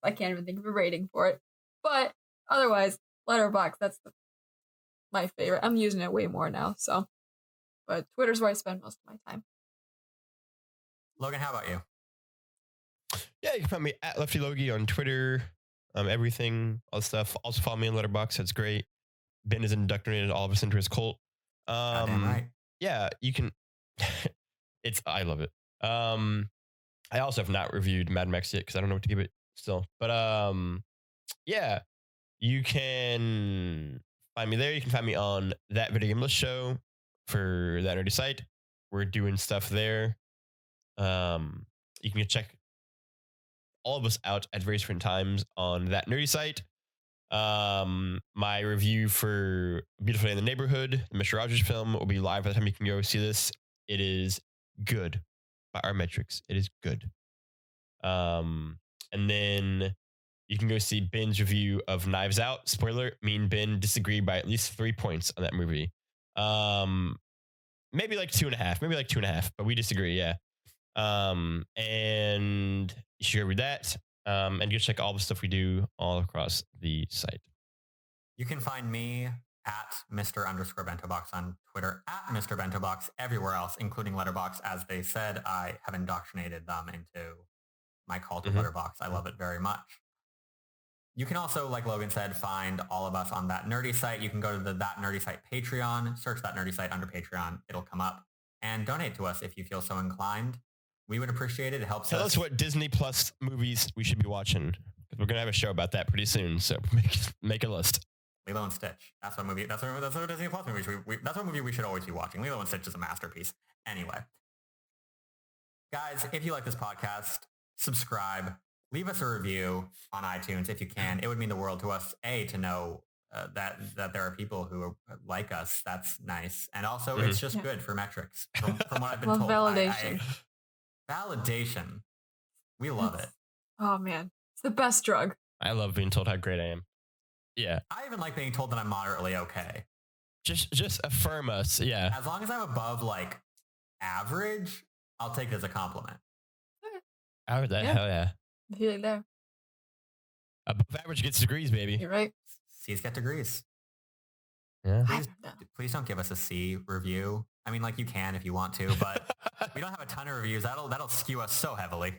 I can't even think of a rating for it. But otherwise, Letterboxd, that's my favorite. I'm using it way more now, so. But Twitter's where I spend most of my time. Logan, how about you? Yeah, you can find me at Lefty Logie on Twitter, everything, all the stuff. Also follow me on Letterboxd. That's great. Ben is indoctrinated all of us into his cult. Goddamn right. Yeah, you can. I love it. I also have not reviewed Mad Max yet because I don't know what to give it still. But yeah, you can find me there. You can find me on That Video Game List Show for That Nerdy Site. We're doing stuff there. You can check all of us out at various different times on That Nerdy Site. My review for Beautiful Day in the Neighborhood, the Mr. Rogers film, will be live by the time you can go see this. It is good by our metrics. It is good. And then you can go see Ben's review of Knives Out. Spoiler, me and Ben disagree by at least 3 points on that movie. Maybe like 2.5, but we disagree. Yeah. And you should go read that. And you check all the stuff we do all across the site. You can find me at Mr_BentoBox on Twitter, at Mr. BentoBox everywhere else, including Letterboxd. As they said, I have indoctrinated them into my cult of Letterboxd. I love it very much. You can also, like Logan said, find all of us on That Nerdy Site. You can go to the That Nerdy Site Patreon, search That Nerdy Site under Patreon. It'll come up, and donate to us if you feel so inclined. We would appreciate it. It helps us. Tell us what Disney Plus movies we should be watching. We're going to have a show about that pretty soon, so make a list. Lilo and Stitch. That's what movie. That's what Disney Plus movies. That's what movie we should always be watching. Lilo and Stitch is a masterpiece. Anyway, guys, if you like this podcast, subscribe. Leave us a review on iTunes if you can. It would mean the world to us. To know that there are people who are like us. That's nice, and also it's just good for metrics. From what I've been Love told, validation. Validation. We love it. Oh man, it's the best drug. I love being told how great I am. Yeah. I even like being told that I'm moderately okay. Just affirm us. Yeah. As long as I'm above like average, I'll take it as a compliment. Hell yeah. I feel like there. Above average gets degrees, baby. You're right. C's get degrees. Yeah. Please don't give us a C review. I mean, like you can if you want to, but we don't have a ton of reviews. That'll skew us so heavily.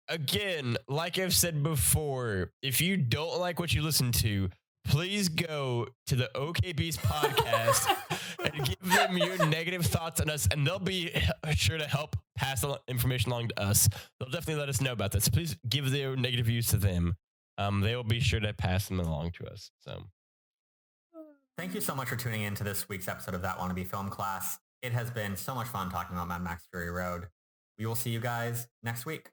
Again, like I've said before, if you don't like what you listen to, please go to the OK Beast podcast and give them your negative thoughts on us, and they'll be sure to help pass the information along to us. They'll definitely let us know about this. So please give their negative views to them. They will be sure to pass them along to us. So, thank you so much for tuning in to this week's episode of That Wannabe Film Class. It has been so much fun talking about Mad Max Fury Road. We will see you guys next week.